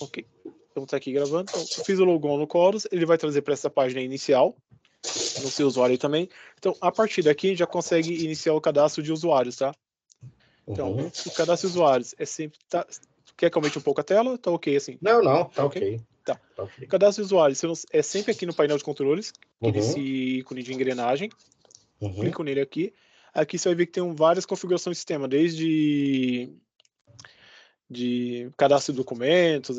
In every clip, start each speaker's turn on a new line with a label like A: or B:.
A: Ok. Então tá aqui gravando. Então, eu fiz o logon no Chorus, ele vai trazer para essa página inicial, no seu usuário também. Então, a partir daqui, a gente já consegue iniciar o cadastro de usuários, tá? Então, o cadastro de usuários é sempre... Tá, quer que aumente um pouco a tela? Tá ok assim?
B: Não, tá ok.
A: Tá.
B: Tá okay.
A: Cadastro de usuários é sempre aqui no painel de controles, que esse ícone de engrenagem. Clico nele aqui. Aqui você vai ver que tem várias configurações de sistema, desde de cadastro de documentos,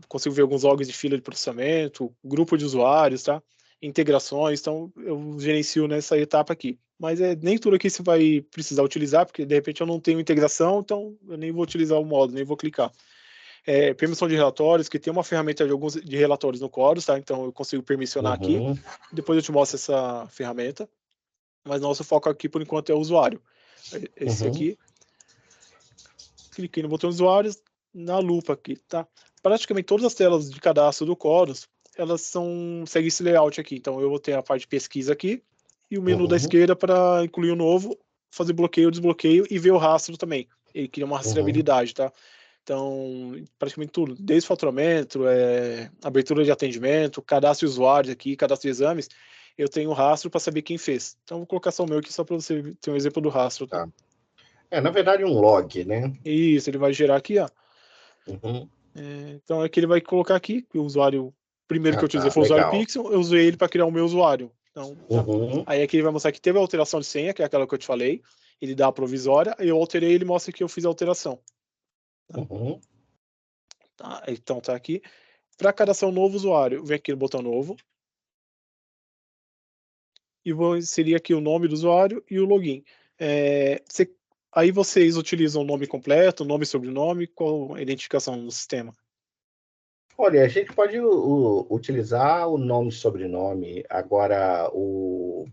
A: consigo ver alguns logs de fila de processamento, grupo de usuários, tá? Integrações, então eu gerencio nessa etapa aqui. Mas nem tudo aqui você vai precisar utilizar, porque de repente eu não tenho integração, então eu nem vou utilizar o módulo, nem vou clicar. Permissão de relatórios, que tem uma ferramenta de relatórios no Chorus, tá? Então eu consigo permissionar aqui. Depois eu te mostro essa ferramenta. Mas nosso foco aqui, por enquanto, é o usuário. Esse aqui. Cliquei no botão usuários, na lupa aqui, tá? Praticamente todas as telas de cadastro do Chorus, elas seguem esse layout aqui. Então eu vou ter a parte de pesquisa aqui, e o menu da esquerda para incluir o novo, fazer bloqueio, desbloqueio e ver o rastro também. Ele cria uma rastreabilidade, tá? Então, praticamente tudo, desde faturamento, abertura de atendimento, cadastro de usuários aqui, cadastro de exames, eu tenho um rastro para saber quem fez. Então, vou colocar só o meu aqui, só para você ter um exemplo do rastro. Tá?
B: Na verdade, um log, né?
A: Isso, ele vai gerar aqui, ó. Então, aqui ele vai colocar aqui, o usuário, primeiro que eu utilizei foi o usuário Pixel, eu usei ele para criar o meu usuário. Então, aí aqui ele vai mostrar que teve a alteração de senha, que é aquela que eu te falei, ele dá a provisória, eu alterei, ele mostra que eu fiz a alteração. Tá, então tá aqui. Para cadastrar um novo usuário, vem aqui no botão novo. E vou inserir aqui o nome do usuário e o login. Aí vocês utilizam o nome completo, nome e sobrenome, qual a identificação no sistema?
B: Olha, a gente pode utilizar o nome e sobrenome. Agora, o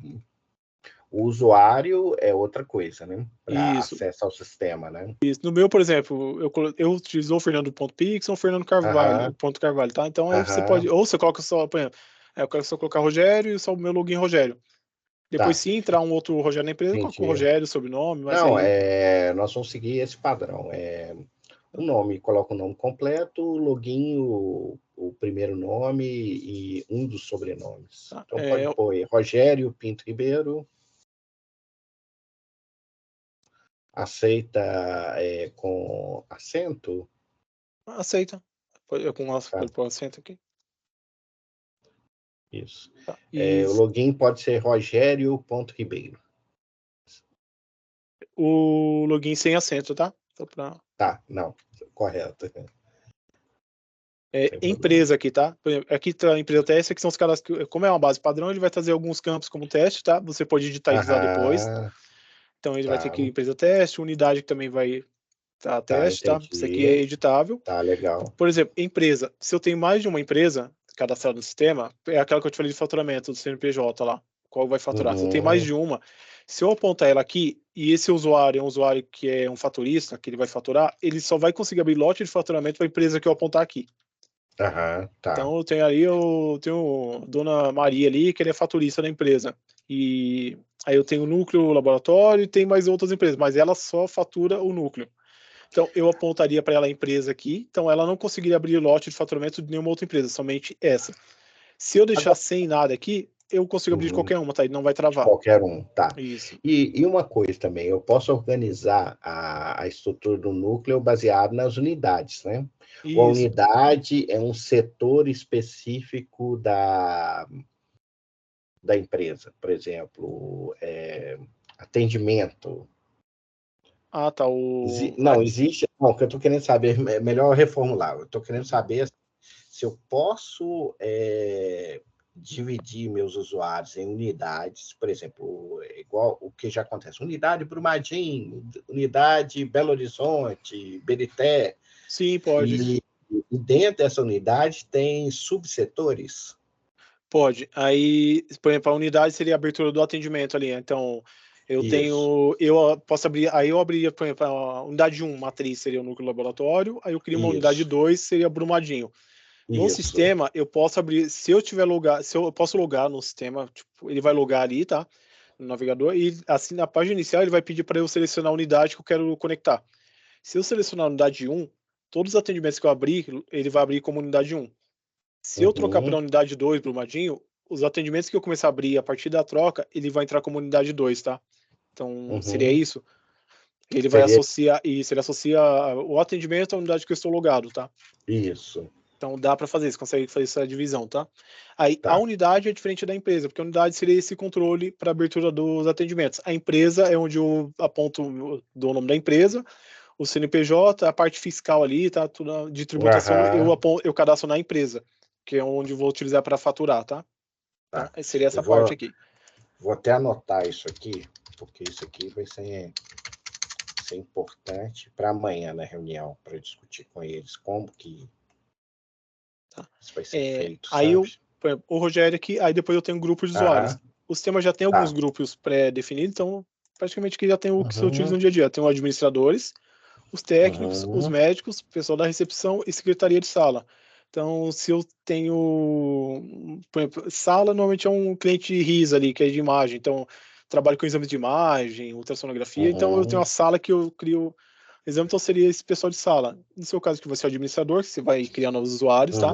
B: usuário é outra coisa, né? Para acesso ao sistema, né?
A: Isso. No meu, por exemplo, eu utilizo o Fernando.pix ou o Fernando Carvalho, ponto Carvalho, tá? Então aí você pode, ou você coloca só, por exemplo, eu quero só colocar Rogério e só o meu login Rogério. Depois, se entrar um outro Rogério na empresa, coloca o Rogério, sobrenome, mas
B: não, nós vamos seguir esse padrão. O nome, coloca o nome completo, o login, o primeiro nome e um dos sobrenomes. Tá. Então pode pôr aí, Rogério Pinto Ribeiro. Aceita com acento?
A: Aceita. Pode pôr acento aqui.
B: Isso. Tá. O login pode ser Rogério.ribeiro.
A: O login sem acento, tá?
B: Tá, não, correto.
A: Empresa aqui, tá? Aqui tá a empresa teste, que são os caras que, como é uma base padrão, ele vai trazer alguns campos como teste, tá? Você pode digitalizar depois. Então ele vai ter aqui empresa teste, unidade que também vai teste, tá? Isso aqui é editável.
B: Tá, legal.
A: Por exemplo, empresa. Se eu tenho mais de uma empresa cadastrada no sistema, é aquela que eu te falei de faturamento do CNPJ lá, qual vai faturar. Se eu tenho mais de uma, se eu apontar ela aqui, e esse usuário é um usuário que é um faturista, que ele vai faturar, ele só vai conseguir abrir lote de faturamento para a empresa que eu apontar aqui.
B: Tá.
A: Então eu tenho Dona Maria ali, que ele é faturista da empresa. E aí eu tenho o núcleo, o laboratório e tem mais outras empresas, mas ela só fatura o núcleo. Então eu apontaria para ela a empresa aqui, então ela não conseguiria abrir lote de faturamento de nenhuma outra empresa, somente essa. Se eu deixar sem nada aqui, eu consigo abrir de qualquer uma, tá? Ele não vai travar.
B: De qualquer um, tá.
A: Isso.
B: E uma coisa também, eu posso organizar a estrutura do núcleo baseado nas unidades, né? Isso. A unidade é um setor específico da empresa, por exemplo, atendimento.
A: Ah, tá.
B: Não, existe. Não, o que eu estou querendo saber, é melhor reformular. Eu estou querendo saber se eu posso dividir meus usuários em unidades, por exemplo, igual o que já acontece. Unidade Brumadinho, unidade Belo Horizonte, Berité.
A: Sim, pode.
B: E dentro dessa unidade tem subsetores?
A: Pode. Aí, por exemplo, a unidade seria a abertura do atendimento ali. Então, eu posso abrir, aí eu abriria, por exemplo, a unidade 1, matriz, seria o núcleo laboratório, aí eu crio uma unidade 2, seria Brumadinho. No sistema, eu posso abrir, se eu posso logar no sistema, tipo, ele vai logar ali, tá? No navegador, e assim, na página inicial, ele vai pedir para eu selecionar a unidade que eu quero conectar. Se eu selecionar a unidade 1, todos os atendimentos que eu abrir, ele vai abrir como unidade 1. Se eu trocar para unidade 2, Brumadinho, os atendimentos que eu começar a abrir a partir da troca, ele vai entrar como unidade 2, tá? Então, seria isso. Ele vai associar isso, ele associa o atendimento à unidade que eu estou logado, tá?
B: Isso.
A: Então dá para fazer, você consegue fazer essa divisão, tá? Aí a unidade é diferente da empresa, porque a unidade seria esse controle para abertura dos atendimentos. A empresa é onde eu aponto do nome da empresa, o CNPJ, a parte fiscal ali, tá? Tudo de tributação, eu cadastro na empresa, que é onde eu vou utilizar para faturar, tá? Então, seria essa parte aqui.
B: Vou até anotar isso aqui, porque isso aqui vai ser importante para amanhã na reunião, para discutir com eles como que isso vai ser feito,
A: aí
B: sabe?
A: o Rogério aqui, aí depois eu tenho um grupo de usuários. O sistema já tem alguns grupos pré-definidos, então praticamente que já tem o que você utiliza no dia a dia. Tem os administradores, os técnicos, os médicos, pessoal da recepção e secretaria de sala. Então, se eu tenho, por exemplo, sala normalmente é um cliente RIS ali, que é de imagem, então trabalho com exames de imagem, ultrassonografia, então eu tenho uma sala que eu crio exame, então seria esse pessoal de sala. No seu caso, que você é o administrador, que você vai criar novos usuários, tá?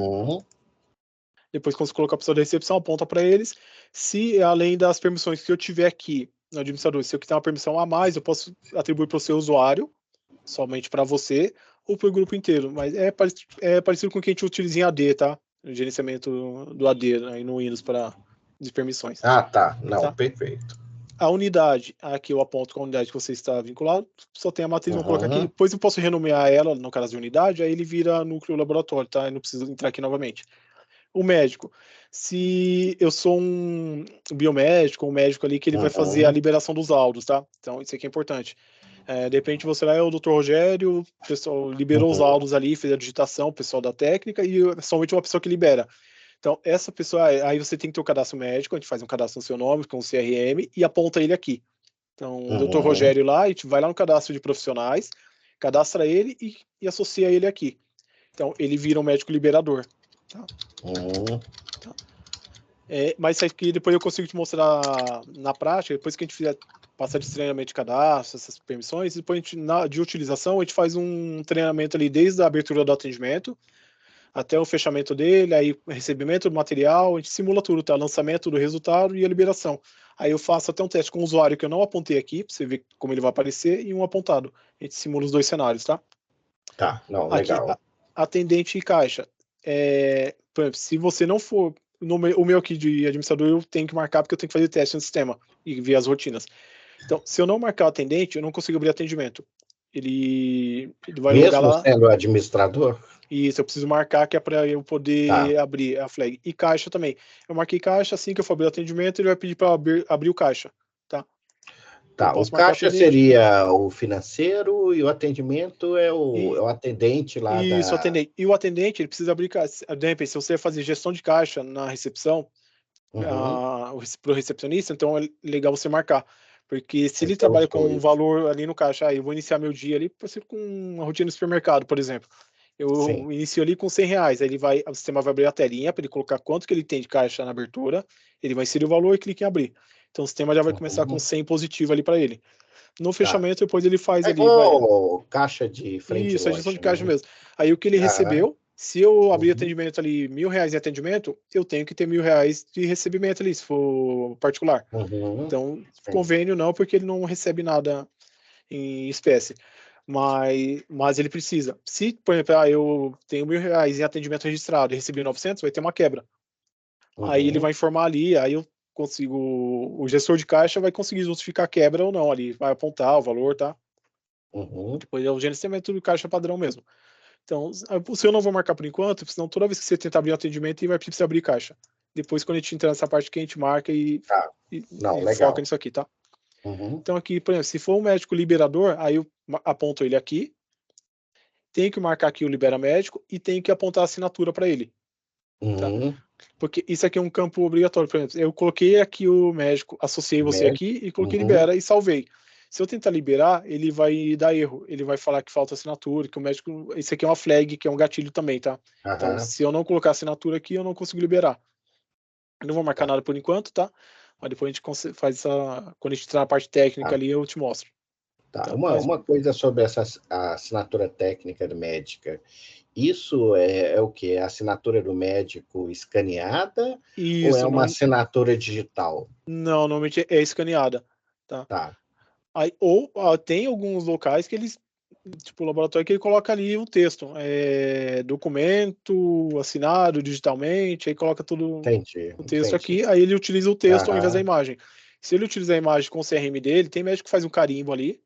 A: Depois, quando você colocar a pessoa da recepção, aponta para eles. Se, além das permissões que eu tiver aqui no administrador, se eu quiser uma permissão a mais, eu posso atribuir para o seu usuário, somente para você, ou para o grupo inteiro. Mas é parecido com o que a gente utiliza em AD, tá? No gerenciamento do AD, aí no Windows de permissões.
B: Tá. Não, perfeito.
A: A unidade, aqui eu aponto com a unidade que você está vinculado, só tem a matriz, vou colocar aqui, depois eu posso renomear ela, no caso de unidade, aí ele vira núcleo laboratório, tá? Eu não preciso entrar aqui novamente. O médico, se eu sou um biomédico, um médico ali que ele vai fazer a liberação dos laudos, tá? Então isso aqui é importante. De repente você lá é o Dr. Rogério, o pessoal liberou os laudos ali, fez a digitação, o pessoal da técnica, e somente uma pessoa que libera. Então, essa pessoa, aí você tem que ter o cadastro médico, a gente faz um cadastro no seu nome, com o CRM, e aponta ele aqui. Então, o Dr. Rogério lá, a gente vai lá no cadastro de profissionais, cadastra ele e associa ele aqui. Então, ele vira um médico liberador. Tá? Mas isso aqui depois eu consigo te mostrar na prática, depois que a gente fizer passar de treinamento de cadastro, essas permissões, depois a gente, de utilização, a gente faz um treinamento ali desde a abertura do atendimento até o fechamento dele, aí recebimento do material, a gente simula tudo, tá? Lançamento do resultado e a liberação. Aí eu faço até um teste com o usuário que eu não apontei aqui, para você ver como ele vai aparecer, e um apontado. A gente simula os dois cenários, tá?
B: Não,
A: aqui,
B: legal.
A: Atendente e caixa. Por exemplo, se você não for... O meu aqui de administrador, eu tenho que marcar porque eu tenho que fazer teste no sistema e ver as rotinas. Então, se eu não marcar o atendente, eu não consigo abrir atendimento. Ele vai logar lá.
B: Mesmo sendo administrador?
A: Isso, eu preciso marcar, que é para eu poder abrir a flag. E caixa também. Eu marquei caixa, assim que eu for abrir o atendimento, ele vai pedir para abrir o caixa, tá?
B: O caixa seria o financeiro e o atendimento é o atendente lá
A: Isso, atendente. E o atendente, ele precisa abrir caixa. De repente, se você fazer gestão de caixa na recepção, para o recepcionista, então é legal você marcar. Porque se ele trabalha com um valor ali no caixa, eu vou iniciar meu dia ali, pode ser com uma rotina no supermercado, por exemplo. Eu inicio ali com R$100, aí o sistema vai abrir a telinha para ele colocar quanto que ele tem de caixa na abertura, ele vai inserir o valor e clica em abrir. Então o sistema já vai começar com 100 positivo ali para ele. No fechamento, depois ele faz ali.
B: Caixa de frente.
A: Isso, a gestão de caixa mesmo. Aí o que ele recebeu, se eu abrir atendimento ali, R$1.000 em atendimento, eu tenho que ter R$1.000 de recebimento ali, se for particular. Então, convênio não, porque ele não recebe nada em espécie. Mas ele precisa. Se, por exemplo, eu tenho R$1.000 em atendimento registrado e recebi 900, vai ter uma quebra. Aí ele vai informar ali, aí eu consigo, o gestor de caixa vai conseguir justificar a quebra ou não ali, vai apontar o valor, tá? Depois é o gerenciamento do caixa padrão mesmo. Então, o seu eu não vou marcar por enquanto, senão toda vez que você tentar abrir um atendimento, ele vai precisar abrir caixa. Depois, quando a gente entrar nessa parte que a gente marca e foca nisso aqui, tá? Então aqui, por exemplo, se for um médico liberador, aí eu aponto ele aqui, tenho que marcar aqui o libera médico e tenho que apontar a assinatura para ele. Tá? Porque isso aqui é um campo obrigatório. Por exemplo, eu coloquei aqui o médico, associei você aqui e coloquei libera e salvei. Se eu tentar liberar, ele vai dar erro. Ele vai falar que falta assinatura, que o médico... Isso aqui é uma flag, que é um gatilho também, tá? Então, se eu não colocar assinatura aqui, eu não consigo liberar. Eu não vou marcar nada por enquanto, tá? Mas depois a gente faz essa... Quando a gente entrar na parte técnica ali, eu te mostro.
B: Tá. Uma coisa sobre essa assinatura técnica médica. Isso é o quê? É a assinatura do médico escaneada ou é uma assinatura digital?
A: Não, normalmente é escaneada, tá?
B: Tá.
A: Aí, tem alguns locais que eles, tipo o laboratório, que ele coloca ali o texto, documento assinado digitalmente, aí coloca tudo o texto aqui, aí ele utiliza o texto ao invés da imagem. Se ele utilizar a imagem com o CRM dele, tem médico que faz um carimbo ali,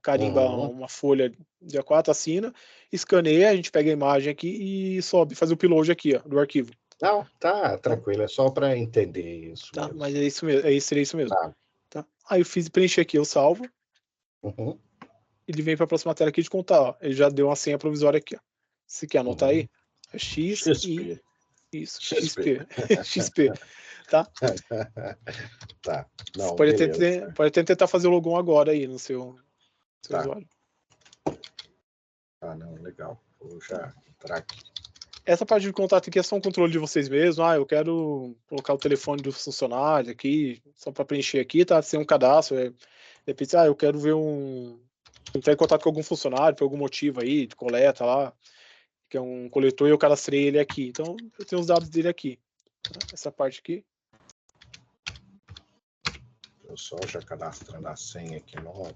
A: carimba uma folha de A4, assina, escaneia, a gente pega a imagem aqui e sobe, faz o upload aqui, ó, do arquivo.
B: Não, tá, tranquilo, é só para entender isso
A: tá,
B: mesmo.
A: Mas é isso mesmo, seria isso mesmo. Tá. Aí eu preenchi aqui, eu salvo. Ele vem para a próxima tela aqui de contar, ó. Ele já deu uma senha provisória aqui, ó. Se quer anotar aí, é XP. Isso, XP. XP, tá?
B: Tá. Não,
A: pode até tentar fazer o logon agora aí no seu usuário.
B: Não, legal. Vou já entrar aqui.
A: Essa parte de contato aqui é só um controle de vocês mesmos. Eu quero colocar o telefone do funcionário aqui, só para preencher aqui, tá? Sem um cadastro. De repente, eu quero ver entrar em contato com algum funcionário por algum motivo aí, de coleta lá, que é um coletor, e eu cadastrei ele aqui. Então, eu tenho os dados dele aqui. Essa parte aqui.
B: Eu só já cadastrando a senha aqui nova.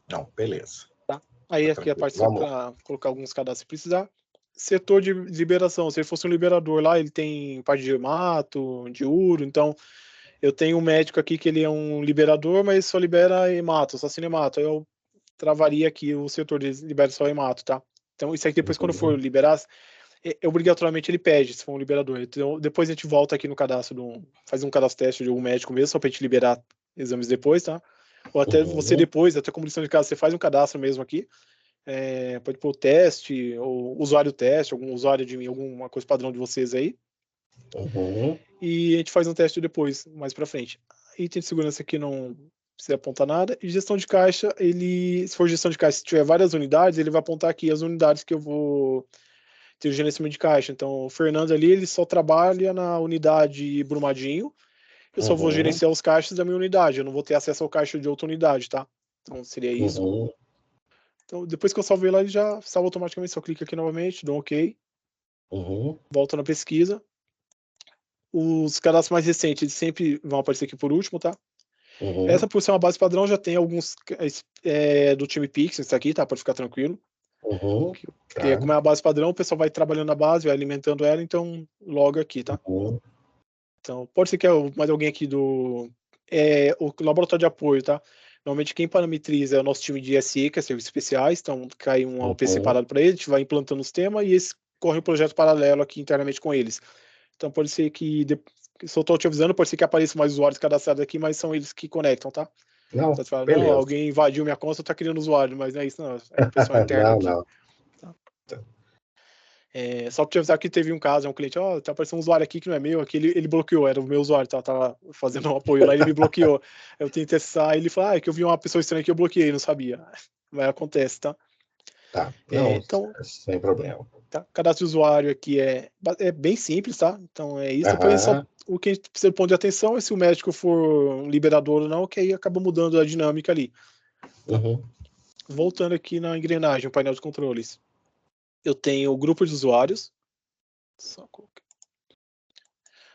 B: Não, beleza.
A: Tá. Aí aqui a parte só para colocar alguns cadastros se precisar. Setor de liberação, se ele fosse um liberador lá, ele tem parte de hemato, de uro, então eu tenho um médico aqui que ele é um liberador, mas só libera hemato, só assina hemato. Aí eu travaria aqui o setor de libera só hemato, tá? Então isso aqui depois quando for liberar, obrigatoriamente ele pede, se for um liberador. Então depois a gente volta aqui no cadastro, faz um cadastro teste de um médico mesmo, só pra gente liberar exames depois, tá? Ou até você depois, até como lição de casa, você faz um cadastro mesmo aqui, pode pôr o teste, ou usuário teste, algum usuário de alguma coisa padrão de vocês aí. E a gente faz um teste depois, mais pra frente. Item de segurança aqui não precisa apontar nada. E gestão de caixa, se for gestão de caixa, se tiver várias unidades, ele vai apontar aqui as unidades que eu vou ter o gerenciamento de caixa. Então, o Fernando ali, ele só trabalha na unidade Brumadinho. Eu só vou gerenciar os caixas da minha unidade. Eu não vou ter acesso ao caixa de outra unidade, tá? Então, seria isso. Então, depois que eu salvei lá, ele já salva automaticamente. Só clica aqui novamente, dou um OK. Volta na pesquisa. Os cadastros mais recentes, eles sempre vão aparecer aqui por último, tá? Essa, por ser uma base padrão, já tem alguns do time Pix, isso aqui, tá? Pode ficar tranquilo. Porque como é a base padrão, o pessoal vai trabalhando na base, vai alimentando ela, então logo aqui, tá? Então, pode ser que mais alguém aqui o laboratório de apoio, tá? Normalmente quem parametriza é o nosso time de SE, que é serviços especiais, então cai um AOP separado para ele, a gente vai implantando os temas e esse corre um projeto paralelo aqui internamente com eles. Então pode ser que, se eu estou te avisando, pode ser que apareçam mais usuários cadastrados aqui, mas são eles que conectam, tá?
B: Não,
A: então, você fala, não, alguém invadiu minha conta, tá criando usuário, mas não é isso, não. É o pessoal interno aqui.
B: Não.
A: Tá? Só para te avisar que teve um caso, um cliente, tá aparecendo um usuário aqui que não é meu, aqui ele bloqueou, era o meu usuário, tava fazendo um apoio lá, ele me bloqueou. Eu tentei acessar, ele falou, é que eu vi uma pessoa estranha que eu bloqueei, não sabia. Mas acontece, tá?
B: Tá, não, então, sem problema.
A: Tá? Cadastro de usuário aqui é bem simples, tá? Então é isso. Depois o que a gente precisa pôr de atenção é se o médico for um liberador ou não, que aí acaba mudando a dinâmica ali. Tá? Voltando aqui na engrenagem, o painel de controles. Eu tenho o grupo de usuários.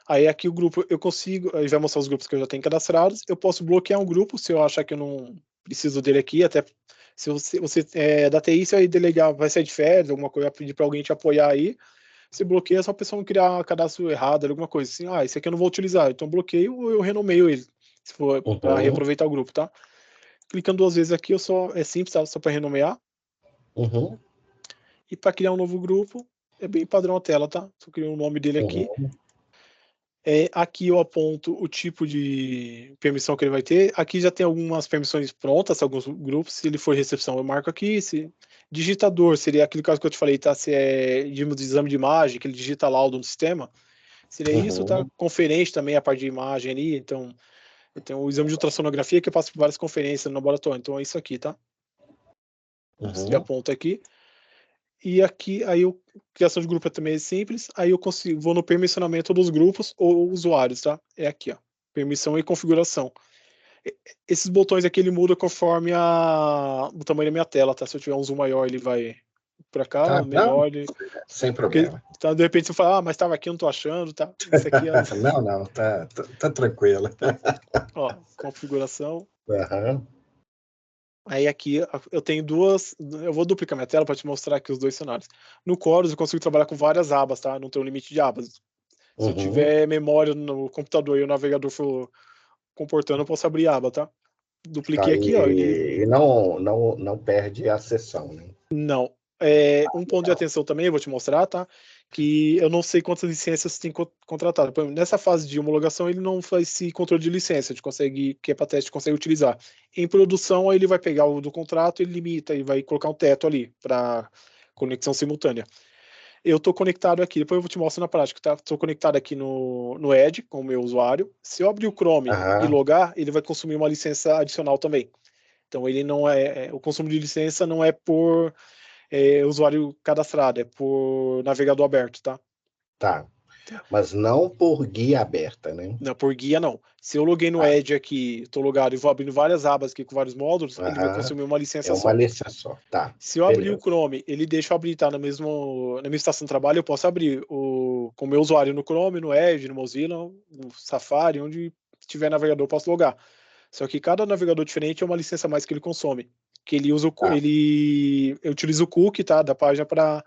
A: Aí aqui o grupo, eu consigo, ele vai mostrar os grupos que eu já tenho cadastrados. Eu posso bloquear um grupo se eu achar que eu não preciso dele aqui, até se você da TI, você vai delegar, vai sair de férias, alguma coisa, vai pedir para alguém te apoiar aí. Você bloqueia só a pessoa não criar cadastro errado, alguma coisa assim. Esse aqui eu não vou utilizar, então bloqueio ou eu renomeio ele, se for para reaproveitar o grupo, tá? Clicando 2 vezes aqui, é simples, tá? Só para renomear. E para criar um novo grupo, é bem padrão a tela, tá? Só crio o nome dele aqui. Aqui eu aponto o tipo de permissão que ele vai ter. Aqui já tem algumas permissões prontas, alguns grupos. Se ele for recepção, eu marco aqui. Se digitador, seria aquele caso que eu te falei, tá? Se é de exame de imagem, que ele digita laudo no sistema. Seria isso, tá? Conferente também, a parte de imagem ali. Então, eu tenho o exame de ultrassonografia que eu passo por várias conferências no laboratório. Então, é isso aqui, tá? Você aponta aqui. E aqui, aí criação de grupo também é simples, aí eu vou no permissionamento dos grupos ou usuários, tá? É aqui, ó, permissão e configuração. Esses botões aqui, ele muda conforme o tamanho da minha tela, tá? Se eu tiver um zoom maior, ele vai pra cá,
B: Tá, não,
A: menor, ele...
B: sem
A: Porque,
B: problema.
A: tá, de repente você fala, mas estava aqui, eu não tô achando, tá? Isso aqui é...
B: Não, tá tranquilo.
A: Ó, configuração.
B: Aham.
A: Aí aqui eu tenho duas, eu vou duplicar minha tela para te mostrar aqui os dois cenários. No Chorus eu consigo trabalhar com várias abas, tá? Não tem um limite de abas. Se eu tiver memória no computador e o navegador for comportando, eu posso abrir aba, tá? Dupliquei
B: Tá,
A: aqui, ó.
B: e não perde a sessão, né?
A: Não. Um ponto de atenção também, eu vou te mostrar, tá? Que eu não sei quantas licenças tem contratado. Por exemplo, nessa fase de homologação, ele não faz esse controle de licença, que é para teste, consegue utilizar. Em produção, aí ele vai pegar o do contrato, ele limita e vai colocar um teto ali para conexão simultânea. Eu estou conectado aqui, depois eu te mostro na prática, tá? Estou conectado aqui no Edge com o meu usuário. Se eu abrir o Chrome e logar, ele vai consumir uma licença adicional também. Então ele não o consumo de licença não é por usuário cadastrado, é por navegador aberto, tá?
B: Tá. Mas não por guia aberta, né?
A: Não, por guia não. Se eu loguei no Edge aqui, estou logado e vou abrindo várias abas aqui com vários módulos, ele vai consumir uma licença
B: É uma
A: só.
B: licença só, tá.
A: Se eu abrir o Chrome, ele deixa eu abrir, tá? Na minha estação de trabalho, eu posso abrir com o meu usuário no Chrome, no Edge, no Mozilla, no Safari, onde tiver navegador, eu posso logar. Só que cada navegador diferente é uma licença a mais que ele consome. Que ele usa eu utilizo o cookie, tá? Da página para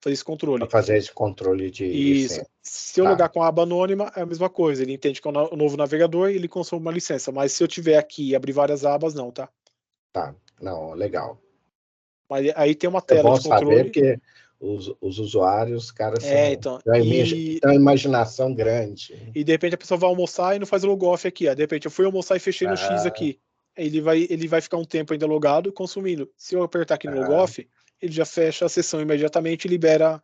A: fazer esse controle.
B: Para fazer esse controle de
A: Isso.
B: licença.
A: Se eu logar com a aba anônima, é a mesma coisa. Ele entende que é um novo navegador e ele consome uma licença. Mas se eu tiver aqui e abrir várias abas, não, tá?
B: Tá. Não, legal.
A: Mas aí tem uma
B: É
A: tela
B: bom
A: de controle.
B: saber que os usuários, caras,
A: Então.
B: têm uma imaginação grande.
A: E de repente a pessoa vai almoçar e não faz o logoff aqui. Ó. De repente eu fui almoçar e fechei no X aqui. Ele vai ficar um tempo ainda logado consumindo. Se eu apertar aqui no logoff, ele já fecha a sessão imediatamente e libera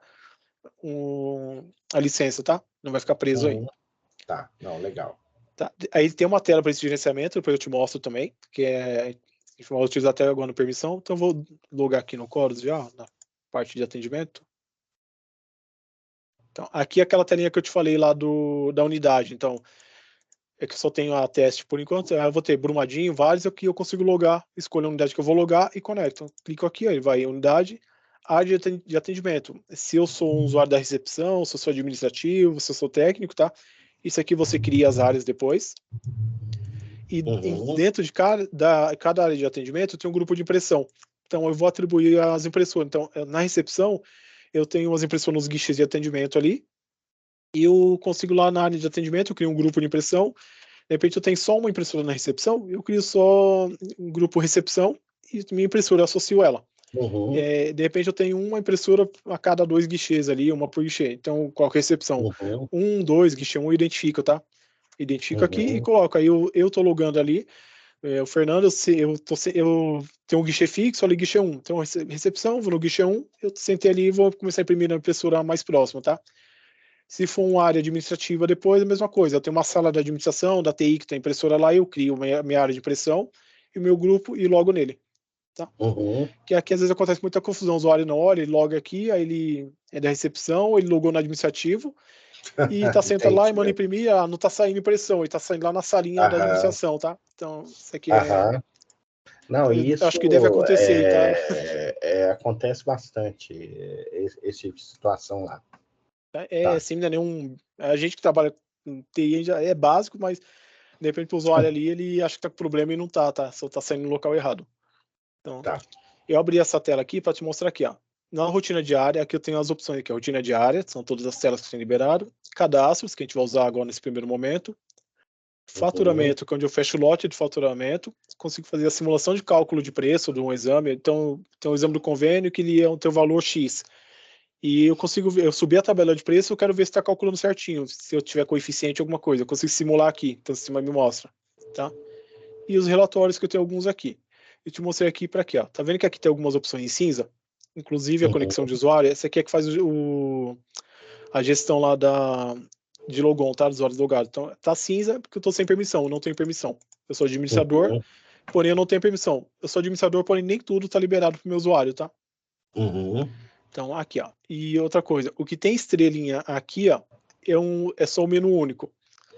A: a licença, tá? Não vai ficar preso aí.
B: Tá, não, legal.
A: Tá. Aí tem uma tela para esse gerenciamento, depois eu te mostro também, que a gente vai utilizar até agora no permissão. Então eu vou logar aqui no Chorus já, na parte de atendimento. Então, aqui é aquela telinha que eu te falei lá da unidade. Então, é que eu só tenho a teste por enquanto. Eu vou ter Brumadinho, vários, aqui eu consigo logar, escolho a unidade que eu vou logar e conecto. Então, clico aqui, aí vai unidade, área de atendimento. Se eu sou um usuário da recepção, se eu sou administrativo, se eu sou técnico, tá? Isso aqui você cria as áreas depois. E dentro de cada área de atendimento tem um grupo de impressão. Então eu vou atribuir as impressoras. Então, na recepção, eu tenho umas impressoras nos guichês de atendimento ali, e eu consigo lá na área de atendimento, eu crio um grupo de impressão. De repente eu tenho só uma impressora na recepção, eu crio só um grupo recepção e minha impressora, eu associo ela. De repente eu tenho uma impressora a cada 2 guichês ali, uma por guichê. Então, coloco recepção. 1, 2, guichê 1, eu identifico, tá? Identifico aqui e coloco. Aí eu tô logando ali. O Fernando, eu tenho um guichê fixo ali, guichê 1. Então, recepção, vou no guichê 1, eu sentei ali e vou começar a imprimir na impressora mais próxima, tá? Se for uma área administrativa depois, a mesma coisa. Eu tenho uma sala de administração, da TI, que tem impressora lá, eu crio minha área de impressão e o meu grupo e logo nele. Tá? Que aqui às vezes acontece muita confusão. O usuário não olha, ele loga aqui, aí ele é da recepção, ele logou no administrativo e tá sentado lá e manda imprimir, não tá saindo impressão, ele tá saindo lá na salinha da administração, tá? Então, isso aqui
B: Não, isso
A: acho que deve acontecer, tá?
B: acontece bastante, esse tipo de situação lá.
A: Sim, não é nenhum. A gente que trabalha com TI já é básico, mas de repente o usuário ali, ele acha que tá com problema e não tá? Só tá saindo no local errado. Então, eu abri essa tela aqui para te mostrar aqui, ó. Na rotina diária, aqui eu tenho as opções aqui, a rotina diária, são todas as telas que estão liberadas, cadastros, que a gente vai usar agora nesse primeiro momento, faturamento, que é onde eu fecho o lote de faturamento, consigo fazer a simulação de cálculo de preço de um exame, então tem um exame do convênio que ele é o teu valor X, e eu consigo ver, eu subi a tabela de preço, eu quero ver se está calculando certinho, se eu tiver coeficiente alguma coisa, eu consigo simular aqui, então o sistema me mostra, tá? E os relatórios, que eu tenho alguns aqui. Eu te mostrei aqui para aqui, ó. Tá vendo que aqui tem algumas opções em cinza? Inclusive a conexão de usuário. Essa aqui é que faz a gestão lá de logon, tá? Dos usuários logados. Então, tá cinza porque eu tô sem permissão, eu não tenho permissão. Eu sou administrador, porém eu não tenho permissão. Eu sou administrador, porém nem tudo tá liberado pro meu usuário, tá? Então, aqui, ó. E outra coisa, o que tem estrelinha aqui, ó, é só um menu único.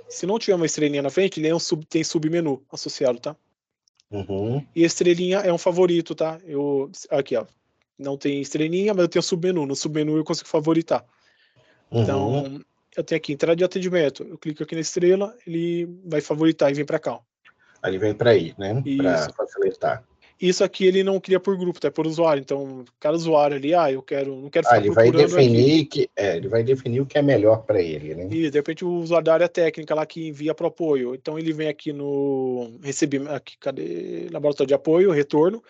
A: Se não tiver uma estrelinha na frente, ele tem submenu associado, tá? E a estrelinha é um favorito, tá? Aqui, ó. Não tem estrelinha, mas eu tenho submenu. No submenu eu consigo favoritar. Então, eu tenho aqui entrada de atendimento. Eu clico aqui na estrela, ele vai favoritar e vem para cá. Ó.
B: Aí ele vem para aí, né? Para facilitar.
A: Isso aqui ele não cria por grupo, tá? É por usuário. Então, cada usuário ali, não quero ficar
B: ele vai definir
A: aqui.
B: Ele vai definir o que é melhor para ele, né?
A: E de repente o usuário da área técnica lá que envia para o apoio. Então ele vem aqui no aqui, cadê? Laboratório de apoio, retorno,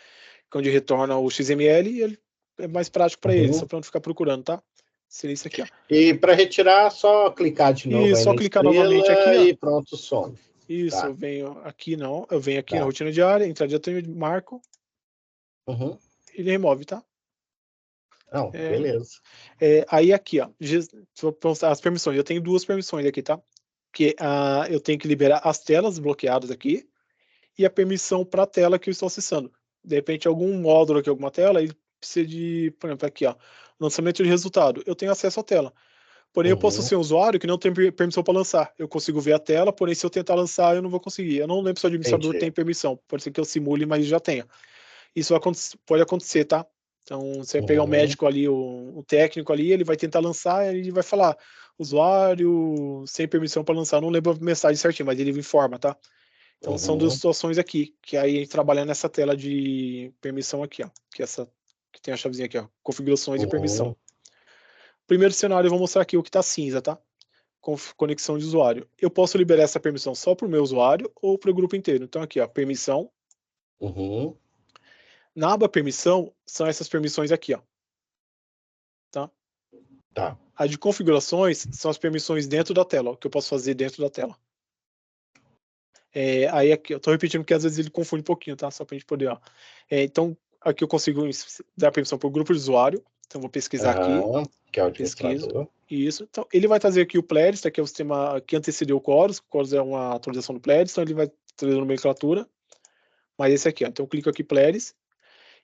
A: onde retorna o XML e ele é mais prático para ele, só para não ficar procurando, tá? Seria isso aqui, ó.
B: E para retirar, só clicar de novo.
A: E só clicar novamente aqui, ó.
B: E pronto, some.
A: Isso, tá. Eu venho aqui na rotina diária, entrada de atendimento, marco. Ele remove, tá?
B: Não, beleza.
A: Aí aqui, ó, as permissões. Eu tenho 2 permissões aqui, tá? Que eu tenho que liberar as telas bloqueadas aqui e a permissão para a tela que eu estou acessando. De repente, algum módulo aqui, alguma tela, ele precisa de, por exemplo, aqui, ó, lançamento de resultado. Eu tenho acesso à tela. Porém, eu posso ser um usuário que não tem permissão para lançar. Eu consigo ver a tela, porém, se eu tentar lançar, eu não vou conseguir. Eu não lembro se o administrador tem permissão. Pode ser que eu simule, mas já tenha. Isso pode acontecer, tá? Então, você vai pegar o médico ali, o técnico ali, ele vai tentar lançar, ele vai falar, usuário sem permissão para lançar. Eu não lembro a mensagem certinho, mas ele informa, tá? Então, são 2 situações aqui, que aí a gente trabalha nessa tela de permissão aqui, ó. Que tem a chavezinha aqui, ó. Configurações e permissão. Primeiro cenário, eu vou mostrar aqui o que está cinza, tá? Conexão de usuário. Eu posso liberar essa permissão só para o meu usuário ou para o grupo inteiro. Então, aqui, ó, permissão. Na aba permissão, são essas permissões aqui, ó. Tá? A de configurações são as permissões dentro da tela, ó, que eu posso fazer dentro da tela. Aí aqui, eu tô repetindo porque às vezes ele confunde um pouquinho, tá? Só pra gente poder, ó. Então, aqui eu consigo dar permissão para o grupo de usuário. Então, vou pesquisar aqui.
B: Que é o administrador.
A: Isso. Então, ele vai trazer aqui o Pledis, que é o sistema que antecedeu o Chorus. O Chorus é uma atualização do Pledis, então ele vai trazer nomenclatura. Mas esse aqui, ó. Então, eu clico aqui Pledis.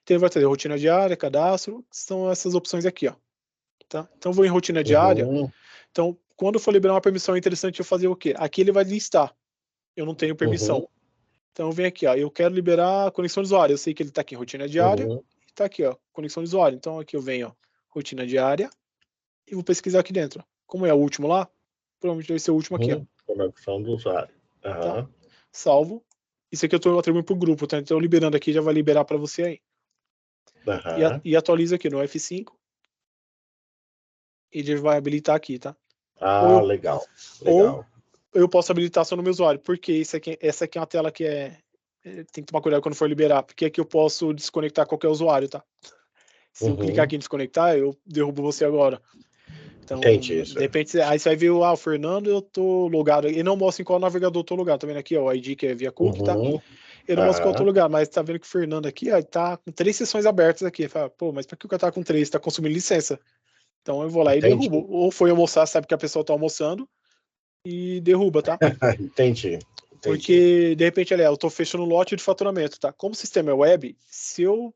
A: Então, ele vai trazer rotina diária, cadastro. São essas opções aqui, ó. Tá? Então, eu vou em rotina diária. Então, quando for liberar uma permissão, é interessante eu fazer o quê? Aqui ele vai listar. Eu não tenho permissão. Então, eu venho aqui, ó. Eu quero liberar a conexão de usuário. Eu sei que ele está aqui em rotina diária. E está aqui, ó. Conexão de usuário. Então, aqui eu venho, ó. Rotina diária. E vou pesquisar aqui dentro. Como é o último lá, provavelmente deve ser o último aqui, ó.
B: Conexão do usuário.
A: Tá. Salvo. Isso aqui eu estou atribuindo para o grupo, tá? Então, liberando aqui, já vai liberar para você aí. E atualiza aqui no F5. E ele vai habilitar aqui, tá?
B: Legal.
A: Ou eu posso habilitar só no meu usuário, porque essa aqui é uma tela que tem que tomar cuidado quando for liberar, porque aqui eu posso desconectar qualquer usuário, tá? Se eu clicar aqui em desconectar, eu derrubo você agora. Então,
B: entendi,
A: de repente, aí você vai ver o Fernando, eu tô logado. Ele não mostra em qual navegador eu tô logado. Tá vendo aqui, ó, o ID que é via cookie, tá? Eu não mostro qual eu tô logado, mas tá vendo que o Fernando aqui, ó, tá com 3 sessões abertas aqui. Fala, pô, mas por que o cara tá com 3? Tá consumindo licença. Então eu vou lá e derrubo. Ou foi almoçar, sabe que a pessoa tá almoçando e derruba, tá?
B: Entendi.
A: Porque, de repente, eu tô fechando um lote de faturamento, tá? Como o sistema é web, se eu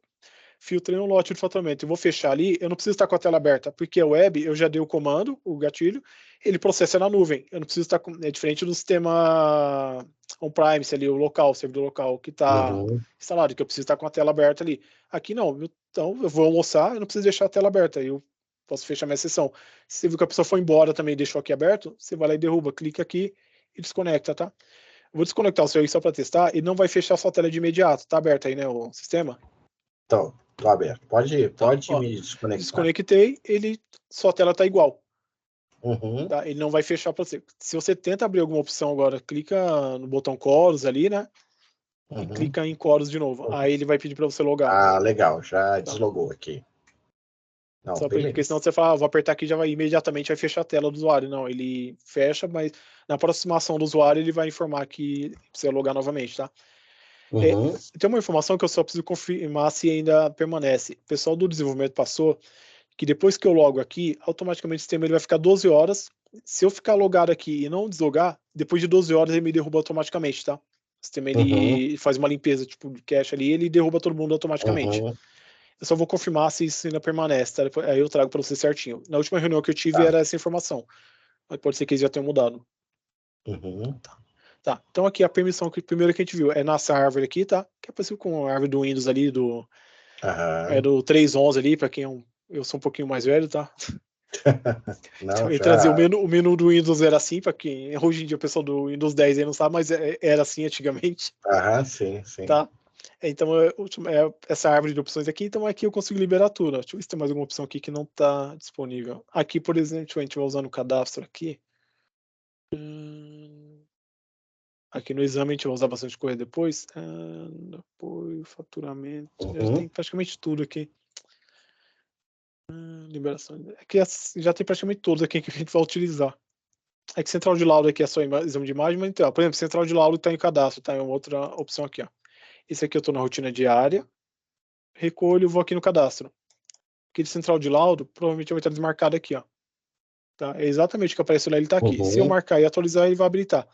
A: filtrei um lote de faturamento e vou fechar ali, eu não preciso estar com a tela aberta, porque a web, eu já dei o comando, o gatilho, ele processa na nuvem. Eu não preciso estar é diferente do sistema on-premise ali, o local, o servidor local que está instalado, que eu preciso estar com a tela aberta ali. Aqui não, então eu vou almoçar, eu não preciso deixar a tela aberta, eu posso fechar minha sessão. Se você viu que a pessoa foi embora também e deixou aqui aberto, você vai lá e derruba, clica aqui e desconecta, tá? Eu vou desconectar o seu aí só para testar e não vai fechar a sua tela de imediato, tá aberto aí, né, o sistema?
B: Então, tá aberto. Pode me desconectar.
A: Desconectei, sua tela tá igual. Tá? Ele não vai fechar para você. Se você tenta abrir alguma opção agora, clica no botão Chorus ali, né? E clica em Chorus de novo. Aí ele vai pedir para você logar.
B: Legal. Já deslogou aqui. Não,
A: porque senão você fala, vou apertar aqui e imediatamente vai fechar a tela do usuário. Não, ele fecha, mas na aproximação do usuário ele vai informar que precisa logar novamente, tá? Tem uma informação que eu só preciso confirmar se ainda permanece. O pessoal do desenvolvimento passou que depois que eu logo aqui, automaticamente o sistema ele vai ficar 12 horas. Se eu ficar logado aqui e não deslogar, depois de 12 horas ele me derruba automaticamente, tá? O sistema ele faz uma limpeza tipo de cache ali, ele derruba todo mundo automaticamente. Eu só vou confirmar se isso ainda permanece, tá? Aí eu trago para você certinho. Na última reunião que eu tive era essa informação. Mas pode ser que eles já tenham mudado.
B: Uhum.
A: Tá. Então aqui a permissão que primeiro que a gente viu é nessa árvore aqui, tá? Que é parecido com a árvore do Windows ali, é do 3.11 ali, para quem eu sou um pouquinho mais velho, tá?
B: Não,
A: Então,
B: já.
A: o menu do Windows era assim, para quem hoje em dia o pessoal do Windows 10 aí não sabe, mas era assim antigamente,
B: Sim, sim.
A: tá? Então, essa árvore de opções aqui, então aqui eu consigo liberar tudo. Deixa eu ver se tem mais alguma opção aqui que não está disponível. Aqui, por exemplo, a gente vai usando o cadastro aqui. Aqui no exame a gente vai usar bastante coisa depois. Apoio, faturamento. Já tem praticamente tudo aqui. Liberação. Aqui já tem praticamente todos aqui que a gente vai utilizar. É que central de laudo aqui é só exame de imagem, mas então, por exemplo, central de laudo está em cadastro, tá em uma outra opção aqui, ó. Esse aqui eu estou na rotina diária. Recolho, vou aqui no cadastro. Aqui de central de laudo, provavelmente vai estar desmarcado aqui, ó. Tá? É exatamente o que apareceu lá, ele está aqui. Se eu marcar e atualizar, ele vai habilitar.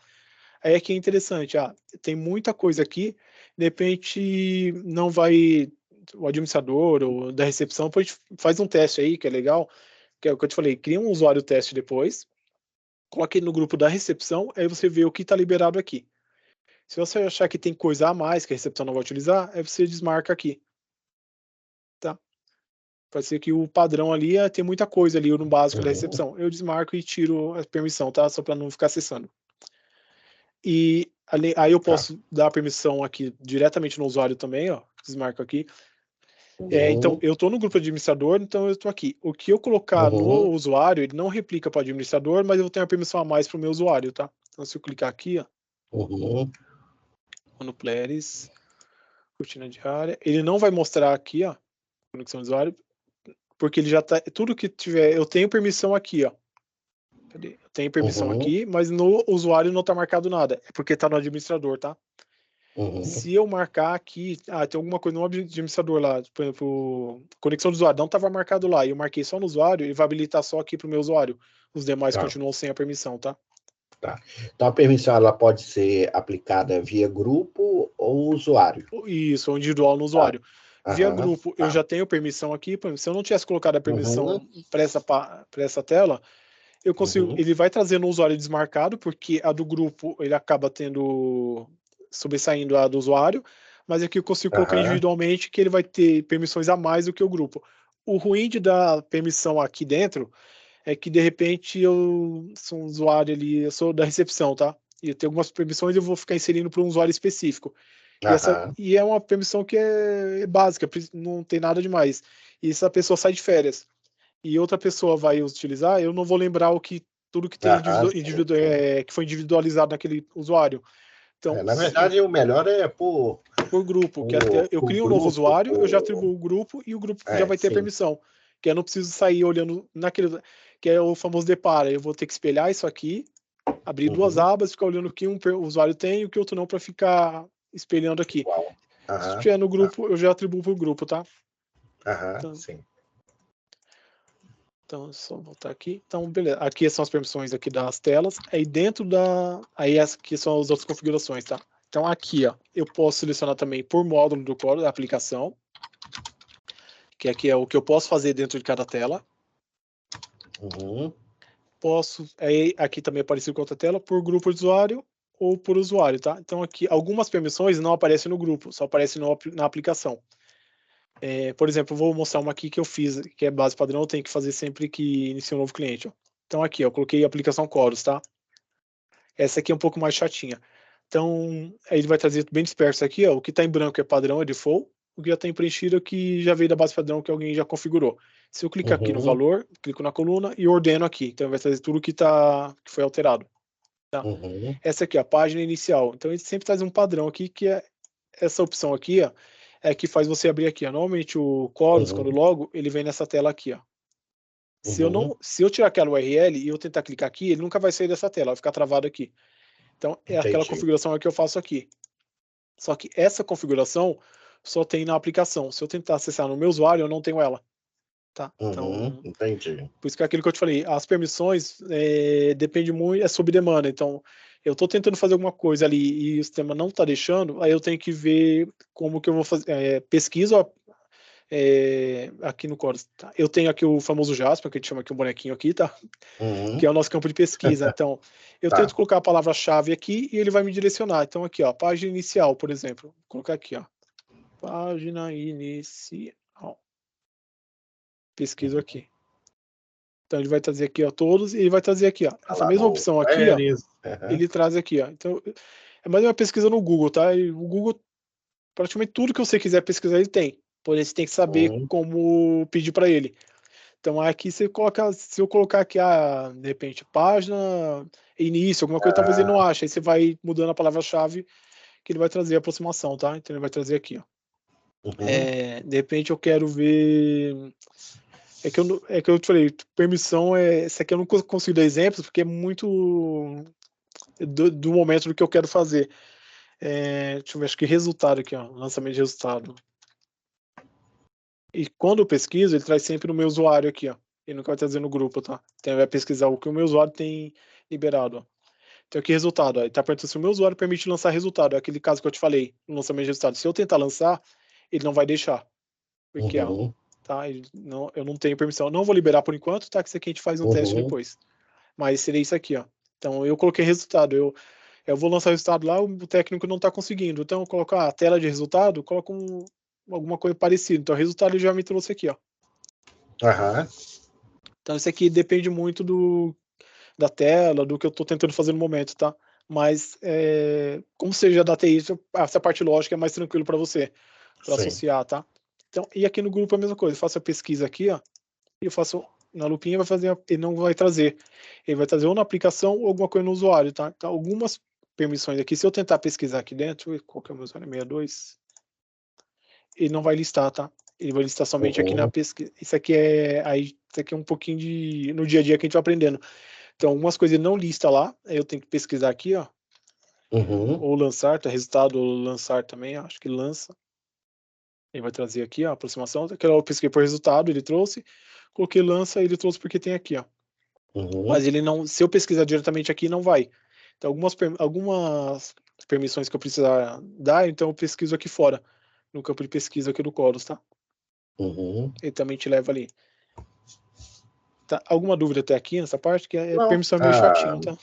A: Aí aqui é interessante, tem muita coisa aqui, de repente não vai, o administrador ou da recepção, depois faz um teste aí, que é legal, que é o que eu te falei, cria um usuário teste depois, coloque ele no grupo da recepção, aí você vê o que está liberado aqui. Se você achar que tem coisa a mais que a recepção não vai utilizar, aí você desmarca aqui. Tá? Pode ser que o padrão ali tem muita coisa ali no básico da recepção. Eu desmarco e tiro a permissão, tá? Só para não ficar acessando. E aí eu posso dar a permissão aqui diretamente no usuário também, ó. Desmarco aqui. Então, eu estou no grupo administrador, então eu estou aqui. O que eu colocar no usuário, ele não replica para o administrador, mas eu tenho a permissão a mais para o meu usuário, tá? Então, se eu clicar aqui, ó, no Players, rotina diária, ele não vai mostrar aqui, ó, conexão de usuário, porque ele já tá, tudo que tiver, eu tenho permissão aqui, ó. Cadê? Eu tenho permissão aqui, mas no usuário não está marcado nada, é porque está no administrador, tá? Se eu marcar aqui, tem alguma coisa no administrador lá, por exemplo, conexão do usuário, não estava marcado lá, e eu marquei só no usuário, ele vai habilitar só aqui para o meu usuário. Os demais continuam sem a permissão, tá?
B: Tá. Então a permissão ela pode ser aplicada via grupo ou usuário?
A: Isso, ou individual no usuário. Via grupo, eu já tenho permissão aqui, por exemplo, se eu não tivesse colocado a permissão para essa tela, eu consigo, ele vai trazer no usuário desmarcado, porque a do grupo ele acaba tendo sobressaindo a do usuário, mas aqui eu consigo colocar individualmente que ele vai ter permissões a mais do que o grupo. O ruim de dar permissão aqui dentro é que de repente eu sou um usuário ali, eu sou da recepção, tá? E eu tenho algumas permissões e eu vou ficar inserindo para um usuário específico. E é uma permissão que é básica, não tem nada demais. E se a pessoa sai de férias e outra pessoa vai utilizar, eu não vou lembrar tudo que tem que foi individualizado naquele usuário. Então,
B: na verdade, o melhor é por
A: grupo, que até eu crio um novo usuário, eu já atribuo o grupo e o grupo já vai ter a permissão. Que eu não preciso sair olhando naquele, que é o famoso depara. Eu vou ter que espelhar isso aqui, abrir duas abas, ficar olhando o que um usuário tem e o que outro não, para ficar espelhando aqui. Se tiver no grupo, eu já atribuo para o grupo, tá?
B: Então, sim.
A: Então, só voltar aqui. Então, beleza. Aqui são as permissões aqui das telas. Aí dentro aí aqui são as outras configurações, tá? Então aqui, ó, eu posso selecionar também por módulo do código da aplicação, que aqui é o que eu posso fazer dentro de cada tela. Posso, aqui também é parecido com outra tela, por grupo de usuário ou por usuário, tá? Então aqui, algumas permissões não aparecem no grupo, só aparecem na aplicação. Por exemplo, eu vou mostrar uma aqui que eu fiz, que é base padrão, eu tenho que fazer sempre que inicia um novo cliente. Ó. Então aqui, ó, eu coloquei a aplicação Chorus, tá? Essa aqui é um pouco mais chatinha. Então, ele vai trazer bem disperso aqui, ó, o que está em branco é padrão, é default, o que já tem preenchido é o que já veio da base padrão, que alguém já configurou. Se eu clicar aqui no valor, clico na coluna e ordeno aqui, então vai trazer tudo que foi alterado. Tá? Essa aqui é a página inicial. Então, ele sempre traz um padrão aqui, que é essa opção aqui, ó, é que faz você abrir aqui. Ó. Normalmente o Chorus, quando logo, ele vem nessa tela aqui. Ó. Se eu tirar aquela URL e eu tentar clicar aqui, ele nunca vai sair dessa tela, vai ficar travado aqui. Então, é aquela configuração que eu faço aqui. Só que essa configuração só tem na aplicação. Se eu tentar acessar no meu usuário, eu não tenho ela. Tá? Então,
B: entendi.
A: Por isso que é aquilo que eu te falei, as permissões depende muito, é sob demanda. Então, eu estou tentando fazer alguma coisa ali e o sistema não está deixando, aí eu tenho que ver como que eu vou fazer. Pesquiso aqui no Chorus. Tá? Eu tenho aqui o famoso Jasper, que a gente chama aqui um bonequinho aqui, tá?
B: Uhum.
A: Que é o nosso campo de pesquisa. Então, eu tento colocar a palavra-chave aqui e ele vai me direcionar. Então, aqui, ó, página inicial, por exemplo. Vou colocar aqui, ó. Página inicial. Pesquiso aqui. Então, ele vai trazer aqui, ó, todos, e ele vai trazer aqui, ó. Essa mesma opção aqui, ó, ele traz aqui, ó. Então, é mais uma pesquisa no Google, tá? E o Google, praticamente tudo que você quiser pesquisar, ele tem. Porém, você tem que saber como pedir para ele. Então, aqui você coloca, se eu colocar aqui, de repente, página, início, alguma coisa, talvez ele não ache. Aí você vai mudando a palavra-chave que ele vai trazer a aproximação, tá? Então, ele vai trazer aqui, ó. De repente, eu quero ver... É que eu te falei, permissão, esse aqui eu não consigo dar exemplos, porque é muito do momento do que eu quero fazer. Deixa eu ver, acho que resultado aqui, ó, lançamento de resultado. E quando eu pesquiso, ele traz sempre no meu usuário aqui, ó. Ele nunca vai trazer no grupo, tá? Então ele vai pesquisar o que o meu usuário tem liberado, ó. Então aqui resultado, ó. Ele tá perguntando se o meu usuário permite lançar resultado. É aquele caso que eu te falei, no lançamento de resultado. Se eu tentar lançar, ele não vai deixar. Porque, ó, tá? Eu não tenho permissão. Eu não vou liberar por enquanto, tá? Que isso aqui a gente faz um teste depois. Mas seria isso aqui, ó. Então eu coloquei resultado. Eu vou lançar o resultado lá, o técnico não está conseguindo. Então eu coloco a tela de resultado, coloco alguma coisa parecida. Então o resultado ele já me trouxe aqui, ó. Então isso aqui depende muito da tela, do que eu estou tentando fazer no momento, tá? Mas como seja da TI, essa parte lógica é mais tranquilo para você, para associar, tá? Então, e aqui no grupo é a mesma coisa. Eu faço a pesquisa aqui, ó, e eu faço na lupinha, ele não vai trazer. Ele vai trazer ou na aplicação ou alguma coisa no usuário, tá? Então, algumas permissões aqui, se eu tentar pesquisar aqui dentro, qual que é o meu usuário? 62. Ele não vai listar, tá? Ele vai listar somente aqui na pesquisa. Isso aqui é um pouquinho no dia a dia que a gente vai aprendendo. Então, algumas coisas ele não lista lá, aí eu tenho que pesquisar aqui, ó. Ou lançar, tá? Resultado ou lançar também, acho que lança. Ele vai trazer aqui, ó, a aproximação. Aquela eu pesquei por resultado, ele trouxe. Coloquei lança, ele trouxe porque tem aqui, ó. Mas ele não, se eu pesquisar diretamente aqui, não vai. Então, algumas permissões que eu precisar dar, então eu pesquiso aqui fora, no campo de pesquisa aqui do Chorus, tá? Ele também te leva ali. Tá? Alguma dúvida até aqui nessa parte? Que permissão meio chatinho, tá?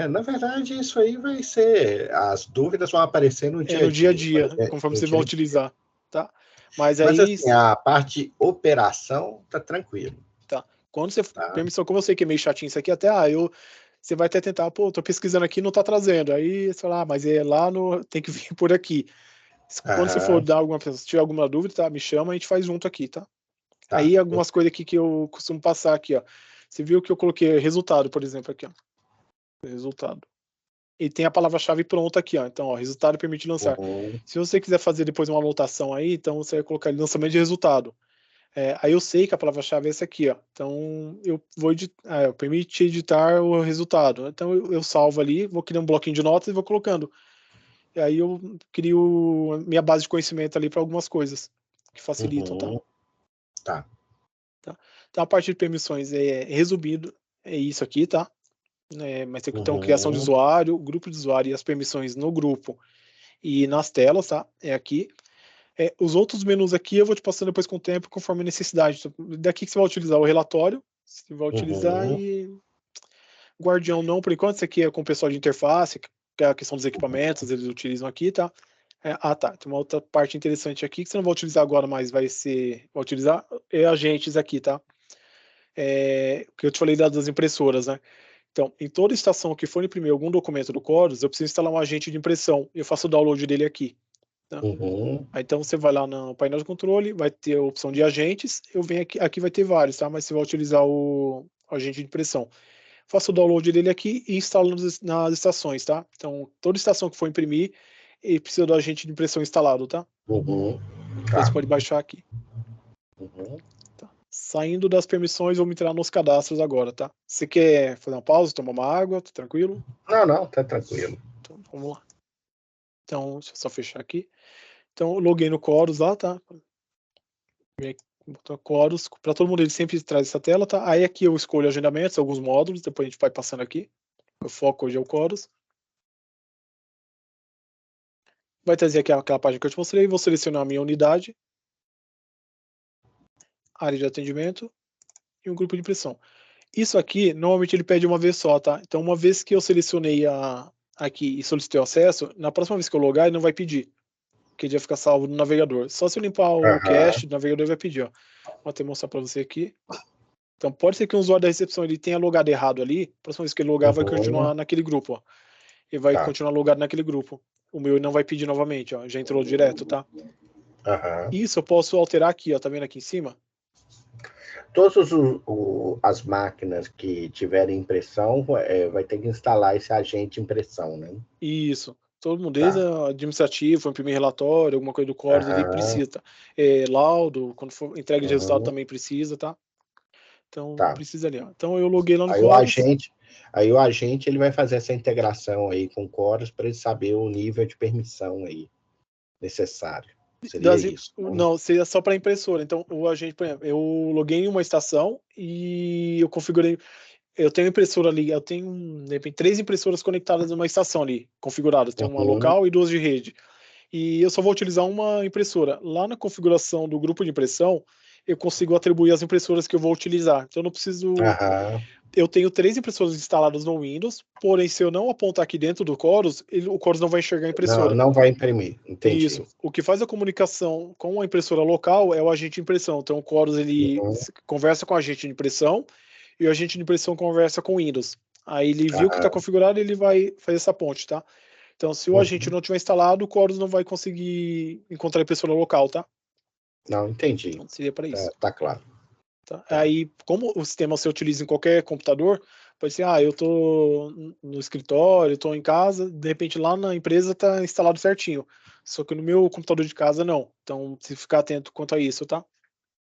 B: Na verdade, isso aí vai ser... As dúvidas vão aparecer no dia a dia.
A: No dia a dia, conforme você vai utilizar, tá? Mas aí...
B: assim, a parte de operação tá tranquilo.
A: Tá. Quando você... Permissão, como eu sei que é meio chatinho isso aqui, até... Você vai até tentar, tô pesquisando aqui, não tá trazendo. Aí você fala, mas lá tem que vir por aqui. Quando você for dar se tiver alguma dúvida, tá? Me chama, a gente faz junto aqui, tá? Aí algumas coisas aqui que eu costumo passar aqui, ó. Você viu que eu coloquei resultado, por exemplo, aqui, ó. Resultado. E tem a palavra-chave pronta aqui, ó. Então, ó, resultado permite lançar. Se você quiser fazer depois uma anotação aí, então você vai colocar lançamento de resultado. Aí eu sei que a palavra-chave é essa aqui, ó. Então eu vou permite editar o resultado. Então eu salvo ali, vou criar um bloquinho de notas e vou colocando. E aí eu crio minha base de conhecimento ali para algumas coisas que facilitam, tá? Então a parte de permissões resumido, é isso aqui, tá? Mas então criação de usuário, grupo de usuário e as permissões no grupo e nas telas, tá? É aqui. Os outros menus aqui eu vou te passando depois com o tempo, conforme a necessidade. Então, daqui que você vai utilizar o relatório, você vai utilizar e Guardião não, por enquanto. Isso aqui é com o pessoal de interface, que é a questão dos equipamentos, eles utilizam aqui, tá? Tá. Tem uma outra parte interessante aqui que você não vai utilizar agora, mas vai utilizar agentes aqui, tá? Que eu te falei das impressoras, né? Então, em toda estação que for imprimir algum documento do Chorus, eu preciso instalar um agente de impressão. Eu faço o download dele aqui. Tá? Aí, então você vai lá no painel de controle, vai ter a opção de agentes, eu venho aqui vai ter vários, tá? Mas você vai utilizar o agente de impressão. Faço o download dele aqui e instalo nas estações, tá? Então, toda estação que for imprimir, ele precisa do agente de impressão instalado, tá? Depois você pode baixar aqui. Tá. Saindo das permissões, vamos entrar nos cadastros agora, tá? Você quer fazer uma pausa, tomar uma água, tá tranquilo?
B: Não, tá tranquilo.
A: Então, vamos lá. Então, deixa eu só fechar aqui. Então, eu loguei no Chorus lá, tá? Botar Chorus, para todo mundo ele sempre traz essa tela, tá? Aí aqui eu escolho agendamentos, alguns módulos, depois a gente vai passando aqui. O foco hoje é o Chorus. Vai trazer aqui aquela página que eu te mostrei, vou selecionar a minha unidade. área de atendimento e um grupo de impressão. Isso aqui, normalmente ele pede uma vez só, tá? Então, uma vez que eu selecionei aqui e solicitei o acesso, na próxima vez que eu logar, ele não vai pedir, porque ele já fica salvo no navegador. Só se eu limpar o cache, o navegador vai pedir, ó. Vou até mostrar para você aqui. Então, pode ser que um usuário da recepção ele tenha logado errado ali, a próxima vez que ele logar, vai continuar naquele grupo, ó. Ele vai continuar logado naquele grupo. O meu não vai pedir novamente, ó. Já entrou direto, tá? Isso eu posso alterar aqui, ó. Tá vendo aqui em cima?
B: Todas as máquinas que tiverem impressão, vai ter que instalar esse agente de impressão, né?
A: Isso. Todo mundo, desde administrativo, imprimir relatório, alguma coisa do Chorus, ele precisa. Laudo, quando for entrega de resultado também precisa, tá? Então, precisa ali, ó. Então, eu loguei lá no Chorus.
B: Aí o agente ele vai fazer essa integração aí com o Chorus para ele saber o nível de permissão aí necessário. Seria isso?
A: Não, seria só para impressora. Então, o agente, por exemplo, eu loguei em uma estação e eu configurei. Eu tenho impressora ali, eu tenho, de repente, 3 impressoras conectadas numa estação ali, configuradas. Tem uma local e 2 de rede. E eu só vou utilizar uma impressora. Lá na configuração do grupo de impressão, eu consigo atribuir as impressoras que eu vou utilizar. Então, eu não preciso... Eu tenho 3 impressoras instaladas no Windows, porém, se eu não apontar aqui dentro do Chorus, o Chorus não vai enxergar a impressora.
B: Não vai imprimir, entendi.
A: Isso. O que faz a comunicação com a impressora local é o agente de impressão. Então, o Chorus, ele conversa com o agente de impressão e o agente de impressão conversa com o Windows. Aí ele viu que está configurado e ele vai fazer essa ponte, tá? Então, se o agente não tiver instalado, o Chorus não vai conseguir encontrar a impressora local, tá?
B: Não, entendi.
A: Então, seria para isso.
B: Tá claro.
A: Tá? Aí, como o sistema você utiliza em qualquer computador, pode ser, eu tô no escritório, tô em casa, de repente lá na empresa tá instalado certinho. Só que no meu computador de casa não. Então, se ficar atento quanto a isso, tá?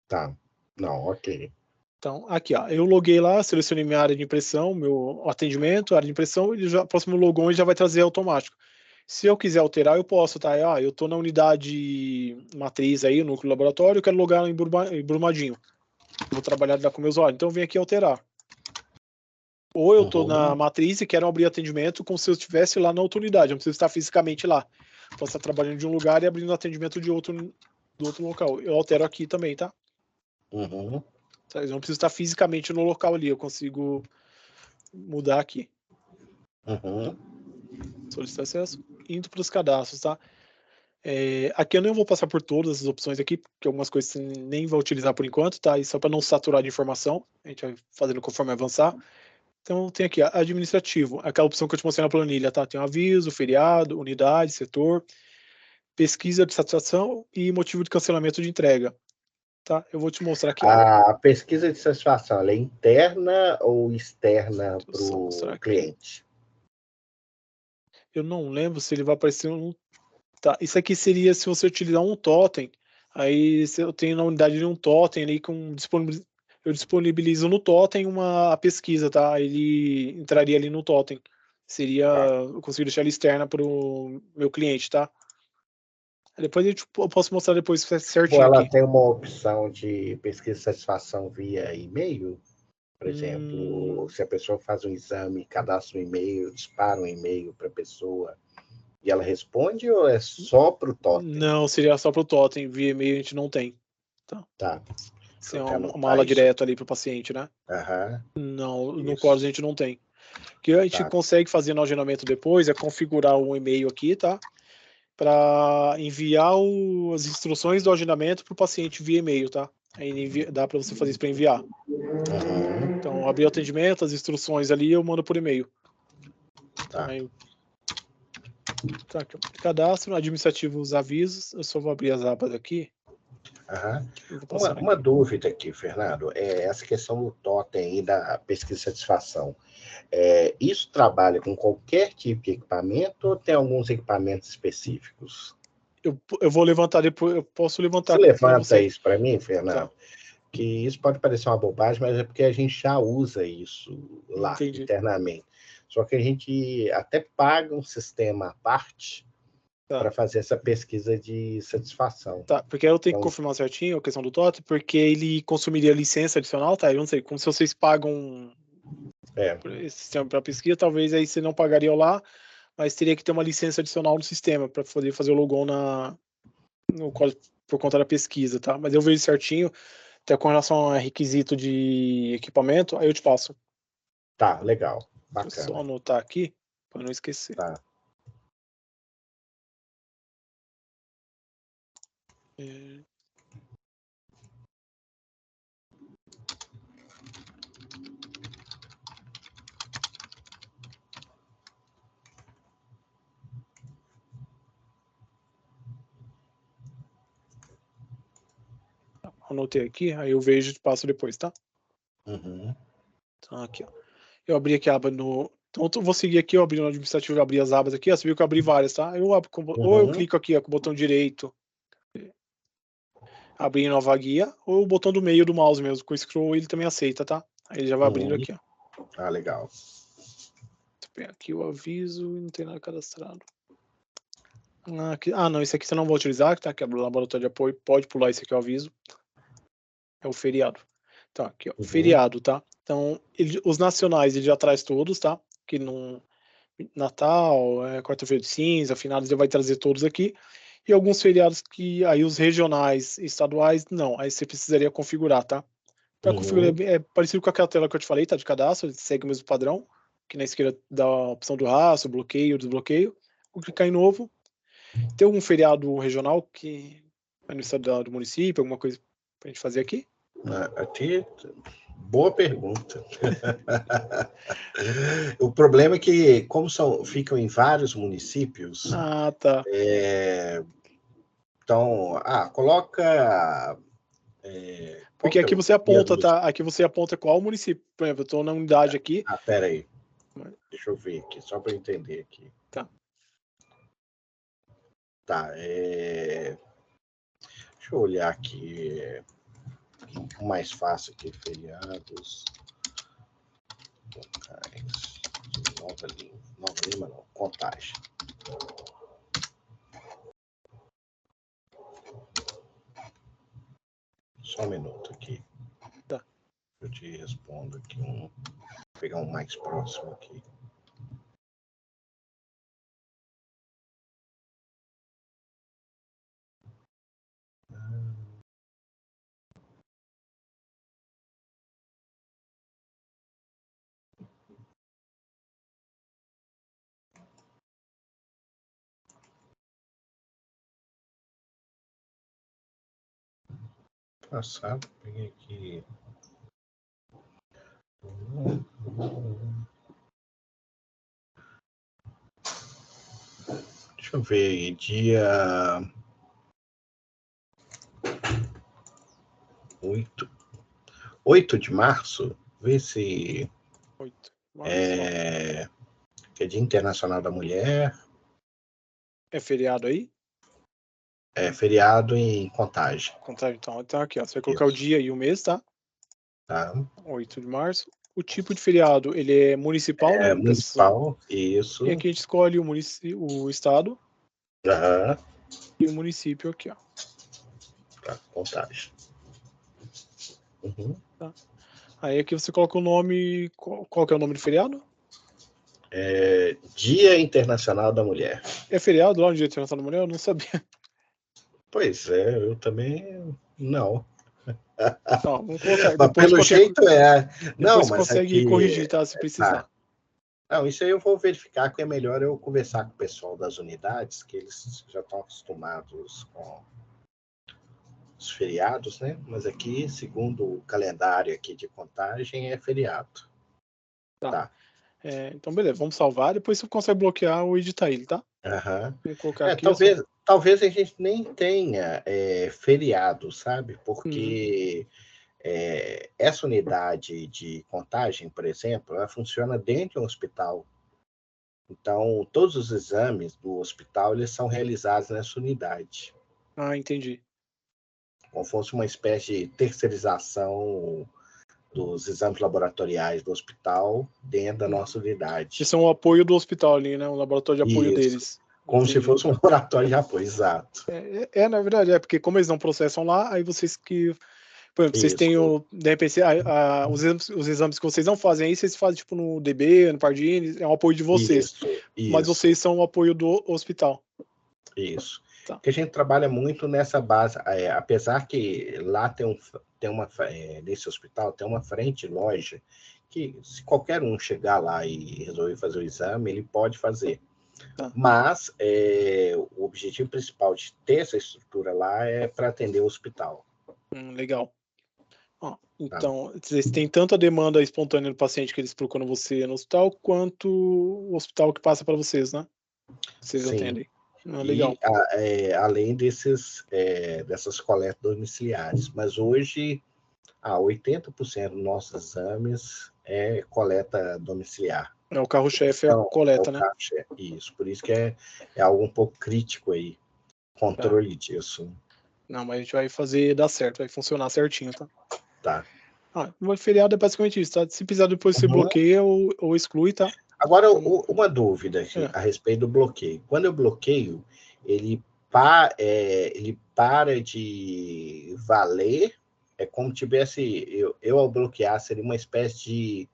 B: Tá. Não, ok.
A: Então, aqui, ó, eu loguei lá, selecionei minha área de impressão, meu atendimento, área de impressão, ele já, próximo logon ele já vai trazer automático. Se eu quiser alterar, eu posso, tá? Eu tô na unidade matriz aí, no núcleo laboratório, eu quero logar em Brumadinho. Vou trabalhar com o meu usuário, então eu venho aqui alterar. Ou eu tô na matriz e quero abrir atendimento como se eu estivesse lá na outra unidade, eu não preciso estar fisicamente lá. Posso estar trabalhando de um lugar e abrindo atendimento do outro local. Eu altero aqui também, tá? Eu não preciso estar fisicamente no local ali, eu consigo mudar aqui. Solicitar acesso, indo para os cadastros, tá? Aqui eu não vou passar por todas as opções aqui, porque algumas coisas você nem vai utilizar por enquanto, tá? E só para não saturar de informação, a gente vai fazendo conforme avançar. Então tem aqui, administrativo, aquela opção que eu te mostrei na planilha, tá? Tem um aviso, feriado, unidade, setor, pesquisa de satisfação e motivo de cancelamento de entrega. Tá? Eu vou te mostrar aqui.
B: A pesquisa de satisfação, ela é interna ou externa para o cliente?
A: Eu não lembro se ele vai aparecer um... Tá, isso aqui seria se você utilizar um totem. Aí eu tenho na unidade de um totem ali com eu disponibilizo no totem a pesquisa, tá? Ele entraria ali no totem. Seria, eu consigo deixar ele externa para o meu cliente, tá? Depois eu posso mostrar depois certinho.
B: Ou ela
A: aqui.
B: tem uma opção de pesquisa de satisfação via e-mail? Por exemplo, se a pessoa faz um exame, cadastra um e-mail, dispara um e-mail para a pessoa e ela responde, ou é só para o totem?
A: Não, seria só para o totem. Via e-mail a gente não tem.
B: Tá.
A: Se é uma aula direta ali para o paciente, né? Não, no Chorus a gente não tem. O que a gente consegue fazer no agendamento depois é configurar um e-mail aqui, tá? Para enviar as instruções do agendamento para o paciente via e-mail, tá? Aí dá para você fazer isso para enviar. Então, abrir o atendimento, as instruções ali, eu mando por e-mail. Aí, aqui, cadastro, administrativo, os avisos. Eu só vou abrir as abas aqui.
B: Uma dúvida aqui, Fernando, é essa questão do totem aí da pesquisa de satisfação. Isso trabalha com qualquer tipo de equipamento ou tem alguns equipamentos específicos?
A: Eu vou levantar depois, eu posso levantar.
B: Você levanta isso para mim, Fernando? Que isso pode parecer uma bobagem, mas é porque a gente já usa isso lá internamente. Só que a gente até paga um sistema à parte para fazer essa pesquisa de satisfação.
A: Tá, porque eu tenho que confirmar certinho a questão do totem, porque ele consumiria licença adicional, tá? Eu não sei, como se vocês pagam esse sistema para pesquisa, talvez aí você não pagaria lá, mas teria que ter uma licença adicional no sistema para poder fazer o logon por conta da pesquisa, tá? Mas eu vejo certinho. Até com relação a requisito de equipamento, aí eu te passo.
B: Tá, legal.
A: Vou só
B: Bacana.
A: anotar aqui, para não esquecer.
B: Tá.
A: Anotei aqui, aí eu vejo e te passo depois, tá?
B: Uhum.
A: Então, aqui, ó. Eu abri aqui a aba no... Então, eu vou seguir aqui, eu abri no administrativo, eu abri as abas aqui, ó, você viu que eu abri várias, tá? Eu abro com... Ou eu clico aqui, ó, com o botão direito, abrir nova guia, ou o botão do meio do mouse mesmo, com o scroll ele também aceita, tá? Aí ele já vai abrindo aqui, ó.
B: Ah, legal.
A: Aqui o aviso e não tem nada cadastrado. Aqui, não, esse aqui você não vai utilizar, tá? Que é o laboratório de apoio, pode pular esse aqui, o aviso. É o feriado. Tá, aqui, ó, feriado, tá? Então, os nacionais ele já traz todos, tá? Que não... Natal, quarta-feira de cinza, finados, ele vai trazer todos aqui. E alguns feriados que aí os regionais, estaduais, não. Aí você precisaria configurar, tá? Para configurar é parecido com aquela tela que eu te falei, tá? De cadastro, ele segue o mesmo padrão. Que na esquerda dá a opção do rastro, bloqueio, desbloqueio. Vou clicar em novo. Tem algum feriado regional que é no estado do município, alguma coisa pra gente fazer aqui?
B: Aqui, boa pergunta. O problema é que, como ficam em vários municípios,
A: Tá.
B: Então, coloca...
A: Porque aqui você aponta, tá? Aqui você aponta qual município. Por exemplo, eu estou na unidade aqui.
B: Pera aí. Deixa eu ver aqui, só para eu entender aqui.
A: Tá.
B: Tá, deixa eu olhar aqui. O mais fácil aqui, feriados. Locais de Nova Lima. Nova Lima não, Contagem. Só um minuto aqui.
A: Tá.
B: Eu te respondo aqui Vou pegar um mais próximo aqui. Passado, peguei aqui. Deixa eu ver, dia 8 de março, vê se
A: 8 de março.
B: Que é Dia Internacional da Mulher.
A: É feriado aí?
B: É feriado em Contagem.
A: Contagem, então aqui, ó, você vai colocar o dia e o mês, tá?
B: Tá.
A: 8 de março. O tipo de feriado, ele é municipal, né?
B: Municipal, isso.
A: E aqui a gente escolhe o estado. E o município aqui, ó.
B: Tá, Contagem.
A: Tá. Aí aqui você coloca o nome, qual que é o nome do feriado?
B: Dia Internacional da Mulher.
A: É feriado lá no Dia Internacional da Mulher? Eu não sabia.
B: Pois é, eu também não.
A: Não, vamos colocar.
B: Mas pelo jeito
A: Não, você consegue
B: aqui,
A: corrigir, tá? Se precisar.
B: Não, isso aí eu vou verificar, que é melhor eu conversar com o pessoal das unidades, que eles já estão acostumados com os feriados, né? Mas aqui, segundo o calendário aqui de Contagem, é feriado. Tá.
A: Então, beleza, vamos salvar. Depois você consegue bloquear ou editar ele, tá? Vamos colocar aqui.
B: Talvez a gente nem tenha feriado, sabe? Porque essa unidade de contagem, por exemplo, ela funciona dentro de um hospital. Então, todos os exames do hospital, eles são realizados nessa unidade.
A: Entendi.
B: Como fosse uma espécie de terceirização dos exames laboratoriais do hospital dentro da nossa unidade.
A: Isso é um apoio do hospital ali, né? Um laboratório de apoio deles.
B: Como se fosse um laboratório de apoio, exato.
A: Na verdade, porque como eles não processam lá, aí vocês que... Por exemplo, vocês têm de repente, os exames que vocês não fazem aí, vocês fazem tipo no DB, no Pardini, é um apoio de vocês. Isso. Mas vocês são o apoio do hospital.
B: Isso. Tá. Que a gente trabalha muito nessa base, apesar que lá tem nesse hospital tem uma frente loja que, se qualquer um chegar lá e resolver fazer o exame, ele pode fazer.
A: Tá.
B: Mas o objetivo principal de ter essa estrutura lá é para atender o hospital.
A: Legal. Então, vocês têm tanto a demanda espontânea do paciente que eles procuram você no hospital, quanto o hospital que passa para vocês, né? Vocês
B: Sim.
A: atendem. Legal.
B: E além dessas coletas domiciliares. Mas hoje, 80% dos nossos exames é coleta domiciliar.
A: O carro-chefe é a coleta, né?
B: Isso, por isso que é algo um pouco crítico aí, controle disso.
A: Não, mas a gente vai fazer dar certo, vai funcionar certinho, tá?
B: Tá.
A: O feriado é basicamente isso, tá? Se precisar depois você bloqueia ou exclui, tá?
B: Agora, uma dúvida aqui, a respeito do bloqueio. Quando eu bloqueio, ele para de valer, é como se tivesse, eu ao bloquear, seria uma espécie de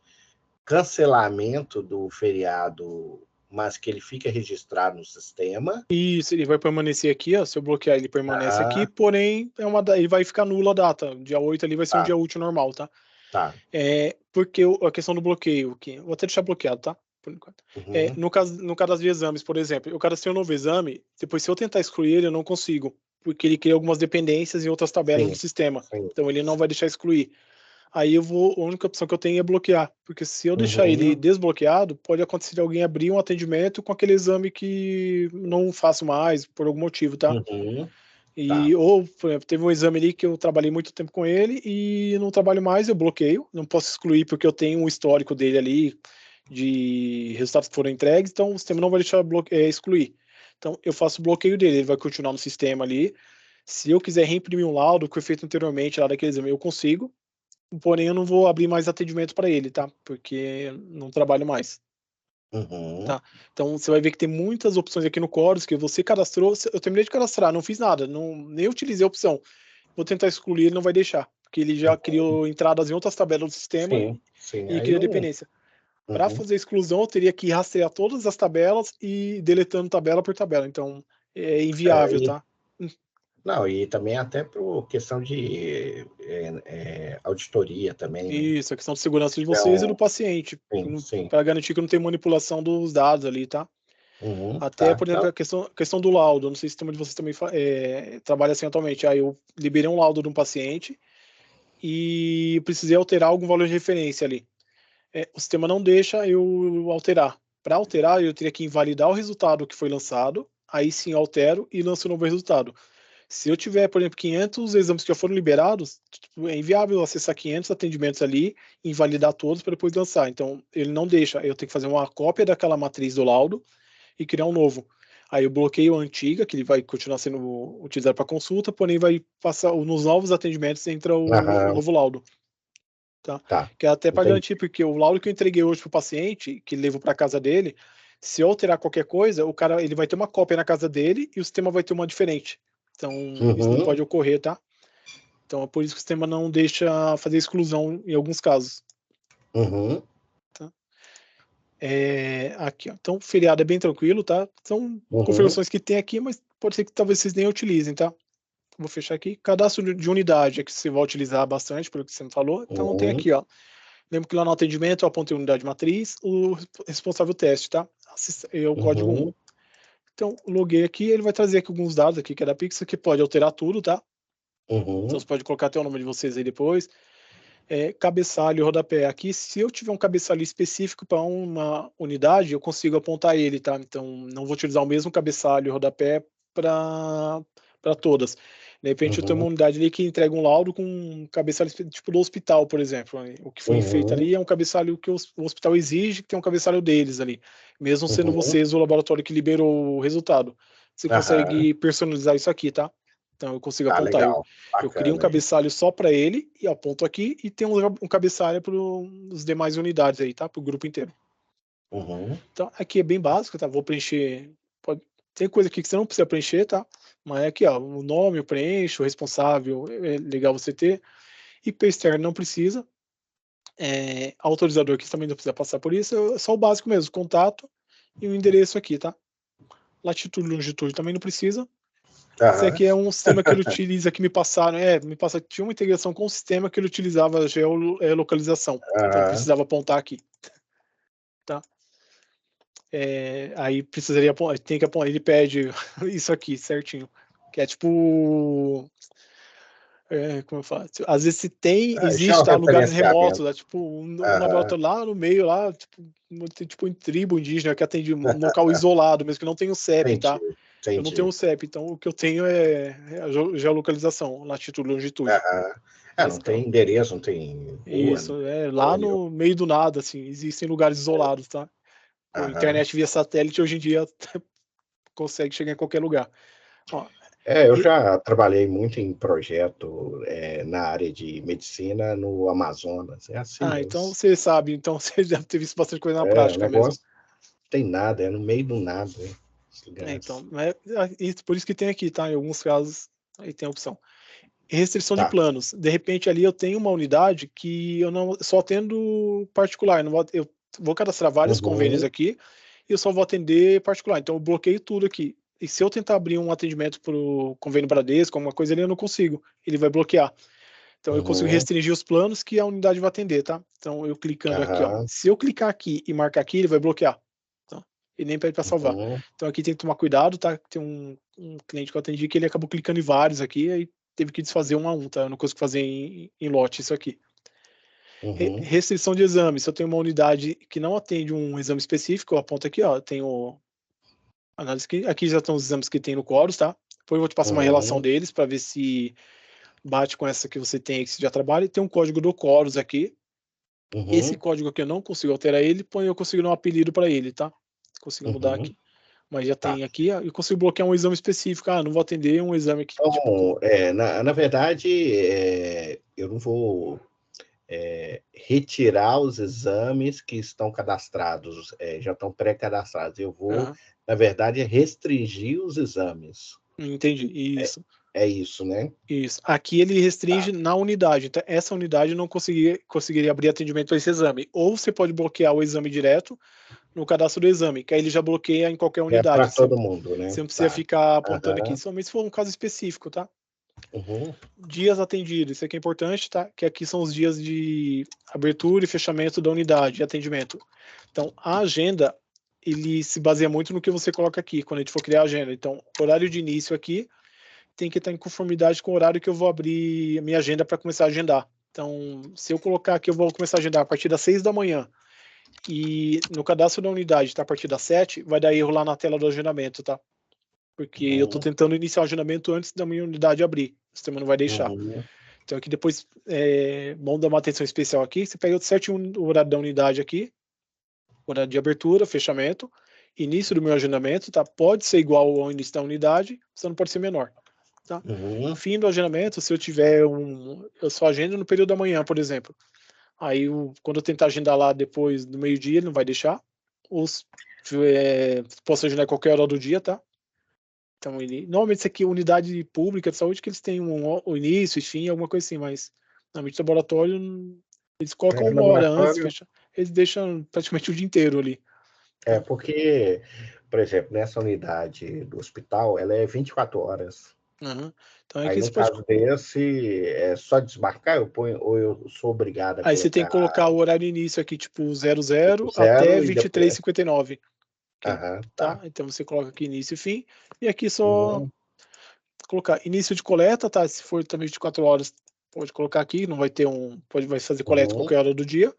B: cancelamento do feriado, mas que ele fica registrado no sistema.
A: Isso, ele vai permanecer aqui, ó. Se eu bloquear, ele permanece aqui, porém, ele vai ficar nula a data. Dia 8 ali vai ser um dia útil normal, tá?
B: Tá.
A: Porque a questão do bloqueio aqui, vou até deixar bloqueado, tá? Por enquanto. No caso de exames, por exemplo, eu cadastrei um novo exame, depois se eu tentar excluir ele, eu não consigo, porque ele cria algumas dependências em outras tabelas do sistema. Então ele não vai deixar excluir. Aí a única opção que eu tenho é bloquear, porque se eu deixar ele desbloqueado, pode acontecer de alguém abrir um atendimento com aquele exame que não faço mais, por algum motivo, tá? Ou, por exemplo, teve um exame ali que eu trabalhei muito tempo com ele e não trabalho mais, eu bloqueio, não posso excluir porque eu tenho um histórico dele ali de resultados que foram entregues, então o sistema não vai deixar excluir. Então eu faço o bloqueio dele, ele vai continuar no sistema ali. Se eu quiser reimprimir um laudo que foi feito anteriormente lá daquele exame, eu consigo. Porém, eu não vou abrir mais atendimento para ele, tá? Porque não trabalho mais. Tá? Então, você vai ver que tem muitas opções aqui no Chorus que você cadastrou. Eu terminei de cadastrar, não fiz nada, nem utilizei a opção. Vou tentar excluir, ele não vai deixar, porque ele já criou entradas em outras tabelas do sistema e cria dependência. Para fazer a exclusão, eu teria que rastrear todas as tabelas e deletando tabela por tabela. Então, é inviável, tá?
B: Não, e também até por questão de auditoria também, né?
A: Isso, a questão de segurança de vocês e do paciente, para garantir que não tem manipulação dos dados ali, tá? Até, por exemplo, a questão do laudo, não sei se o sistema de vocês também trabalha assim atualmente. Aí eu liberei um laudo de um paciente e precisei alterar algum valor de referência ali. O sistema não deixa eu alterar. Para alterar, eu teria que invalidar o resultado que foi lançado, aí sim eu altero e lanço um novo resultado. Se eu tiver, por exemplo, 500 exames que já foram liberados, é inviável acessar 500 atendimentos ali, invalidar todos para depois lançar. Então, ele não deixa. Eu tenho que fazer uma cópia daquela matriz do laudo e criar um novo. Aí eu bloqueio a antiga, que ele vai continuar sendo utilizado para consulta, porém vai passar nos novos atendimentos entra o novo laudo. Tá? Que é até para garantir, porque o laudo que eu entreguei hoje para o paciente, que levo para casa dele, se eu alterar qualquer coisa, o cara ele vai ter uma cópia na casa dele e o sistema vai ter uma diferente. Então, isso não pode ocorrer, tá? Então, é por isso que o sistema não deixa fazer exclusão em alguns casos. Tá? Aqui, ó. Então, o feriado é bem tranquilo, tá? São configurações que tem aqui, mas pode ser que talvez vocês nem utilizem, tá? Vou fechar aqui. Cadastro de unidade é que você vai utilizar bastante, pelo que você me falou. Então, tem aqui, ó. Lembra que lá no atendimento eu apontei a unidade matriz, o responsável teste, tá? É o código 1. Então, loguei aqui, ele vai trazer aqui alguns dados aqui, que é da Pixel, que pode alterar tudo, tá? Então, você pode colocar até o nome de vocês aí depois. Cabeçalho e rodapé. Aqui, se eu tiver um cabeçalho específico para uma unidade, eu consigo apontar ele, tá? Então, não vou utilizar o mesmo cabeçalho e rodapé para todas. De repente, eu tenho uma unidade ali que entrega um laudo com um cabeçalho tipo do hospital, por exemplo. O que foi feito ali é um cabeçalho que o hospital exige, que tem um cabeçalho deles ali. Mesmo sendo vocês o laboratório que liberou o resultado. Você consegue personalizar isso aqui, tá? Então, eu consigo apontar. Eu crio um cabeçalho só para ele e aponto aqui e tem um cabeçalho para os demais unidades aí, tá? Para o grupo inteiro. Então, aqui é bem básico, tá? Vou preencher. Tem coisa aqui que você não precisa preencher, tá? Mas aqui, ó, o nome eu preencho, o responsável é legal você ter. IP externo não precisa. Autorizador aqui também não precisa passar por isso. É só o básico mesmo, contato e o endereço aqui, tá? Latitude e longitude também não precisa. Esse aqui é um sistema que ele utiliza, que me passaram, tinha uma integração com o sistema que ele utilizava geolocalização, então eu precisava apontar aqui, tá? Aí precisaria apontar, tem que apontar, ele pede isso aqui certinho, que é tipo, como eu falo, às vezes se tem, existe, tá, lugares remotos, tá, tipo um laboratório lá no meio, lá, tipo em tribo indígena, que atende um local isolado, mesmo que não tenha o CEP, tá? Eu não tenho o CEP, então o que eu tenho é a geolocalização, latitude e longitude.
B: Não tem endereço, não tem rua.
A: Isso, lá no meio do nada, assim, existem lugares isolados, tá? Com internet via satélite, hoje em dia, consegue chegar em qualquer lugar. Ó,
B: eu já trabalhei muito em projeto na área de medicina no Amazonas, é assim mesmo.
A: Então você sabe, então você deve ter visto bastante coisa na prática
B: o negócio mesmo. Tem nada, é no meio do nada.
A: Então, por isso que tem aqui, tá? Em alguns casos, aí tem a opção. Restrição de planos. De repente, ali eu tenho uma unidade que eu não só atendo particular. Eu vou cadastrar vários convênios aqui e eu só vou atender particular. Então, eu bloqueio tudo aqui. E se eu tentar abrir um atendimento para o convênio Bradesco, alguma coisa ali, eu não consigo. Ele vai bloquear. Então, eu consigo restringir os planos que a unidade vai atender, tá? Então, eu clicando aqui, ó. Se eu clicar aqui e marcar aqui, ele vai bloquear. Tá? E nem pede para salvar. Então, aqui tem que tomar cuidado, tá? Tem um cliente que eu atendi que ele acabou clicando em vários aqui, aí teve que desfazer um a um, tá? Eu não consigo fazer em lote isso aqui. Restrição de exame. Se eu tenho uma unidade que não atende um exame específico, eu aponto aqui, ó. Tenho análise aqui já estão os exames que tem no Quorus, tá? Depois eu vou te passar uma relação deles para ver se bate com essa que você tem aqui, que você já trabalha. E tem um código do Quorus aqui. Esse código aqui eu não consigo alterar ele, eu consigo dar um apelido para ele, tá? Consigo mudar aqui. Mas já tem aqui, eu consigo bloquear um exame específico. Não vou atender um exame aqui.
B: Então, tipo... na verdade, eu não vou retirar os exames que estão cadastrados, já estão pré-cadastrados. Eu vou, na verdade, restringir os exames.
A: Entendi, isso.
B: É isso, né?
A: Isso. Aqui ele restringe na unidade. Então, essa unidade não conseguiria abrir atendimento a esse exame. Ou você pode bloquear o exame direto no cadastro do exame, que aí ele já bloqueia em qualquer unidade.
B: É para todo mundo, né?
A: Você não precisa ficar apontando aqui, somente se for um caso específico, tá? Dias atendidos, isso aqui é importante, tá? Que aqui são os dias de abertura e fechamento da unidade de atendimento. Então, a agenda, ele se baseia muito no que você coloca aqui, quando a gente for criar a agenda. Então, horário de início aqui tem que estar em conformidade com o horário que eu vou abrir a minha agenda para começar a agendar. Então, se eu colocar aqui, eu vou começar a agendar a partir das 6 da manhã, e no cadastro da unidade tá a partir das 7, vai dar erro lá na tela do agendamento, tá? Porque eu estou tentando iniciar o agendamento antes da minha unidade abrir. O sistema não vai deixar. Então aqui depois, vamos dar uma atenção especial aqui. Você pega certinho o horário da unidade aqui, horário de abertura, fechamento, início do meu agendamento, tá? Pode ser igual ao início da unidade, só não pode ser menor. Tá? Fim do agendamento, se eu tiver eu só agendo no período da manhã, por exemplo. Aí, quando eu tentar agendar lá depois do meio-dia, ele não vai deixar. Posso agendar em qualquer hora do dia, tá? Então, normalmente isso aqui é unidade pública de saúde, que eles têm o início e fim, alguma coisa assim, mas normalmente laboratório, eles colocam uma hora antes, eles deixam praticamente o dia inteiro ali.
B: Porque, por exemplo, nessa unidade do hospital, ela é 24 horas.
A: Então,
B: aí, no caso desse, é só desmarcar, ou eu sou obrigado a colocar...
A: Aí você tem que colocar o horário início aqui, tipo 00 até 23h59. Tá? Então você coloca aqui início e fim, e aqui só colocar início de coleta, tá? Se for também 24 horas, pode colocar aqui, não vai ter vai fazer coleta qualquer hora do dia.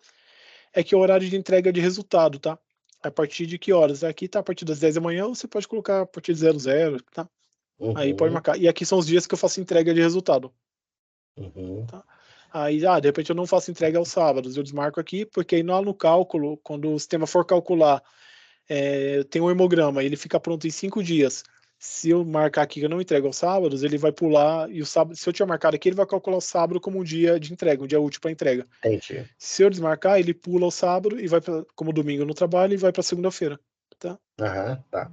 A: É que é o horário de entrega de resultado, tá? A partir de que horas? Aqui tá a partir das 10 da manhã, ou você pode colocar a partir de 00, tá? Aí pode marcar. E aqui são os dias que eu faço entrega de resultado. Tá? Aí, de repente eu não faço entrega aos sábados, eu desmarco aqui, porque aí lá no cálculo, quando o sistema for calcular, tem um hemograma, ele fica pronto em 5 dias. Se eu marcar aqui que eu não entrego aos sábados, ele vai pular, e o sábado, se eu tiver marcado aqui, ele vai calcular o sábado como um dia de entrega, um dia útil para entrega.
B: Entendi.
A: Se eu desmarcar, ele pula o sábado e vai como domingo no trabalho, e vai para segunda-feira, tá?
B: Tá.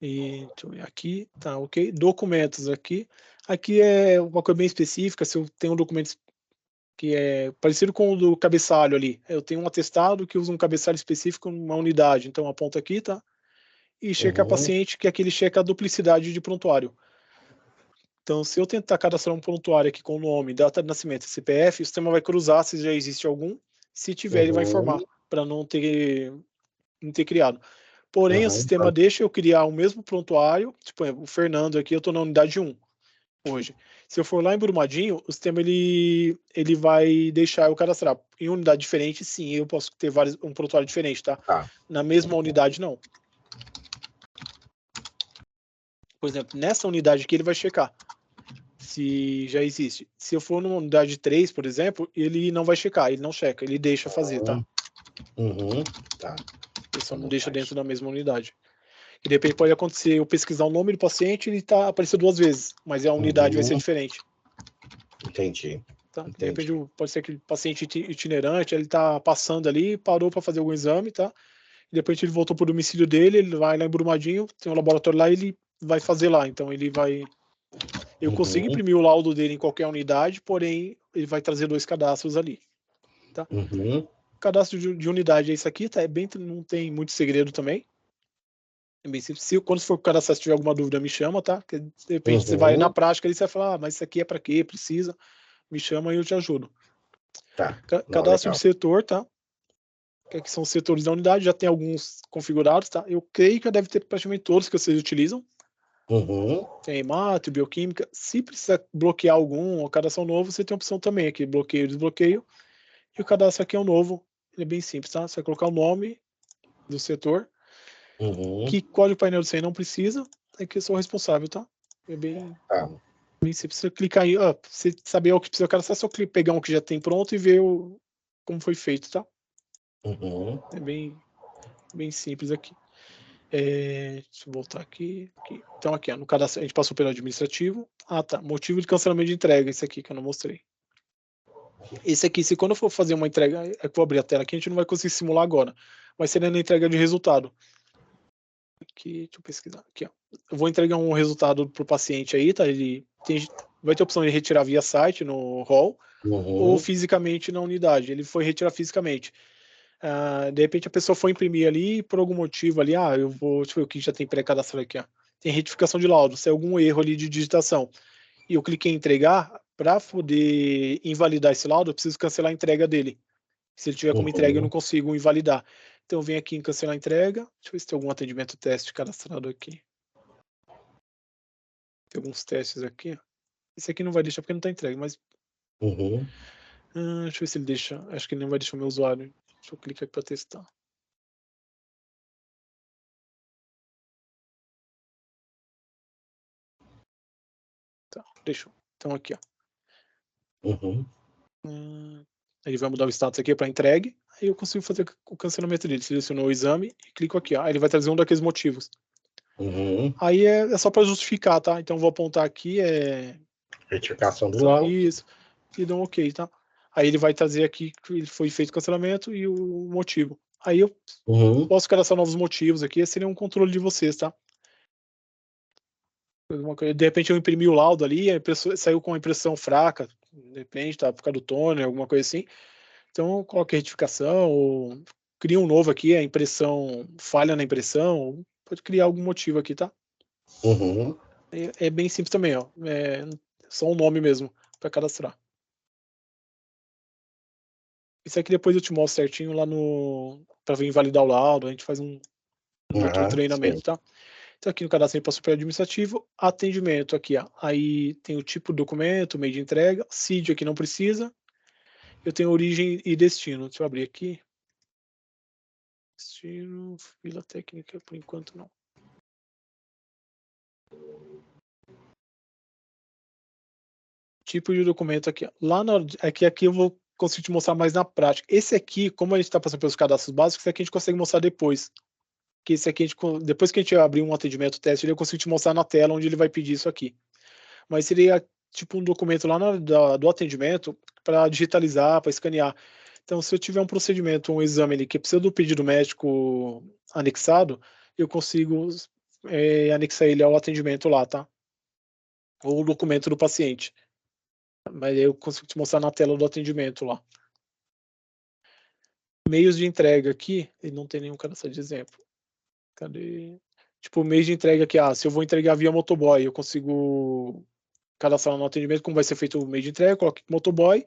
A: E deixa eu ver aqui, tá, ok. Documentos aqui. Aqui é uma coisa bem específica, se eu tenho um documento que é parecido com o do cabeçalho ali. Eu tenho um atestado que usa um cabeçalho específico numa unidade, então eu aponto aqui, tá? e checar paciente, que é aquele checa a duplicidade de prontuário. Então, se eu tentar cadastrar um prontuário aqui com o nome, data de nascimento e CPF, o sistema vai cruzar se já existe algum. Se tiver, ele vai informar, para não ter criado. Porém, o sistema deixa eu criar o mesmo prontuário. Tipo, o Fernando aqui, eu estou na unidade 1 hoje. Se eu for lá em Brumadinho, o sistema ele vai deixar eu cadastrar. Em unidade diferente, sim, eu posso ter um prontuário diferente, tá? Na mesma unidade, não. Por exemplo, nessa unidade aqui, ele vai checar se já existe. Se eu for numa unidade 3, por exemplo, ele não vai checar, ele não checa, ele deixa fazer, tá?
B: Tá.
A: Ele só não deixa dentro da mesma unidade. E de repente pode acontecer eu pesquisar o nome do paciente e ele tá aparecendo 2 vezes, mas a unidade vai ser diferente.
B: Entendi.
A: Tá? De repente pode ser aquele paciente itinerante, ele tá passando ali, parou para fazer algum exame, tá? E depois ele voltou pro domicílio dele, ele vai lá em Brumadinho, tem um laboratório lá, ele vai fazer lá. Então ele vai... Eu consigo imprimir o laudo dele em qualquer unidade, porém ele vai trazer 2 cadastros ali. Tá? O cadastro de unidade é isso aqui, tá? Não tem muito segredo também. É bem simples. Quando for cadastrar, se tiver alguma dúvida, me chama, tá? Porque de repente você vai na prática e você vai falar, mas isso aqui é para quê? Precisa? Me chama e eu te ajudo.
B: Tá.
A: Cadastro de setor, tá? Que aqui são os setores da unidade, já tem alguns configurados, tá? Eu creio que deve ter praticamente todos que vocês utilizam. Tem hemácio, bioquímica. Se precisar bloquear algum ou cadastrar um novo, você tem a opção também aqui, bloqueio e desbloqueio. E o cadastro aqui é um novo, ele é bem simples, tá? Você vai colocar o nome do setor, que código painel de senha não precisa, é que eu sou responsável, tá? É bem simples. Você clicar aí, você saber o que precisa cadastrar, é só pegar um que já tem pronto e ver como foi feito, tá? É bem simples aqui. Deixa eu voltar aqui. Então aqui, no cadastro, a gente passou pelo administrativo. Tá. Motivo de cancelamento de entrega, esse aqui que eu não mostrei. Esse aqui, se quando eu for fazer uma entrega, é que eu vou abrir a tela aqui, a gente não vai conseguir simular agora. Vai ser na entrega de resultado. Aqui, deixa eu pesquisar. Aqui, ó. Eu vou entregar um resultado pro paciente aí, tá? Vai ter a opção de retirar via site no hall ou fisicamente na unidade. Ele foi retirar fisicamente. De repente a pessoa foi imprimir ali por algum motivo ali, eu vou, deixa eu ver o que já tem pré-cadastrado aqui, ó. Tem retificação de laudo, se é algum erro ali de digitação. E eu cliquei em entregar, para poder invalidar esse laudo, eu preciso cancelar a entrega dele. Se ele tiver como entrega, eu não consigo invalidar. Então eu venho aqui em cancelar a entrega. Deixa eu ver se tem algum atendimento teste cadastrado aqui. Tem alguns testes aqui. Esse aqui não vai deixar porque não está entregue, mas... deixa eu ver se ele deixa. Acho que ele não vai deixar o meu usuário. Deixa eu clicar aqui para testar. Tá, deixou. Então aqui, ó. Ele vai mudar o status aqui para entregue. Aí eu consigo fazer o cancelamento dele. Selecionou o exame e clico aqui, ó. Aí ele vai trazer um daqueles motivos. Aí é só para justificar, tá? Então vou apontar aqui,
B: retificação do laudo.
A: Isso. E dá um ok, tá? Aí ele vai trazer aqui que foi feito o cancelamento e o motivo. Aí eu posso cadastrar novos motivos aqui. Esse seria um controle de vocês, tá? De repente eu imprimi o laudo ali, a impressora saiu com a impressão fraca, de repente, tá? Por causa do toner, alguma coisa assim. Então, coloque retificação, ou cria um novo aqui, a impressão, falha na impressão, pode criar algum motivo aqui, tá? É bem simples também, ó. É só um nome mesmo para cadastrar. Isso aqui depois eu te mostro certinho lá para invalidar o laudo, a gente faz um outro treinamento, tá? Então aqui no cadastro ele passou para administrativo, atendimento aqui, ó. Aí tem o tipo do documento, meio de entrega, CID aqui não precisa. Eu tenho origem e destino. Deixa eu abrir aqui. Destino, fila técnica, por enquanto não. Tipo de documento aqui, ó. Aqui eu vou conseguir te mostrar mais na prática. Esse aqui, como a gente está passando pelos cadastros básicos, esse aqui a gente consegue mostrar depois. Que esse aqui, depois que a gente abrir um atendimento teste, eu consigo te mostrar na tela onde ele vai pedir isso aqui. Mas seria tipo um documento lá do atendimento para digitalizar, para escanear. Então, se eu tiver um procedimento, um exame ali que precisa do pedido médico anexado, eu consigo anexar ele ao atendimento lá, tá? Ou o documento do paciente. Mas eu consigo te mostrar na tela do atendimento lá. Meios de entrega aqui, ele não tem nenhum cadastro de exemplo. Cadê? tipo, mês de entrega aqui, se eu vou entregar via motoboy, eu consigo cadastrar no atendimento como vai ser feito o mês de entrega, coloco motoboy,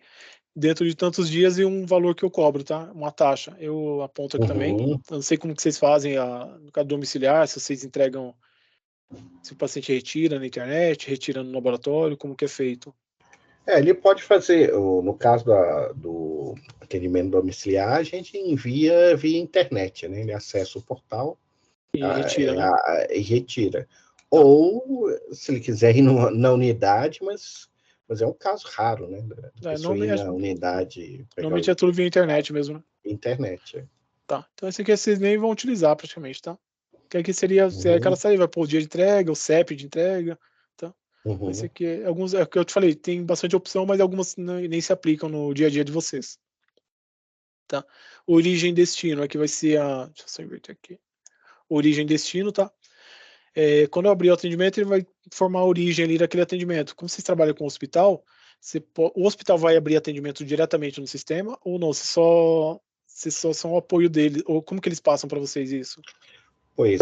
A: dentro de tantos dias e um valor que eu cobro, tá? Uma taxa. Eu aponto aqui também. Eu não sei como que vocês fazem no caso domiciliar, se vocês entregam, se o paciente retira na internet, retira no laboratório, como que é feito?
B: Ele pode fazer, no caso do atendimento domiciliar, a gente envia via internet, né? Ele acessa o portal
A: E retira, né?
B: e retira. Tá. Ou, se ele quiser ir na unidade, mas é um caso raro, né? Pessoa ir na unidade.
A: Normalmente é tudo via internet mesmo, né?
B: Internet,
A: Tá. Então esse aqui vocês nem vão utilizar praticamente, tá? Que aqui seria, cada saída vai pôr o dia de entrega, o CEP de entrega, tá? Esse aqui, alguns, é o que eu te falei, tem bastante opção, mas algumas nem se aplicam no dia a dia de vocês. Tá? Origem e destino, aqui vai ser deixa eu só inverter aqui. Origem e destino, tá? Quando eu abrir o atendimento, ele vai formar a origem ali daquele atendimento. Como vocês trabalham com o hospital, o hospital vai abrir atendimento diretamente no sistema ou não? Vocês só são o apoio dele? Ou como que eles passam para vocês isso?
B: Pois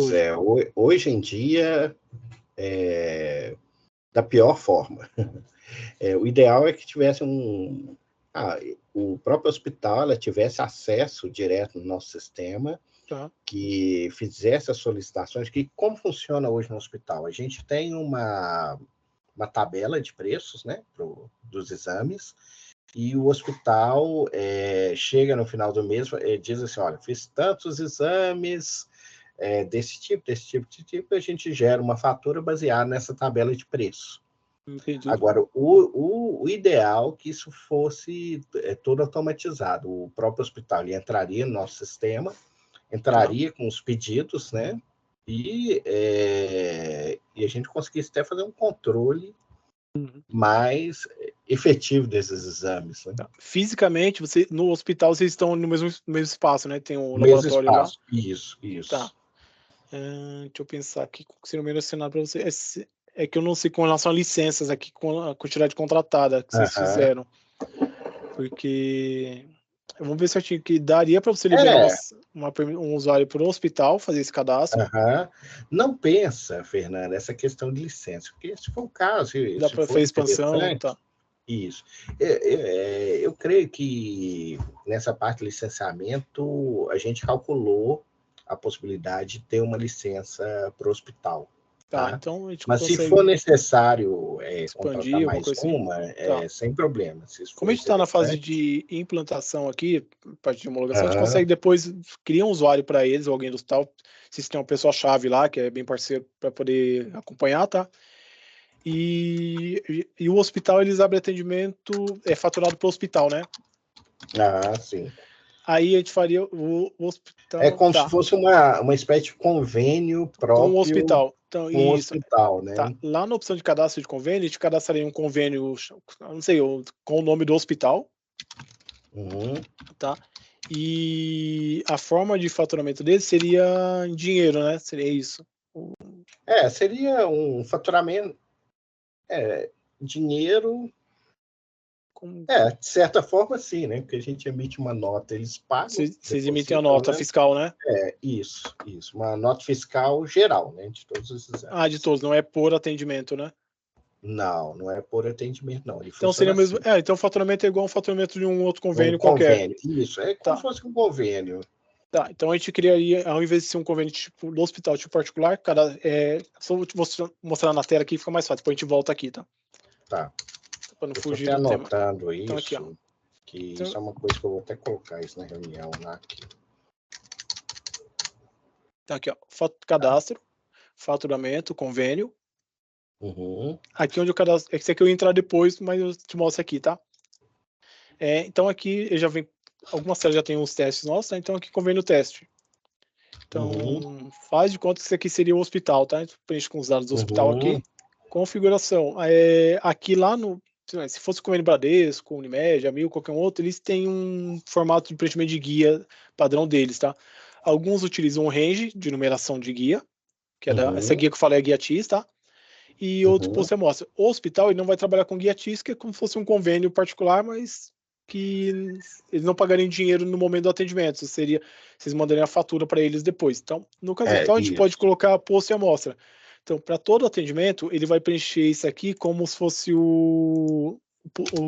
B: hoje em dia, da pior forma. O ideal é que tivesse o próprio hospital tivesse acesso direto no nosso sistema, que fizesse as solicitações, que como funciona hoje no hospital? A gente tem uma tabela de preços, né, dos exames, e o hospital chega no final do mês e diz assim, olha, fiz tantos exames desse tipo, a gente gera uma fatura baseada nessa tabela de preços.
A: Entendi.
B: Agora, o ideal é que isso fosse todo automatizado. O próprio hospital entraria no nosso sistema, entraria com os pedidos, né? E a gente conseguisse até fazer um controle mais efetivo desses exames. Né?
A: Fisicamente, no hospital, vocês estão no mesmo espaço, né? Tem um
B: laboratório
A: espaço.
B: Lá. Isso.
A: Tá. Deixa eu pensar aqui, se não me mencionar para você. É que eu não sei com relação a licenças aqui, com a quantidade contratada que vocês fizeram. Porque vamos ver certinho que daria para você liberar um usuário para o hospital fazer esse cadastro.
B: Não pensa, Fernanda, essa questão de licença, porque se for o caso,
A: dá para fazer expansão, tá?
B: Isso. Eu creio que nessa parte de licenciamento a gente calculou a possibilidade de ter uma licença para o hospital. Tá?
A: Então a gente
B: Mas se for necessário contratar mais uma, sem problema.
A: Como a gente está na fase de implantação aqui, parte de homologação, a gente consegue depois criar um usuário para eles, ou alguém do hospital, se tem uma pessoa-chave lá, que é bem parceiro, para poder acompanhar, tá? E o hospital, eles abrem atendimento, faturado para o hospital, né?
B: Sim.
A: Aí a gente faria o hospital...
B: É como se fosse uma espécie de convênio próprio
A: com o hospital. Então,
B: com o hospital, né?
A: Tá. Lá na opção de cadastro de convênio, a gente cadastraria um convênio, não sei, com o nome do hospital. Tá? E a forma de faturamento dele seria em dinheiro, né? Seria isso.
B: Seria um faturamento... dinheiro... de certa forma, sim, né? Porque a gente emite uma nota, eles pagam.
A: Vocês emitem a nota fiscal, né?
B: Isso. Uma nota fiscal geral, né? De todos os exames.
A: De todos, não é por atendimento, né?
B: Não é por atendimento, não. Ele
A: então seria mesmo.
B: Assim.
A: Então o faturamento é igual ao faturamento de um outro convênio qualquer.
B: Isso, como se fosse um convênio.
A: Tá, então a gente criaria, ao invés de ser um convênio tipo do hospital, tipo particular, só vou te mostrar na tela aqui, fica mais fácil, depois a gente volta aqui, tá?
B: Tá.
A: Para não fugir
B: do tema.
A: Anotando
B: isso, então, aqui, que isso é uma coisa que eu vou até colocar isso na reunião lá aqui.
A: Então aqui, ó, cadastro, faturamento, convênio. Aqui onde eu cadastro, esse aqui eu ia entrar depois, mas eu te mostro aqui, tá? Então aqui eu já vem, algumas telas já tem uns testes nossos, tá? Então aqui convênio teste. Então faz de conta que isso aqui seria o hospital, tá? Preenche com os dados do hospital aqui. Configuração. Aqui lá se fosse convênio Bradesco, Unimed, Amil, qualquer outro, eles têm um formato de preenchimento de guia padrão deles, tá? Alguns utilizam um range de numeração de guia, que é essa guia que eu falei é guia TIS, tá? E outro você mostra. O hospital ele não vai trabalhar com guia TIS, que é como se fosse um convênio particular, mas que eles não pagariam dinheiro no momento do atendimento, seria vocês mandariam a fatura para eles depois. Então, no caso atual, a gente pode colocar posto e amostra. Então, para todo atendimento, ele vai preencher isso aqui como se fosse o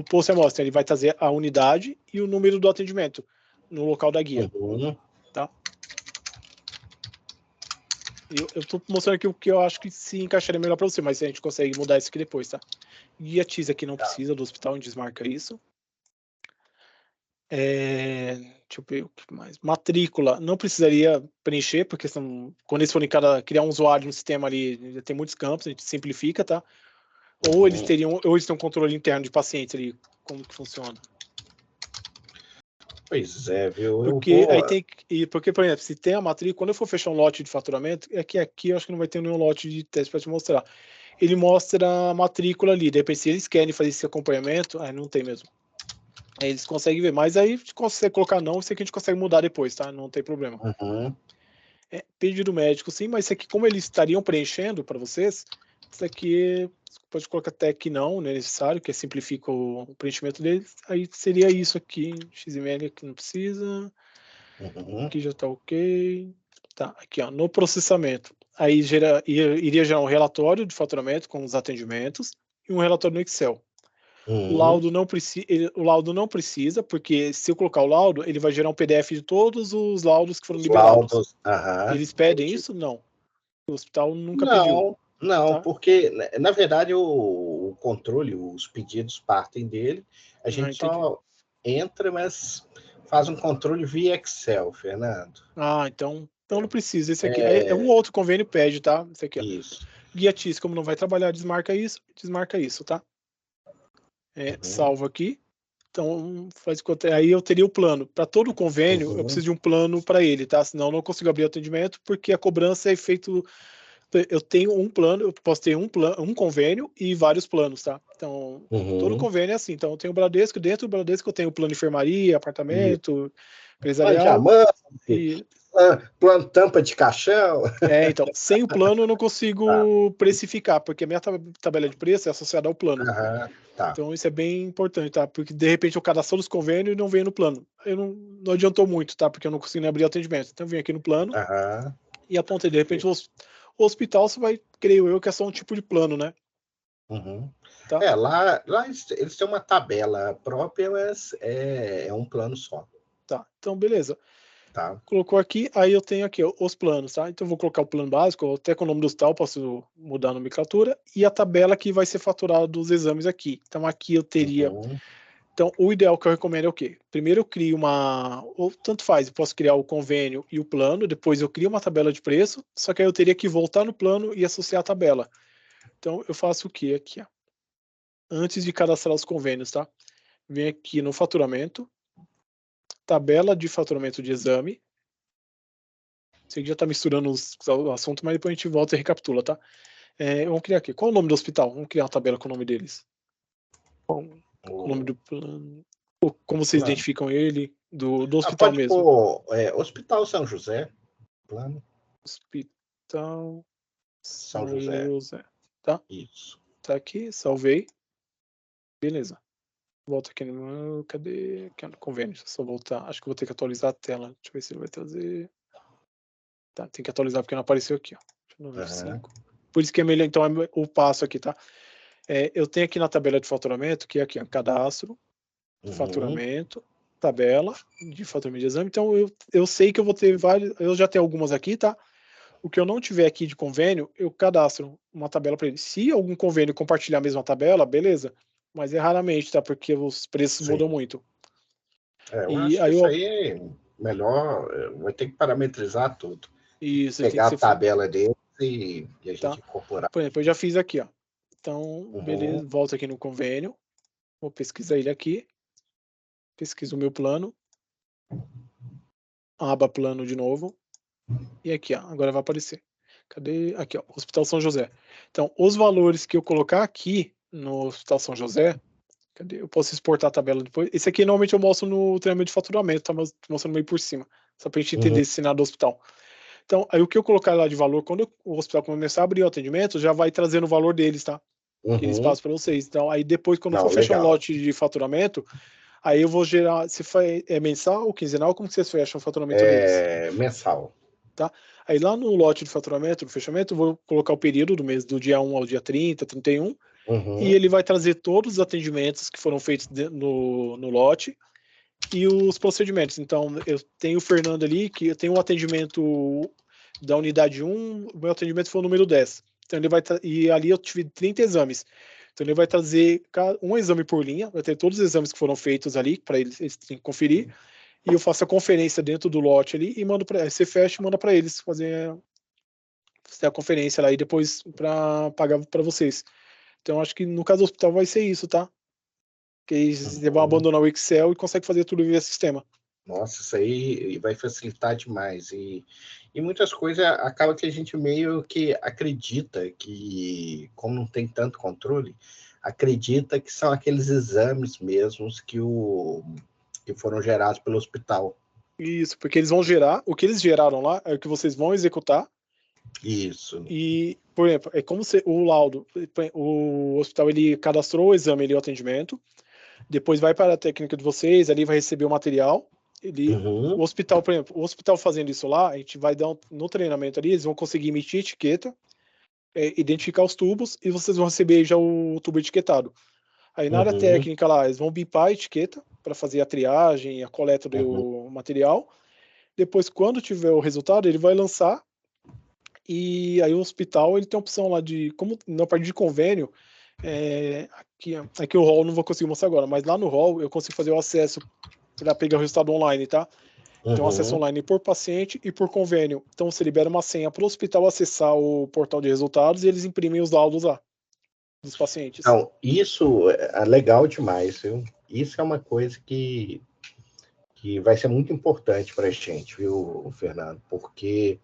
A: posto e amostra. Ele vai trazer a unidade e o número do atendimento no local da guia. Tá? Eu estou mostrando aqui o que eu acho que se encaixaria melhor para você, mas a gente consegue mudar isso aqui depois, tá? Guia TIS aqui não precisa do hospital, a gente desmarca isso. Deixa eu ver o que mais. Matrícula, não precisaria preencher, porque quando eles forem criar um usuário no sistema ali, já tem muitos campos, a gente simplifica, tá? Ou eles têm um controle interno de pacientes ali, como que funciona?
B: Pois é, viu?
A: Porque aí porque, por exemplo, se tem a matrícula, quando eu for fechar um lote de faturamento, é que aqui eu acho que não vai ter nenhum lote de teste para te mostrar. Ele mostra a matrícula ali, de repente se eles querem fazer esse acompanhamento, aí não tem mesmo. Aí eles conseguem ver, mas aí a gente consegue colocar não, isso aqui a gente consegue mudar depois, tá? Não tem problema. Pedido médico, sim, mas isso aqui, como eles estariam preenchendo para vocês, isso aqui pode colocar até que não, não é necessário, que simplifica o preenchimento deles. Aí seria isso aqui, XML aqui não precisa. Aqui já tá ok. Tá, aqui ó, no processamento. Aí iria gerar um relatório de faturamento com os atendimentos e um relatório no Excel. O laudo não precisa, porque se eu colocar o laudo, ele vai gerar um PDF de todos os laudos que foram liberados. Eles pedem isso? Não. O hospital nunca pediu.
B: Não, tá? Porque, na verdade, o controle, os pedidos partem dele, a gente só entra, mas faz um controle via Excel, Fernando.
A: Então não precisa. Esse aqui é um outro convênio pede, tá? Esse aqui, ó.
B: Isso.
A: Guia TIS, como não vai trabalhar, desmarca isso, tá? Salvo aqui. Então, aí eu teria o plano. Para todo o convênio, eu preciso de um plano para ele, tá? Senão eu não consigo abrir o atendimento, porque a cobrança é feito. Eu tenho um plano, eu posso ter um convênio e vários planos, tá? Então, todo convênio é assim. Então, eu tenho o Bradesco, dentro do Bradesco eu tenho o plano de enfermaria, apartamento, empresarial.
B: Plano tampa de caixão.
A: Então, sem o plano eu não consigo precificar, porque a minha tabela de preço é associada ao plano. Então, isso é bem importante, tá? Porque, de repente, eu cadastro os convênios e não venho no plano. Não adiantou muito, tá? Porque eu não consigo nem abrir o atendimento. Então, eu venho aqui no plano e apontei. De repente, o hospital, você vai, creio eu, que é só um tipo de plano, né?
B: Tá? Lá eles têm uma tabela própria, mas é um plano só.
A: Tá, então, beleza.
B: Tá.
A: Colocou aqui, aí eu tenho aqui os planos, tá? Então eu vou colocar o plano básico, até com o nome do hospital, posso mudar a nomenclatura, e a tabela que vai ser faturada dos exames aqui. Então aqui eu teria... Então o ideal que eu recomendo é o quê? Primeiro eu crio ou tanto faz, eu posso criar o convênio e o plano, depois eu crio uma tabela de preço, só que aí eu teria que voltar no plano e associar a tabela. Então eu faço o quê aqui, ó? Antes de cadastrar os convênios, tá? Vem aqui no faturamento, tabela de faturamento de exame. Sei que já está misturando o assunto, mas depois a gente volta e recapitula, tá? Vamos criar aqui. Qual o nome do hospital? Vamos criar uma tabela com o nome deles. O nome do plano. Como vocês identificam ele? Do hospital mesmo.
B: Hospital São José. Plano.
A: Hospital
B: São José.
A: Tá?
B: Isso.
A: Tá aqui, salvei. Beleza. Volta aqui no. Cadê? Aqui no convênio. Deixa eu só voltar. Acho que vou ter que atualizar a tela. Deixa eu ver se ele vai trazer. Tá, tem que atualizar porque não apareceu aqui, ó. Por isso que é melhor, então, o passo aqui, tá? Eu tenho aqui na tabela de faturamento, que é aqui, ó, cadastro, faturamento, tabela de faturamento de exame. Então, eu sei que eu vou ter vários, eu já tenho algumas aqui, tá? O que eu não tiver aqui de convênio, eu cadastro uma tabela para ele. Se algum convênio compartilhar a mesma tabela, beleza. Mas é raramente, tá? Porque os preços mudam muito.
B: Eu acho que isso aí é melhor, vai ter que parametrizar tudo.
A: Isso,
B: pegar a tabela deles e a gente incorporar.
A: Por exemplo, eu já fiz aqui, ó. Então, beleza, volto aqui no convênio, vou pesquisar ele aqui, pesquiso o meu plano, aba plano de novo, e aqui, ó, agora vai aparecer. Cadê? Aqui, ó, Hospital São José. Então, os valores que eu colocar aqui no Hospital São José, cadê? Eu posso exportar a tabela depois. Esse aqui normalmente eu mostro no treinamento de faturamento, tá mostrando meio por cima, só pra gente entender esse cenário do hospital. Então, aí o que eu colocar lá de valor, quando o hospital começar a abrir o atendimento, já vai trazendo o valor deles, tá? Que eles passam para vocês. Então, aí depois, quando for fechar um lote de faturamento, Aí eu vou gerar, se é mensal ou quinzenal, como que vocês fecham o faturamento deles?
B: Mensal.
A: Tá? Aí lá no lote de faturamento, no fechamento, eu vou colocar o período do mês, do dia 1 ao dia 30, 31, e ele vai trazer todos os atendimentos que foram feitos no lote e os procedimentos. Então, eu tenho o Fernando ali, que eu tenho o atendimento da unidade 1, o meu atendimento foi o número 10. Então, ele vai e ali eu tive 30 exames. Então, ele vai trazer um exame por linha, vai ter todos os exames que foram feitos ali, para eles têm que conferir, e eu faço a conferência dentro do lote ali e mando para você fecha e manda para eles fazer a conferência lá e depois para pagar para vocês. Então, acho que no caso do hospital vai ser isso, tá? Que eles vão abandonar o Excel e conseguem fazer tudo via sistema.
B: Nossa, isso aí vai facilitar demais. E muitas coisas acaba que a gente meio que acredita que, como não tem tanto controle, acredita que são aqueles exames mesmos que foram gerados pelo hospital.
A: Isso, porque eles vão gerar, o que eles geraram lá é o que vocês vão executar.
B: Isso.
A: E, por exemplo, é como se o laudo, o hospital ele cadastrou o exame, o atendimento, depois vai para a técnica de vocês, ali vai receber o material. O hospital, por exemplo, o hospital fazendo isso lá, a gente vai dar no treinamento ali, eles vão conseguir emitir etiqueta, identificar os tubos e vocês vão receber já o tubo etiquetado. Aí na área técnica lá, eles vão bipar a etiqueta para fazer a triagem, a coleta do material. Depois, quando tiver o resultado, ele vai lançar. E aí o hospital ele tem a opção lá de, como na parte de convênio, aqui o hall não vou conseguir mostrar agora, mas lá no hall eu consigo fazer o acesso para pegar o resultado online, tá? Então acesso online por paciente e por convênio. Então você libera uma senha para o hospital acessar o portal de resultados e eles imprimem os laudos lá dos pacientes.
B: Então, isso é legal demais, viu? Isso é uma coisa que vai ser muito importante para a gente, viu, Fernando? Porque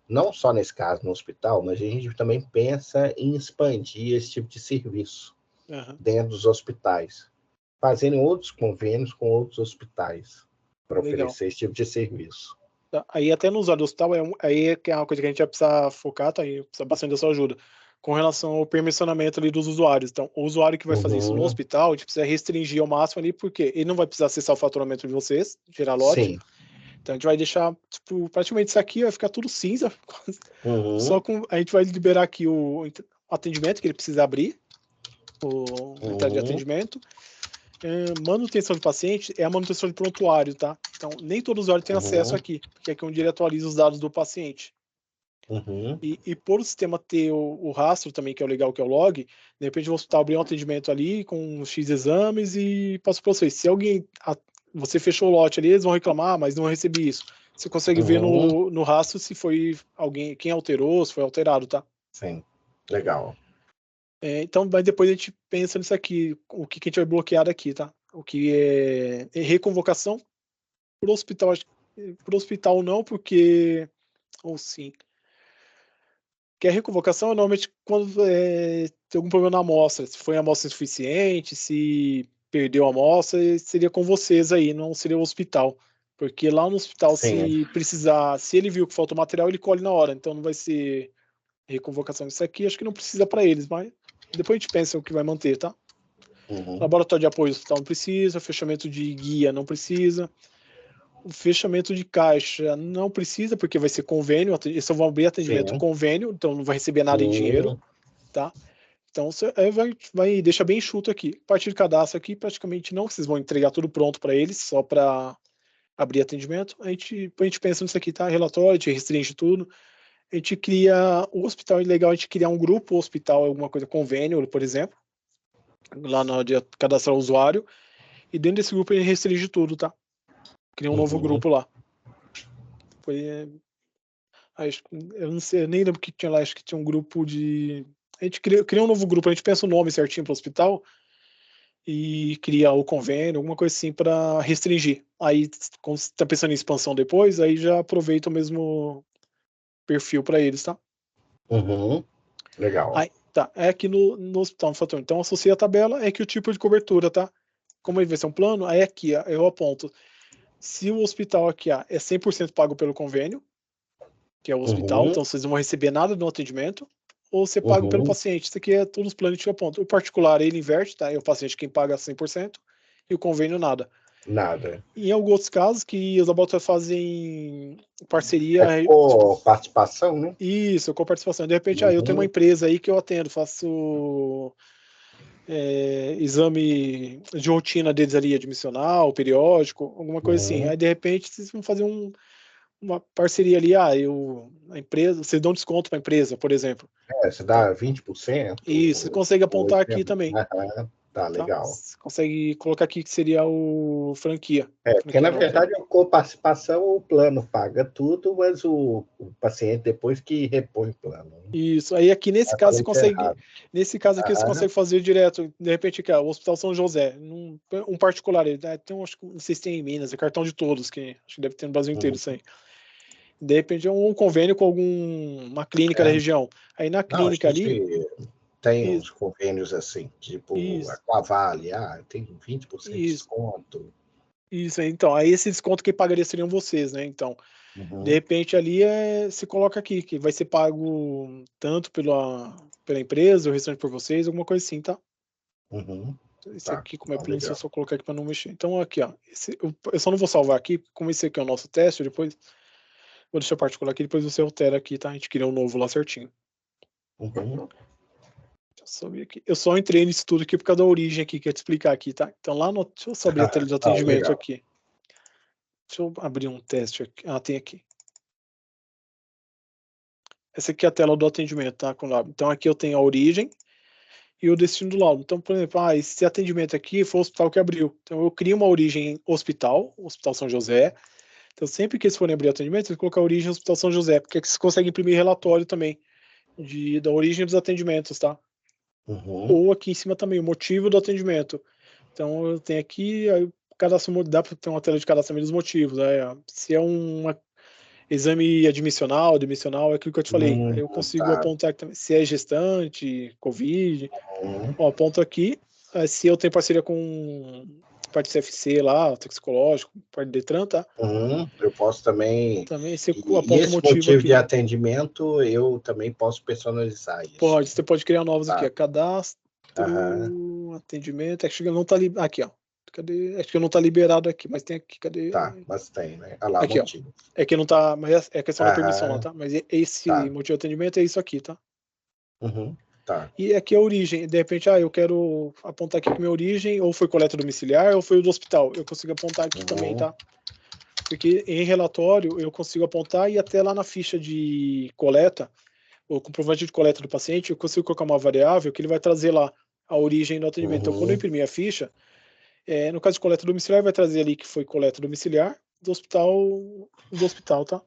B: não só nesse caso no hospital, mas a gente também pensa em expandir esse tipo de serviço dentro dos hospitais, fazendo outros convênios com outros hospitais para oferecer esse tipo de serviço.
A: Aí até no usuário do hospital, aí que é uma coisa que a gente vai precisar focar, tá? Aí precisa bastante da sua ajuda, com relação ao permissionamento ali dos usuários. Então, o usuário que vai fazer isso no hospital, a gente precisa restringir ao máximo ali, porque ele não vai precisar acessar o faturamento de vocês, gerar lote. Sim. Então, a gente vai deixar, tipo, praticamente isso aqui vai ficar tudo cinza. Só com a gente vai liberar aqui o atendimento que ele precisa abrir, a entrada de atendimento. Manutenção do paciente é a manutenção de prontuário, tá? Então, nem todo usuário tem acesso aqui, porque aqui é onde ele atualiza os dados do paciente. E por o sistema ter o rastro também, que é o legal, que é o log, de repente o hospital abrir um atendimento ali com X exames e passa para vocês. Se você fechou o lote ali, eles vão reclamar, mas não recebi isso. Você consegue ver no rastro se foi quem alterou, se foi alterado, tá?
B: Sim, legal.
A: Então, mas depois a gente pensa nisso aqui, o que a gente vai bloquear daqui, tá? O que é reconvocação pro hospital não, porque ou sim. Que a reconvocação é normalmente quando tem algum problema na amostra, se foi a amostra insuficiente, se perdeu a amostra, seria com vocês aí, não seria o hospital. Porque lá no hospital, se precisar, se ele viu que faltou material, ele colhe na hora, então não vai ser reconvocação disso aqui, acho que não precisa para eles, mas depois a gente pensa o que vai manter, tá? Laboratório de apoio do hospital não precisa, fechamento de guia não precisa, o fechamento de caixa não precisa, porque vai ser convênio, eles só vão abrir atendimento convênio, então não vai receber nada em dinheiro, tá? Então você vai deixar bem enxuto aqui. A partir de cadastro aqui, praticamente não, vocês vão entregar tudo pronto para eles, só para abrir atendimento. A gente pensa nisso aqui, tá? Relatório, a gente restringe tudo. A gente cria o hospital, é legal a gente criar um grupo hospital, alguma coisa, convênio, por exemplo, lá na hora de cadastrar o usuário, e dentro desse grupo a gente restringe tudo, tá? Cria um novo grupo lá. Eu não sei, eu nem lembro o que tinha lá, acho que tinha um grupo de... A gente cria um novo grupo, a gente pensa o nome certinho para o hospital e cria o convênio, alguma coisa assim para restringir. Aí, quando você está pensando em expansão depois, aí já aproveita o mesmo perfil para eles, tá?
B: Legal.
A: Aí, tá, é aqui no hospital, no fator. Então, associa a tabela, é que o tipo de cobertura, tá? Como ele vai ser um plano, aí aqui, ó, eu aponto. Se o hospital aqui é 100% pago pelo convênio, que é o hospital, então vocês não vão receber nada no atendimento, ou você paga pelo paciente. Isso aqui é todos os planos que eu aponto. O particular, ele inverte, tá? É o paciente quem paga 100%, e o convênio nada.
B: Nada.
A: Em alguns casos que os laboratórios fazem parceria...
B: participação, né?
A: Isso, com participação. De repente, eu tenho uma empresa aí que eu atendo, faço exame de rotina deles ali, admissional, periódico, alguma coisa assim. Aí, de repente, vocês vão fazer uma parceria ali, a empresa, vocês dão desconto para a empresa, por exemplo.
B: Você dá 20%.
A: Isso, você consegue apontar aqui também.
B: Tá, legal.
A: Você consegue colocar aqui que seria o franquia.
B: Porque na verdade a coparticipação, o plano paga tudo, mas o paciente depois que repõe o plano.
A: Isso, aí aqui nesse caso você consegue, nesse caso aqui você consegue fazer direto, de repente aqui, o Hospital São José, um particular, tem, acho que não sei se tem em Minas, é cartão de todos, que acho que deve ter no Brasil inteiro isso aí. De repente é um convênio com uma clínica da região. Aí na clínica ali...
B: Tem uns convênios assim, tipo a Quavale, tem 20% de desconto.
A: Isso, então, aí esse desconto quem pagaria seriam vocês, né? Então, de repente ali se coloca aqui, que vai ser pago tanto pela empresa, o restante por vocês, alguma coisa assim, tá? Esse aqui, como é plano, se eu só colocar aqui para não mexer. Então, aqui, ó, eu só não vou salvar aqui, como esse aqui é o nosso teste, depois vou deixar particular aqui, depois você altera aqui, tá? A gente cria um novo lá certinho. Eu só entrei nisso tudo aqui por causa da origem aqui, que eu te explicar aqui, tá? Então lá deixa eu só abrir a tela de atendimento aqui. Deixa eu abrir um teste aqui. Tem aqui. Essa aqui é a tela do atendimento, tá? Então aqui eu tenho a origem e o destino do laudo. Então, por exemplo, esse atendimento aqui foi o hospital que abriu. Então eu crio uma origem Hospital São José. Então sempre que eles forem abrir o atendimento, eles colocam a origem Hospital São José, porque vocês conseguem imprimir relatório também da origem dos atendimentos, tá? Ou aqui em cima também, o motivo do atendimento. Então eu tenho aqui, aí dá para ter uma tela de cadastramento dos motivos. Se é um exame admissional é aquilo que eu te falei. Aí eu consigo apontar aqui também, se é gestante, Covid. Aponto aqui. Se eu tenho parceria com parte CFC lá, toxicológico, parte de Detran, tá?
B: Eu posso também.
A: Você aponta
B: e esse motivo
A: aqui.
B: De atendimento, eu também posso personalizar isso.
A: Você pode criar novos aqui. Cadastro, atendimento. Acho que não tá aqui, ó. Cadê? Acho que não tá liberado aqui, mas tem aqui. Cadê?
B: Mas tem, né? Olha lá,
A: aqui,
B: motivo.
A: É que não tá, mas é questão da permissão lá, tá? Mas esse motivo de atendimento é isso aqui, tá? E aqui é a origem. De repente, eu quero apontar aqui que minha origem ou foi coleta domiciliar ou foi o do hospital. Eu consigo apontar aqui também, tá? Porque em relatório eu consigo apontar e até lá na ficha de coleta, o comprovante de coleta do paciente, eu consigo colocar uma variável que ele vai trazer lá a origem do atendimento. Então, quando eu imprimir a ficha, no caso de coleta domiciliar, vai trazer ali que foi coleta domiciliar do hospital, tá?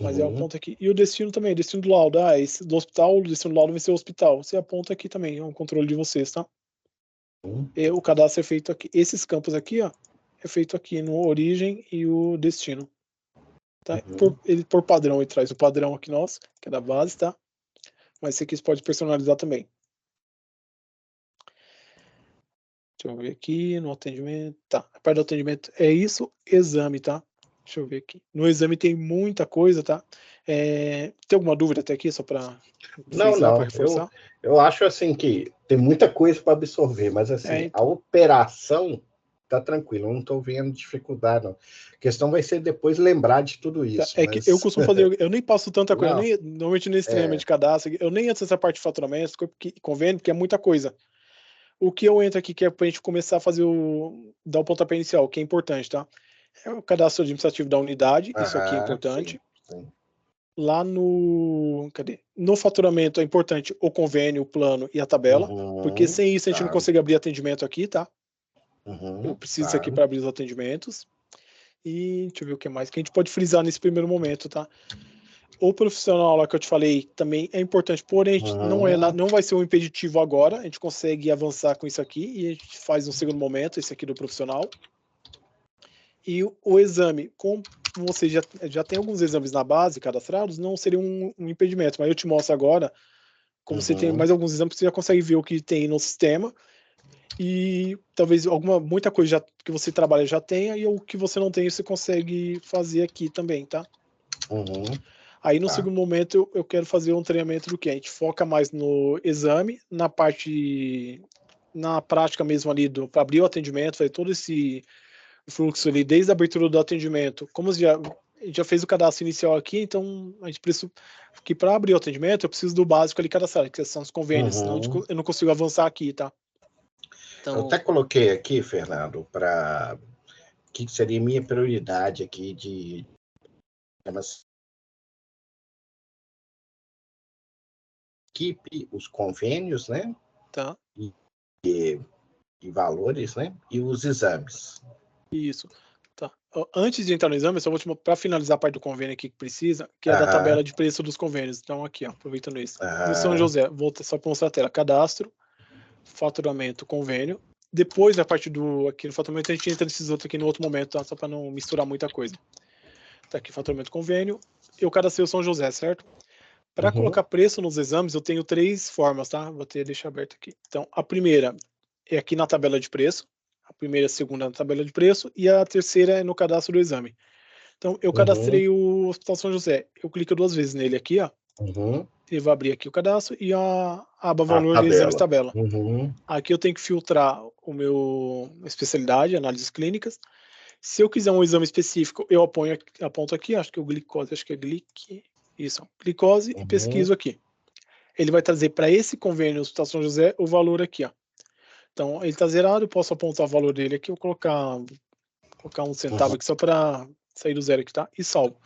A: Mas eu aponto aqui. E o destino também, destino do laudo. Esse do hospital, o destino do laudo vai ser o hospital. Você aponta aqui também, é um controle de vocês, tá? O cadastro é feito aqui. Esses campos aqui, ó, é feito aqui no origem e o destino. Tá? Por padrão, ele traz o padrão aqui nosso, que é da base, tá? Mas esse aqui você pode personalizar também. Deixa eu ver aqui no atendimento. Tá, a parte do atendimento é isso, exame, tá? Deixa eu ver aqui. No exame tem muita coisa, tá? Tem alguma dúvida até aqui, só para
B: reforçar? Eu acho assim que tem muita coisa para absorver, mas assim, a operação tá tranquilo, eu não estou vendo dificuldade, não. A questão vai ser depois lembrar de tudo isso.
A: Que eu costumo fazer, eu nem passo tanta coisa, normalmente nesse treinamento de cadastro, eu nem entro nessa parte de faturamento, convênio, porque é muita coisa. O que eu entro aqui, que é para a gente começar a fazer dar o pontapé inicial, que é importante, tá? É o cadastro administrativo da unidade, isso aqui é importante.
B: Sim.
A: Lá no faturamento é importante o convênio, o plano e a tabela, porque sem isso a gente não consegue abrir atendimento aqui, tá? Eu preciso disso aqui para abrir os atendimentos. E deixa eu ver o que mais que a gente pode frisar nesse primeiro momento, tá? O profissional lá que eu te falei também é importante, porém não vai ser um impeditivo agora, a gente consegue avançar com isso aqui e a gente faz um segundo momento, esse aqui do profissional. E o exame, como você já tem alguns exames na base cadastrados, não seria um impedimento, mas eu te mostro agora, como você tem mais alguns exames, você já consegue ver o que tem no sistema e talvez muita coisa que você trabalha já tenha e o que você não tem você consegue fazer aqui também, tá? Aí no segundo momento eu quero fazer um treinamento do que? A gente foca mais no exame, na parte na prática mesmo ali, para abrir o atendimento, fazer todo esse fluxo ali, desde a abertura do atendimento, como a gente já fez o cadastro inicial aqui, então a gente precisa que para abrir o atendimento, eu preciso do básico ali cadastrado, que são os convênios, senão eu não consigo avançar aqui, tá?
B: Então, eu até coloquei aqui, Fernando, para que seria minha prioridade aqui de equipe, os convênios, né?
A: Tá.
B: E valores, né? E os exames.
A: Isso. Tá. Antes de entrar no exame, eu só vou para finalizar a parte do convênio aqui que precisa, que é da tabela de preço dos convênios. Então, aqui, ó, aproveitando isso. No São José, vou só para mostrar a tela. Cadastro, faturamento, convênio. Depois, a parte do aqui no faturamento, a gente entra nesses outros aqui no outro momento, tá? Só para não misturar muita coisa. Tá aqui, faturamento, convênio. Eu cadastrei o São José, certo? Para colocar preço nos exames, eu tenho 3 formas, tá? Vou deixar aberto aqui. Então, a primeira é aqui na tabela de preço. A primeira e a segunda na tabela de preço. E a terceira é no cadastro do exame. Então, eu cadastrei o Hospital São José. Eu clico 2 vezes nele aqui, ó. Ele vai abrir aqui o cadastro e a aba valor de exames tabela. Aqui eu tenho que filtrar o meu especialidade, análises clínicas. Se eu quiser um exame específico, eu aponto aqui, acho que é o glicose, acho que é isso, glicose, e pesquiso aqui. Ele vai trazer para esse convênio Hospital São José o valor aqui, ó. Então, ele está zerado, eu posso apontar o valor dele aqui, eu colocar 1 centavo aqui só para sair do zero aqui, tá? E salvo.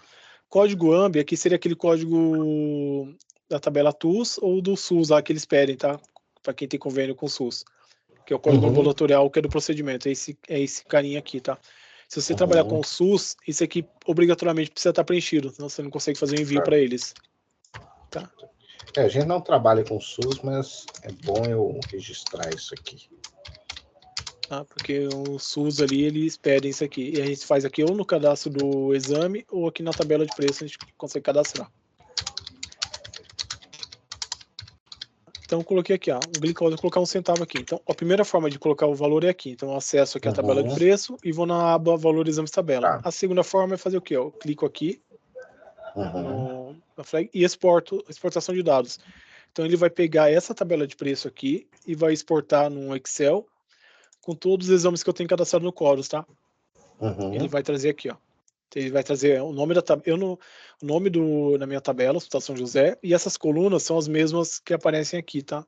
A: Código AMB, aqui seria aquele código da tabela TUS ou do SUS lá que eles pedem, tá? Para quem tem convênio com o SUS. Que é o código ambulatorial, que é do procedimento. É esse carinha aqui, tá? Se você trabalhar com o SUS, isso aqui obrigatoriamente precisa estar preenchido, senão você não consegue fazer o envio para eles. Tá?
B: A gente não trabalha com SUS, mas é bom eu registrar isso aqui.
A: Porque o SUS ali, eles pedem isso aqui. E a gente faz aqui ou no cadastro do exame, ou aqui na tabela de preço a gente consegue cadastrar. Então, eu coloquei aqui, ó, o glicose, vou colocar 1 centavo aqui. Então, a primeira forma de colocar o valor é aqui. Então, eu acesso aqui a tabela de preço e vou na aba valor exames tabela. A segunda forma é fazer o quê? Eu clico aqui na flag e exportação de dados. Então, ele vai pegar essa tabela de preço aqui e vai exportar num Excel com todos os exames que eu tenho cadastrado no Chorus, tá? Ele vai trazer aqui, ó. Ele vai trazer o nome da tabela, o nome na minha tabela, Hospital São José, e essas colunas são as mesmas que aparecem aqui, tá?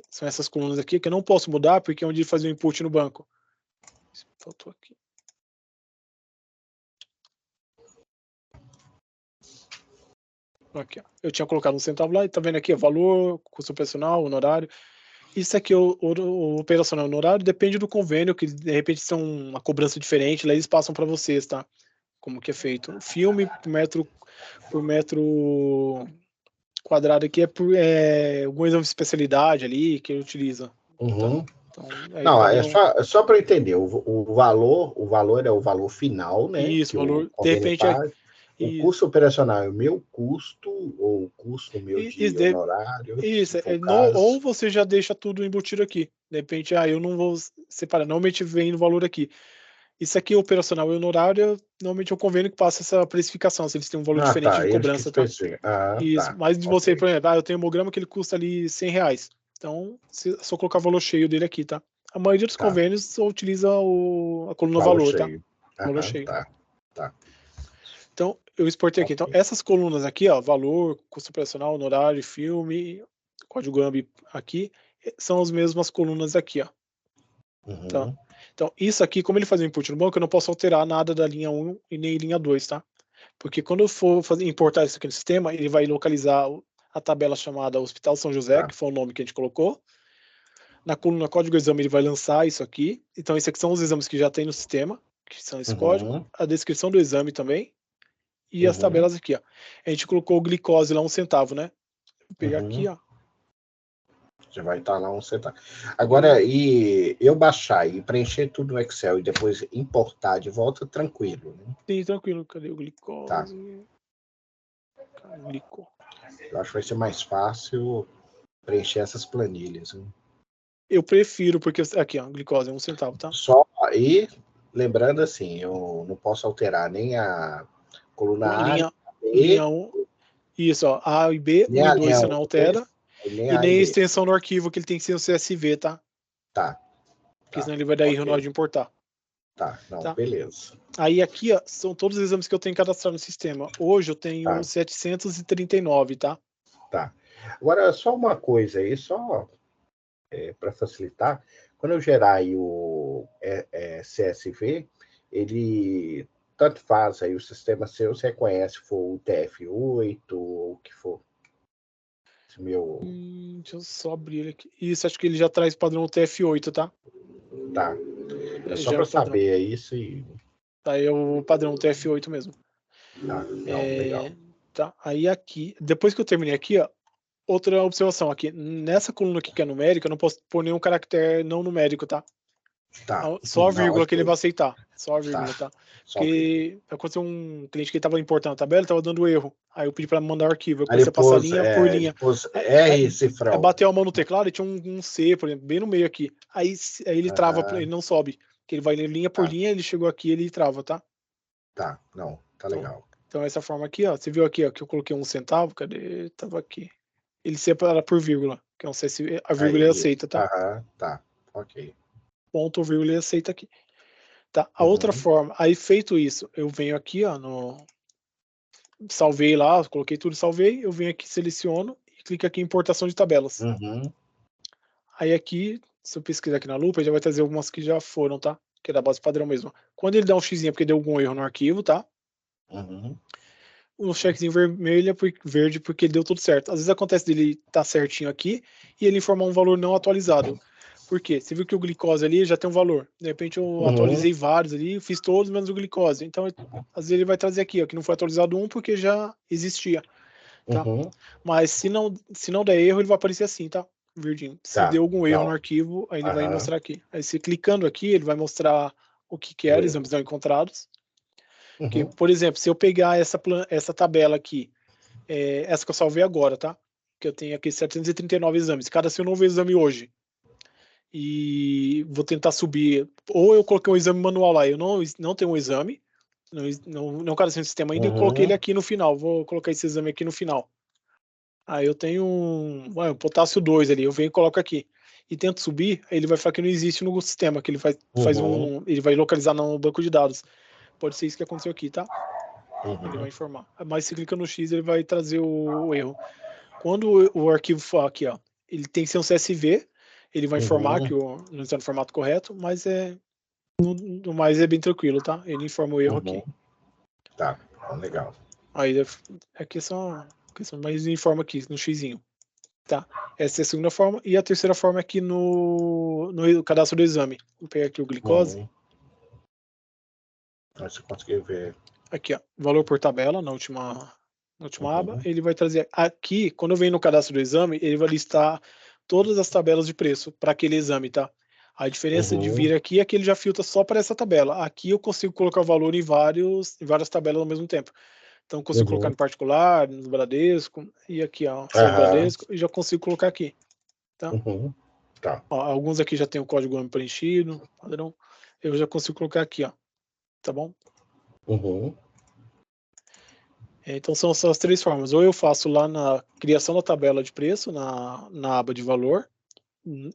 A: São essas colunas aqui que eu não posso mudar porque é onde fazer o input no banco. Faltou aqui. Aqui, ó. Eu tinha colocado 1 centavo lá e tá vendo aqui, ó, valor, custo operacional, honorário. Isso aqui, o operacional honorário, depende do convênio, que de repente são uma cobrança diferente, lá eles passam para vocês, tá? Como que é feito. O filme por metro quadrado aqui é algum exame de especialidade ali que ele utiliza. Tá? Então,
B: não, é só para entender, o valor é o valor final, né?
A: Isso, o valor, de repente,
B: o custo operacional é o meu custo, ou o custo meu de honorário.
A: Isso, ou você já deixa tudo embutido aqui. De repente, eu não vou separar, normalmente vem no valor aqui. Isso aqui é operacional e honorário, normalmente é o convênio que passa essa precificação, se eles têm um valor diferente de cobrança. Tá? Isso, mas de você, por exemplo, eu tenho um hemograma que ele custa ali R$100. Então, é só colocar o valor cheio dele aqui, tá? A maioria dos convênios só utiliza a coluna valor, cheio. Tá? Valor cheio.
B: Tá.
A: Então, eu exportei aqui. Então, essas colunas aqui, ó, valor, custo operacional, honorário, filme, código AMB aqui, são as mesmas colunas aqui, ó. Tá? Então, isso aqui, como ele faz o input no banco, eu não posso alterar nada da linha 1 e nem linha 2, tá? Porque quando eu for importar isso aqui no sistema, ele vai localizar a tabela chamada Hospital São José, que foi o nome que a gente colocou. Na coluna código exame, ele vai lançar isso aqui. Então, esses aqui são os exames que já tem no sistema, que são esse código. A descrição do exame também. E as tabelas aqui, ó. A gente colocou o glicose lá 1 centavo, né? Vou pegar aqui, ó.
B: Já vai estar lá 1 centavo. Agora, e eu baixar e preencher tudo no Excel e depois importar de volta, tranquilo, né?
A: Sim, tranquilo. Cadê o glicose?
B: Tá.
A: Glicose.
B: Eu acho que vai ser mais fácil preencher essas planilhas, né?
A: Eu prefiro, porque aqui, ó, glicose é 1 centavo, tá?
B: Só aí, lembrando assim, eu não posso alterar nem a coluna
A: linha 1, isso, ó, A e B, 1 e 2 você não altera, e nem a extensão no arquivo, que ele tem que ser o CSV, tá?
B: Tá.
A: Porque senão ele vai dar erro na hora de importar.
B: Tá, não,
A: tá?
B: Beleza.
A: Aí aqui, ó, são todos os exames que eu tenho cadastrado no sistema. Hoje eu tenho 739, tá?
B: Tá. Agora, só uma coisa aí, só para facilitar, quando eu gerar aí o CSV, ele tanto faz aí o sistema seu, você reconhece se for o TF8 ou o que for.
A: Deixa eu só abrir ele aqui. Isso, acho que ele já traz padrão TF8, tá?
B: Tá. É só para saber isso e...
A: Tá, é o padrão TF8 mesmo.
B: Tá, não, legal.
A: Tá, aí aqui, depois que eu terminei aqui, ó, outra observação aqui. Nessa coluna aqui que é numérica, eu não posso pôr nenhum caractere não numérico, tá?
B: Tá.
A: Só a vírgula que ele vai aceitar. Só a vírgula, tá?
B: Só
A: Porque aconteceu um cliente que estava importando a tabela, estava dando erro. Aí eu pedi para mandar o arquivo. Eu
B: Aí
A: comecei a passar linha por linha.
B: R cifrão.
A: Aí bateu a mão no teclado e tinha um C, por exemplo, bem no meio aqui. Aí ele trava, ele não sobe. Que ele vai linha por linha, ele chegou aqui, ele trava, tá?
B: Tá, não, tá legal.
A: Então essa forma aqui, ó, você viu aqui, ó, que eu coloquei 1 centavo, cadê? Tava aqui. Ele separa por vírgula, que é um CSV, a vírgula ele aceita, tá?
B: Tá, ok.
A: Ponto, vírgula ele aceita aqui. Tá, a outra forma, aí feito isso, eu venho aqui, ó, salvei lá, coloquei tudo, salvei, eu venho aqui, seleciono e clico aqui em importação de tabelas. Aí aqui, se eu pesquisar aqui na lupa, ele já vai trazer algumas que já foram, tá? Que é da base padrão mesmo. Quando ele dá um x porque deu algum erro no arquivo, tá? O checkzinho vermelho verde porque deu tudo certo. Às vezes acontece dele tá certinho aqui e ele informar um valor não atualizado. Por quê? Você viu que o glicose ali já tem um valor. De repente eu atualizei vários ali, fiz todos menos o glicose. Então, às vezes ele vai trazer aqui, ó, que não foi atualizado um porque já existia. Tá? Mas se não der erro, ele vai aparecer assim, tá? Verdinho. Se deu algum erro no arquivo, aí ele vai mostrar aqui. Aí você clicando aqui, ele vai mostrar o que era, exames não encontrados. Que, por exemplo, se eu pegar essa tabela aqui, essa que eu salvei agora, tá? Que eu tenho aqui 739 exames. Cada seu novo exame hoje. E vou tentar subir. Ou eu coloquei um exame manual lá, eu não tenho um exame, não cadastrei no sistema ainda, e coloquei ele aqui no final. Vou colocar esse exame aqui no final. Aí eu tenho um potássio 2 ali, eu venho e coloco aqui. E tento subir, aí ele vai falar que não existe no sistema, que ele faz ele vai localizar no banco de dados. Pode ser isso que aconteceu aqui, tá? Ele vai informar. Mas se clica no X, ele vai trazer o erro. Quando o arquivo for aqui, ó, ele tem que ser um CSV, ele vai informar que não está no formato correto, mas no mais é bem tranquilo, tá? Ele informa o erro aqui.
B: Tá, legal.
A: Aí aqui é só questão, mas informa aqui no xizinho. Tá? Essa é a segunda forma. E a terceira forma é aqui no cadastro do exame. Vou pegar aqui o glicose.
B: Você conseguiu ver.
A: Aqui, ó, valor por tabela, na última aba. Ele vai trazer aqui, quando eu venho no cadastro do exame, ele vai listar todas as tabelas de preço para aquele exame, tá? A diferença de vir aqui é que ele já filtra só para essa tabela. Aqui eu consigo colocar o valor em várias tabelas ao mesmo tempo. Então, eu consigo colocar no particular, no Bradesco, e aqui, ó, no Bradesco, e já consigo colocar aqui. Tá?
B: Tá.
A: Ó, alguns aqui já tem o código AMP preenchido, padrão. Eu já consigo colocar aqui, ó. Tá bom? Então, são essas três formas. Ou eu faço lá na criação da tabela de preço, na aba de valor,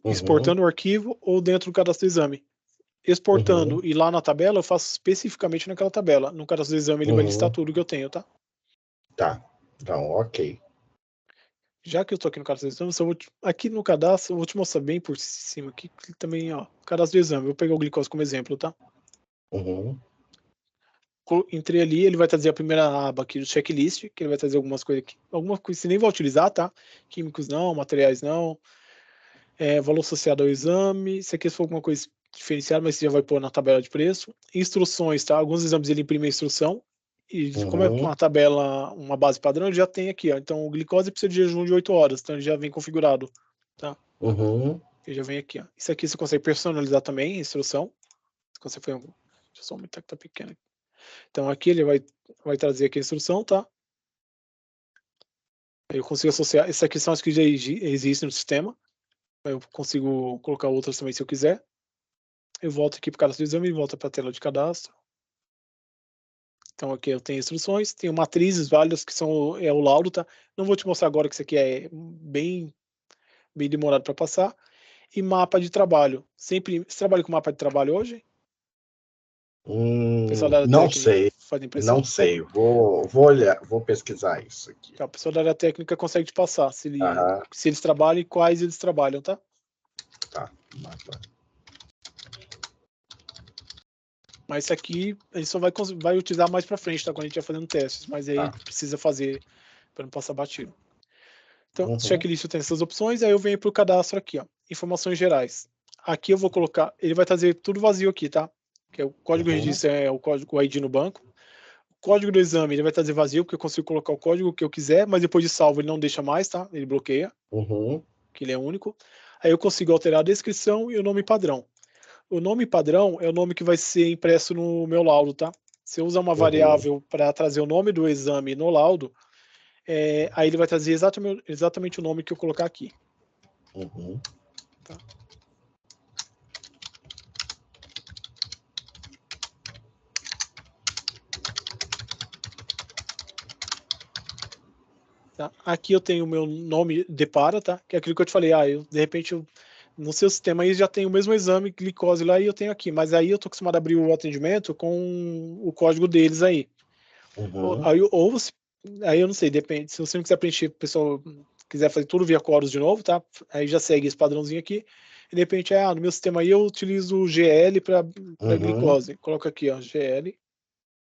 A: exportando o arquivo, ou dentro do cadastro do exame. Exportando e lá na tabela, eu faço especificamente naquela tabela. No cadastro do exame, ele vai listar tudo que eu tenho, tá?
B: Tá. Então, ok.
A: Já que eu tô aqui no cadastro do exame, aqui no cadastro, eu vou te mostrar bem por cima aqui, também, ó, cadastro do exame. Vou pegar o glicose como exemplo, tá? Entrei ali, ele vai trazer a primeira aba aqui do checklist, que ele vai trazer algumas coisas aqui. Algumas coisas você nem vai utilizar, tá? Químicos não, materiais não. Valor associado ao exame. Se aqui for alguma coisa diferenciada, mas você já vai pôr na tabela de preço. Instruções, tá? Alguns exames ele imprime a instrução. E como é uma tabela, uma base padrão, ele já tem aqui, ó. Então o glicose precisa de jejum de 8 horas, então ele já vem configurado, tá? Ele já vem aqui, ó. Isso aqui você consegue personalizar também, a instrução. Você foi deixa eu só aumentar que tá pequeno. Então aqui ele vai trazer aqui a instrução, tá? Eu consigo associar. Essas aqui são as que já existem no sistema. Eu consigo colocar outras também se eu quiser. Eu volto aqui para o cadastro do exame e volto para a tela de cadastro. Então aqui eu tenho instruções, tenho matrizes válidas que são o laudo, tá? Não vou te mostrar agora que isso aqui é bem bem demorado para passar. E mapa de trabalho. Sempre, você trabalha com mapa de trabalho hoje?
B: Pessoal da área não sei, não sei. Vou olhar, vou pesquisar isso aqui.
A: Tá, o pessoal da área técnica consegue te passar, se eles trabalham e quais eles trabalham, tá?
B: Tá, mapa.
A: Mas isso aqui a gente só vai utilizar mais para frente, tá? Quando a gente vai fazendo testes, mas aí precisa fazer para não passar batido. Então, checklist tem essas opções, aí eu venho para o cadastro aqui, ó, informações gerais. Aqui eu vou colocar, ele vai trazer tudo vazio aqui, tá? Que é o código de registro, é o código ID no banco. O código do exame ele vai trazer vazio, porque eu consigo colocar o código que eu quiser, mas depois de salvo ele não deixa mais, tá? Ele bloqueia, que ele é único. Aí eu consigo alterar a descrição e o nome padrão. O nome padrão é o nome que vai ser impresso no meu laudo, tá? Se eu usar uma variável para trazer o nome do exame no laudo, aí ele vai trazer exatamente o nome que eu colocar aqui. Tá? Tá? Aqui eu tenho o meu nome depara, tá? Que é aquilo que eu te falei, de repente no seu sistema aí já tem o mesmo exame glicose lá e eu tenho aqui, mas aí eu tô acostumado a abrir o atendimento com o código deles aí. Aí eu não sei, depende, se você não quiser preencher, o pessoal quiser fazer tudo via Chorus de novo, tá? Aí já segue esse padrãozinho aqui, e de repente, no meu sistema aí eu utilizo o GL para glicose, coloco aqui, ó, GL,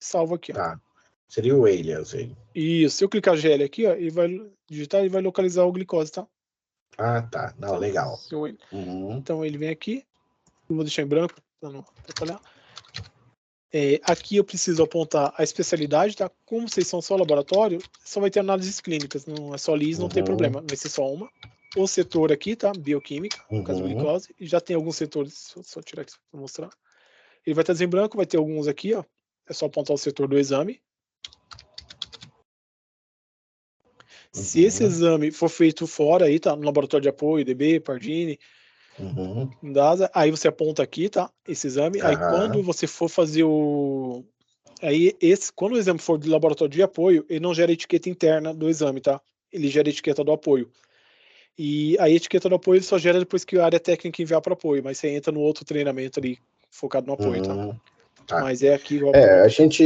A: salvo aqui, ó.
B: Tá, seria o alias aí.
A: Isso, se eu clicar GL aqui, ó, ele vai digitar e vai localizar o glicose, tá?
B: Tá, não, tá, legal.
A: Então ele vem aqui, eu vou deixar em branco para não atrapalhar. Aqui eu preciso apontar a especialidade, tá? Como vocês são só laboratório, só vai ter análises clínicas, não é só LIS, não tem problema, vai ser só uma. O setor aqui, tá? Bioquímica, no caso da glicose, e já tem alguns setores, só tirar aqui para mostrar. Ele vai trazer em branco, vai ter alguns aqui, ó. É só apontar o setor do exame. Se esse exame for feito fora aí, tá? No laboratório de apoio, DB, Pardini, DASA, aí você aponta aqui, tá? Esse exame. Aí quando você for fazer quando o exame for de laboratório de apoio, ele não gera etiqueta interna do exame, tá? Ele gera etiqueta do apoio. E a etiqueta do apoio ele só gera depois que a área técnica enviar para apoio, mas você entra no outro treinamento ali, focado no apoio, tá? Mas aqui...
B: a gente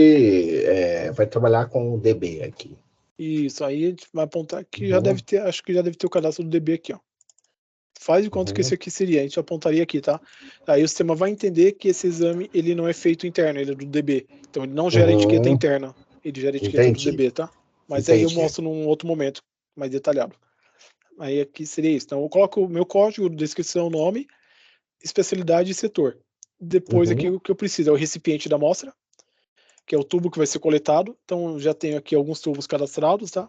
B: vai trabalhar com o DB aqui.
A: Isso, aí a gente vai apontar aqui, acho que já deve ter o cadastro do DB aqui, ó. Faz de conta que isso aqui seria, a gente apontaria aqui, tá? Aí o sistema vai entender que esse exame, ele não é feito interno, ele é do DB. Então ele não gera etiqueta interna, ele gera etiqueta do DB, tá? Mas aí eu mostro num outro momento, mais detalhado. Aí aqui seria isso. Então eu coloco o meu código, descrição, nome, especialidade e setor. Depois aqui o que eu preciso é o recipiente da amostra, que é o tubo que vai ser coletado. Então já tenho aqui alguns tubos cadastrados, tá?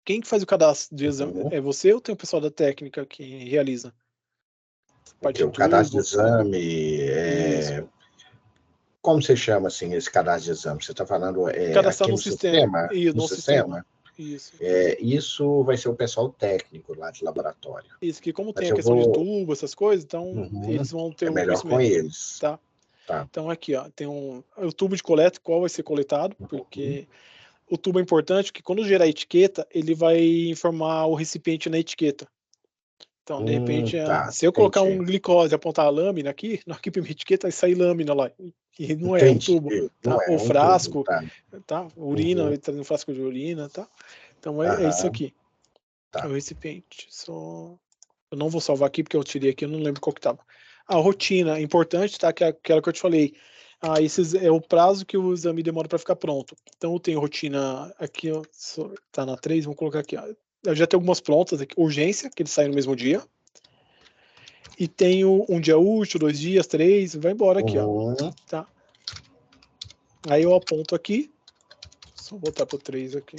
A: Quem que faz o cadastro de exame? É você ou tem o pessoal da técnica que realiza?
B: O cadastro de exame Como você chama assim esse cadastro de exame? Você está falando
A: cadastrar
B: aqui
A: no sistema?
B: No sistema?
A: Isso.
B: Isso vai ser o pessoal técnico lá de laboratório.
A: Isso, que como tem a questão de tubo, essas coisas, então eles vão ter
B: melhor com eles.
A: Tá? Então aqui, ó, tem o tubo de coleta, qual vai ser coletado, porque o tubo é importante, que quando gerar a etiqueta, ele vai informar o recipiente na etiqueta. Então, de repente, se eu colocar um glicose e apontar a lâmina aqui, na etiqueta vai sair lâmina lá. E não é um tubo, tá? Ou frasco, tá? Urina, tá no frasco de urina, tá? Então é isso aqui. É o recipiente. Eu não vou salvar aqui porque eu tirei aqui, eu não lembro qual que tava. A rotina é importante, tá? Que é aquela que eu te falei. Esse é o prazo que o exame demora para ficar pronto. Então eu tenho rotina aqui, ó, tá na 3, vamos colocar aqui, ó. Eu já tenho algumas prontas aqui. Urgência, que eles saem no mesmo dia. E tenho um dia útil, 2 dias, 3, vai embora aqui, ó. Tá? Aí eu aponto aqui. Só voltar pro 3 aqui.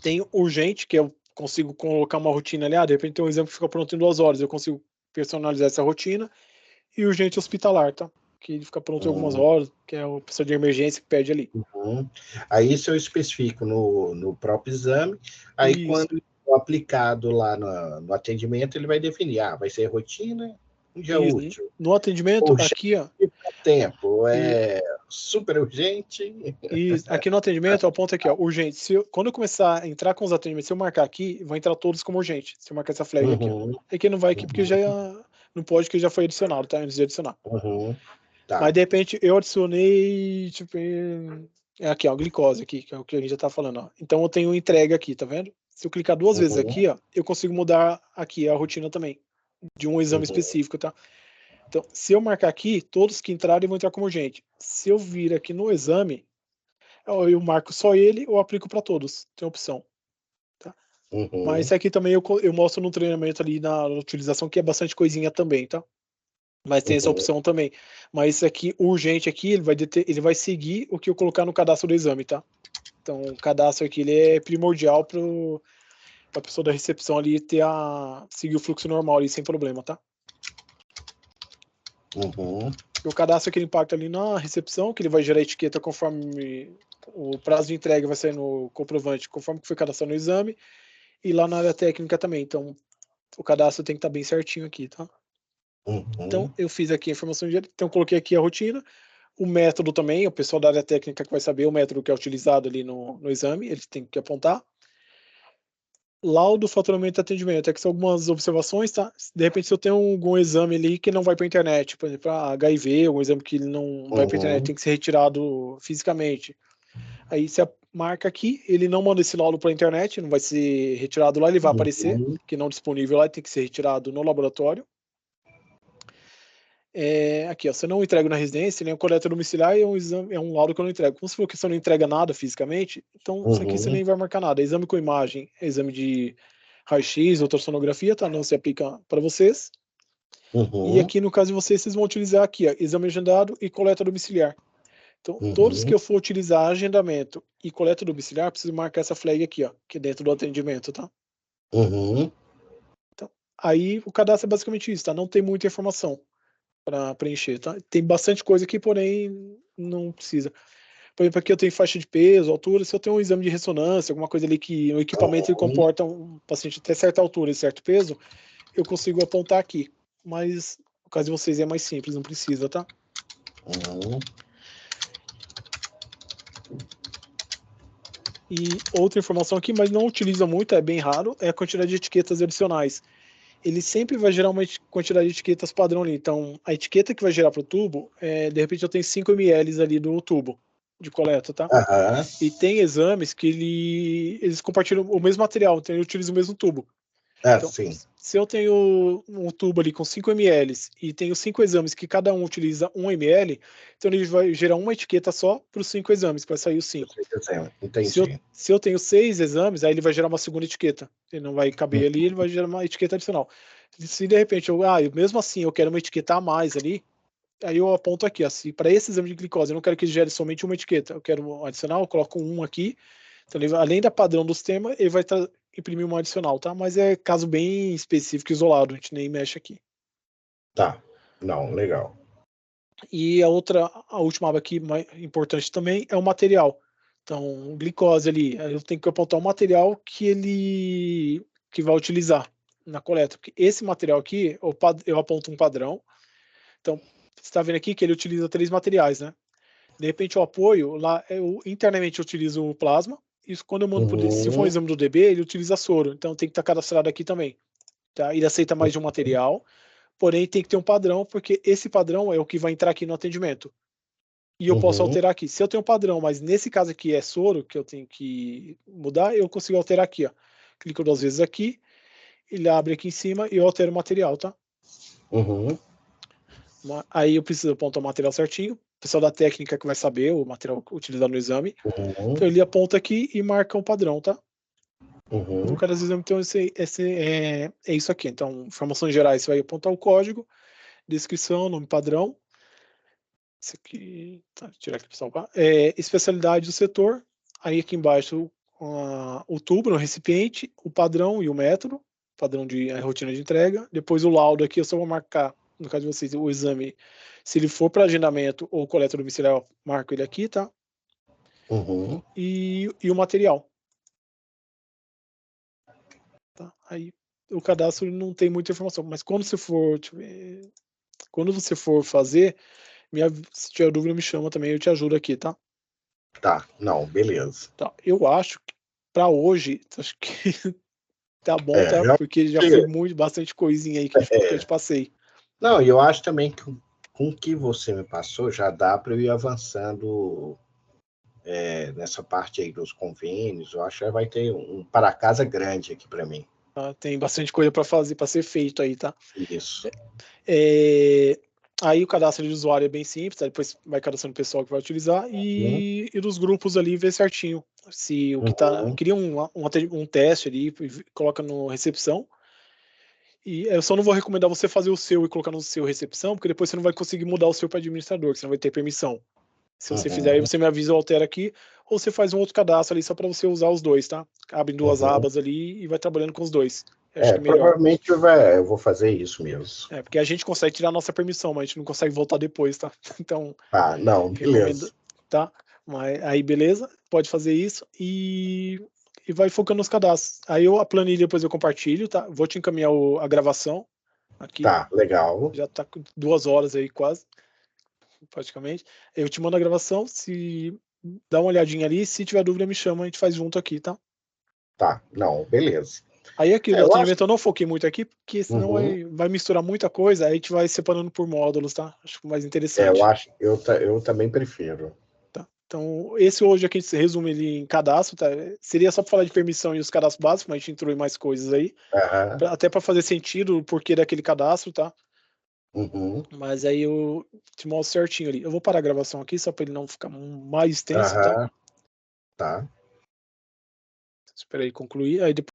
A: Tenho urgente, que eu consigo colocar uma rotina ali. De repente tem um exame que fica pronto em 2 horas. Eu consigo personalizar essa rotina. E urgente hospitalar, tá? Que ele fica pronto em algumas horas, que é o pessoal de emergência que pede ali.
B: Aí isso eu especifico no próprio exame. Aí quando for aplicado lá no atendimento, ele vai definir, vai ser rotina, um dia útil.
A: No atendimento, aqui, ó.
B: Tempo, super urgente.
A: E aqui no atendimento, o ponto aqui, ó, urgente. Quando eu começar a entrar com os atendimentos, se eu marcar aqui, vão entrar todos como urgente. Se eu marcar essa flag aqui, ó. Aqui não vai aqui porque já não pode, porque já foi adicionado, tá? Antes de adicionar.
B: Tá.
A: Mas de repente eu adicionei, tipo, aqui, ó, glicose aqui, que é o que a gente já tá falando, ó. Então eu tenho entrega aqui, tá vendo? Se eu clicar duas vezes aqui, ó, eu consigo mudar aqui a rotina também, de um exame específico, tá? Então, se eu marcar aqui, todos que entrarem vão entrar como urgente. Se eu vir aqui no exame, eu marco só ele ou aplico para todos, tem opção. Tá? Mas aqui também eu mostro no treinamento ali na utilização, que é bastante coisinha também, tá? Mas tem essa opção também. Mas esse aqui, urgente aqui, ele vai seguir o que eu colocar no cadastro do exame, tá? Então, o cadastro aqui ele é primordial para a pessoa da recepção ali seguir o fluxo normal ali, sem problema, tá? O cadastro que ele impacta ali na recepção, que ele vai gerar etiqueta conforme o prazo de entrega vai sair no comprovante, conforme que foi cadastrado no exame, e lá na área técnica também. Então, o cadastro tem que estar bem certinho aqui, tá? Então, eu fiz aqui a informação de... Então, coloquei aqui a rotina, o método também, o pessoal da área técnica que vai saber o método que é utilizado ali no exame, eles têm que apontar. Laudo, faturamento e atendimento. Aqui são algumas observações, tá? De repente, se eu tenho algum exame ali que não vai para a internet, por exemplo, HIV, algum exame que não vai para a internet, tem que ser retirado fisicamente. Aí você marca aqui, ele não manda esse laudo para a internet, não vai ser retirado lá, ele vai aparecer, que não disponível lá, tem que ser retirado no laboratório. Aqui, ó, se eu não entrego na residência, nem a coleta domiciliar é um laudo que eu não entrego. Como se for que você não entrega nada fisicamente, então isso aqui você nem vai marcar nada. Exame com imagem, exame de raio-x, ultrassonografia, tá? Não se aplica para vocês. E aqui, no caso de vocês vão utilizar aqui, ó, exame agendado e coleta domiciliar. Então, todos que eu for utilizar agendamento e coleta domiciliar, preciso marcar essa flag aqui, ó, que é dentro do atendimento, tá? Então, aí o cadastro é basicamente isso, tá? Não tem muita informação para preencher, tá? Tem bastante coisa aqui, porém não precisa. Por exemplo, aqui eu tenho faixa de peso, altura. Se eu tenho um exame de ressonância, alguma coisa ali que o equipamento ele comporta um paciente até certa altura e certo peso, eu consigo apontar aqui. Mas no caso de vocês é mais simples, não precisa, tá? E outra informação aqui, mas não utiliza muito, é bem raro, é a quantidade de etiquetas adicionais. Ele sempre vai gerar uma quantidade de etiquetas padrão ali. Então, a etiqueta que vai gerar para o tubo, de repente eu tenho 5 ml ali no tubo de coleta, tá? E tem exames que eles compartilham o mesmo material, então ele utiliza o mesmo tubo. Então,
B: sim.
A: se eu tenho um tubo ali com 5 ml e tenho 5 exames que cada um utiliza 1 ml, então ele vai gerar uma etiqueta só para os 5 exames, para sair os 5.
B: Entendi.
A: Se eu tenho 6 exames, aí ele vai gerar uma segunda etiqueta. Ele não vai caber ali, ele vai gerar uma etiqueta adicional. Se de repente, mesmo assim eu quero uma etiqueta a mais ali, aí eu aponto aqui, ó, se para esse exame de glicose eu não quero que ele gere somente uma etiqueta, eu quero adicional, eu coloco um aqui. Então, além da padrão do sistema, ele vai imprimir uma adicional, tá? Mas é caso bem específico, isolado, a gente nem mexe aqui.
B: Tá, não, legal.
A: E a última aba aqui, mais importante também, é o material. Então, glicose ali, eu tenho que apontar o material que vai utilizar na coleta. Porque esse material aqui, eu aponto um padrão. Então, você está vendo aqui que ele utiliza 3 materiais, né? De repente, o apoio, lá, internamente eu utilizo o plasma. Isso quando eu mando se for um exame do DB, ele utiliza soro. Então, tem que estar cadastrado aqui também. Tá? Ele aceita mais de um material, porém tem que ter um padrão, porque esse padrão é o que vai entrar aqui no atendimento. E eu posso alterar aqui. Se eu tenho um padrão, mas nesse caso aqui é soro, que eu tenho que mudar, eu consigo alterar aqui, ó. Clico 2 vezes aqui, ele abre aqui em cima e eu altero o material, tá? Aí eu preciso apontar o material certinho. O pessoal da técnica que vai saber o material utilizado no exame. Então ele aponta aqui e marca um padrão, tá? No caso do exame, então, é isso aqui. Então, informações gerais, você vai apontar o código, descrição, nome padrão. Isso aqui, tá, tirar aqui, pessoal. Especialidade do setor. Aí aqui embaixo, o tubo no recipiente, o padrão e o método, padrão de rotina de entrega. Depois o laudo aqui, eu só vou marcar, no caso de vocês, o exame. Se ele for para agendamento ou coleta domiciliar, eu marco ele aqui, tá? E o material. Tá? Aí o cadastro não tem muita informação, mas quando você for fazer, Se tiver dúvida, me chama também, eu te ajudo aqui, tá?
B: Tá, não, beleza.
A: Tá, eu acho que para hoje, acho que tá bom, tá? Porque já foi bastante coisinha aí que eu te passei.
B: Não, e eu acho também que com o que você me passou, já dá para eu ir avançando nessa parte aí dos convênios. Eu acho que vai ter um para-casa grande aqui para mim.
A: Tem bastante coisa para fazer, para ser feito aí, tá?
B: Isso.
A: Aí o cadastro de usuário é bem simples, tá? Depois vai cadastrando o pessoal que vai utilizar e dos grupos ali ver certinho se o que tá. Cria um teste ali, coloca no recepção. E eu só não vou recomendar você fazer o seu e colocar no seu recepção, porque depois você não vai conseguir mudar o seu para administrador, que você não vai ter permissão. Se você fizer aí, você me avisa, eu altero aqui, ou você faz um outro cadastro ali só para você usar os dois, tá? Abre duas abas ali e vai trabalhando com os dois. Acho que é melhor.
B: Provavelmente eu vou fazer isso mesmo.
A: Porque a gente consegue tirar a nossa permissão, mas a gente não consegue voltar depois, tá? Então.
B: Não, beleza.
A: Tá? Mas aí, beleza, pode fazer isso e vai focando nos cadastros. Aí a planilha depois eu compartilho, tá? Vou te encaminhar a gravação aqui.
B: Tá, legal.
A: Já tá com 2 horas aí quase, praticamente. Eu te mando a gravação, se dá uma olhadinha ali, se tiver dúvida me chama, a gente faz junto aqui, tá?
B: Tá, não, beleza.
A: Aí aqui, o atendimento eu não foquei muito aqui, porque senão vai misturar muita coisa, aí a gente vai separando por módulos, tá? Acho mais interessante.
B: Eu também prefiro.
A: Tá. Então, esse hoje aqui a gente resume ele em cadastro, tá? Seria só para falar de permissão e os cadastros básicos, mas a gente entrou em mais coisas aí. Até para fazer sentido o porquê daquele cadastro, tá? Mas aí eu te mostro certinho ali. Eu vou parar a gravação aqui, só para ele não ficar mais extenso, tá?
B: Tá.
A: Espera aí concluir, aí depois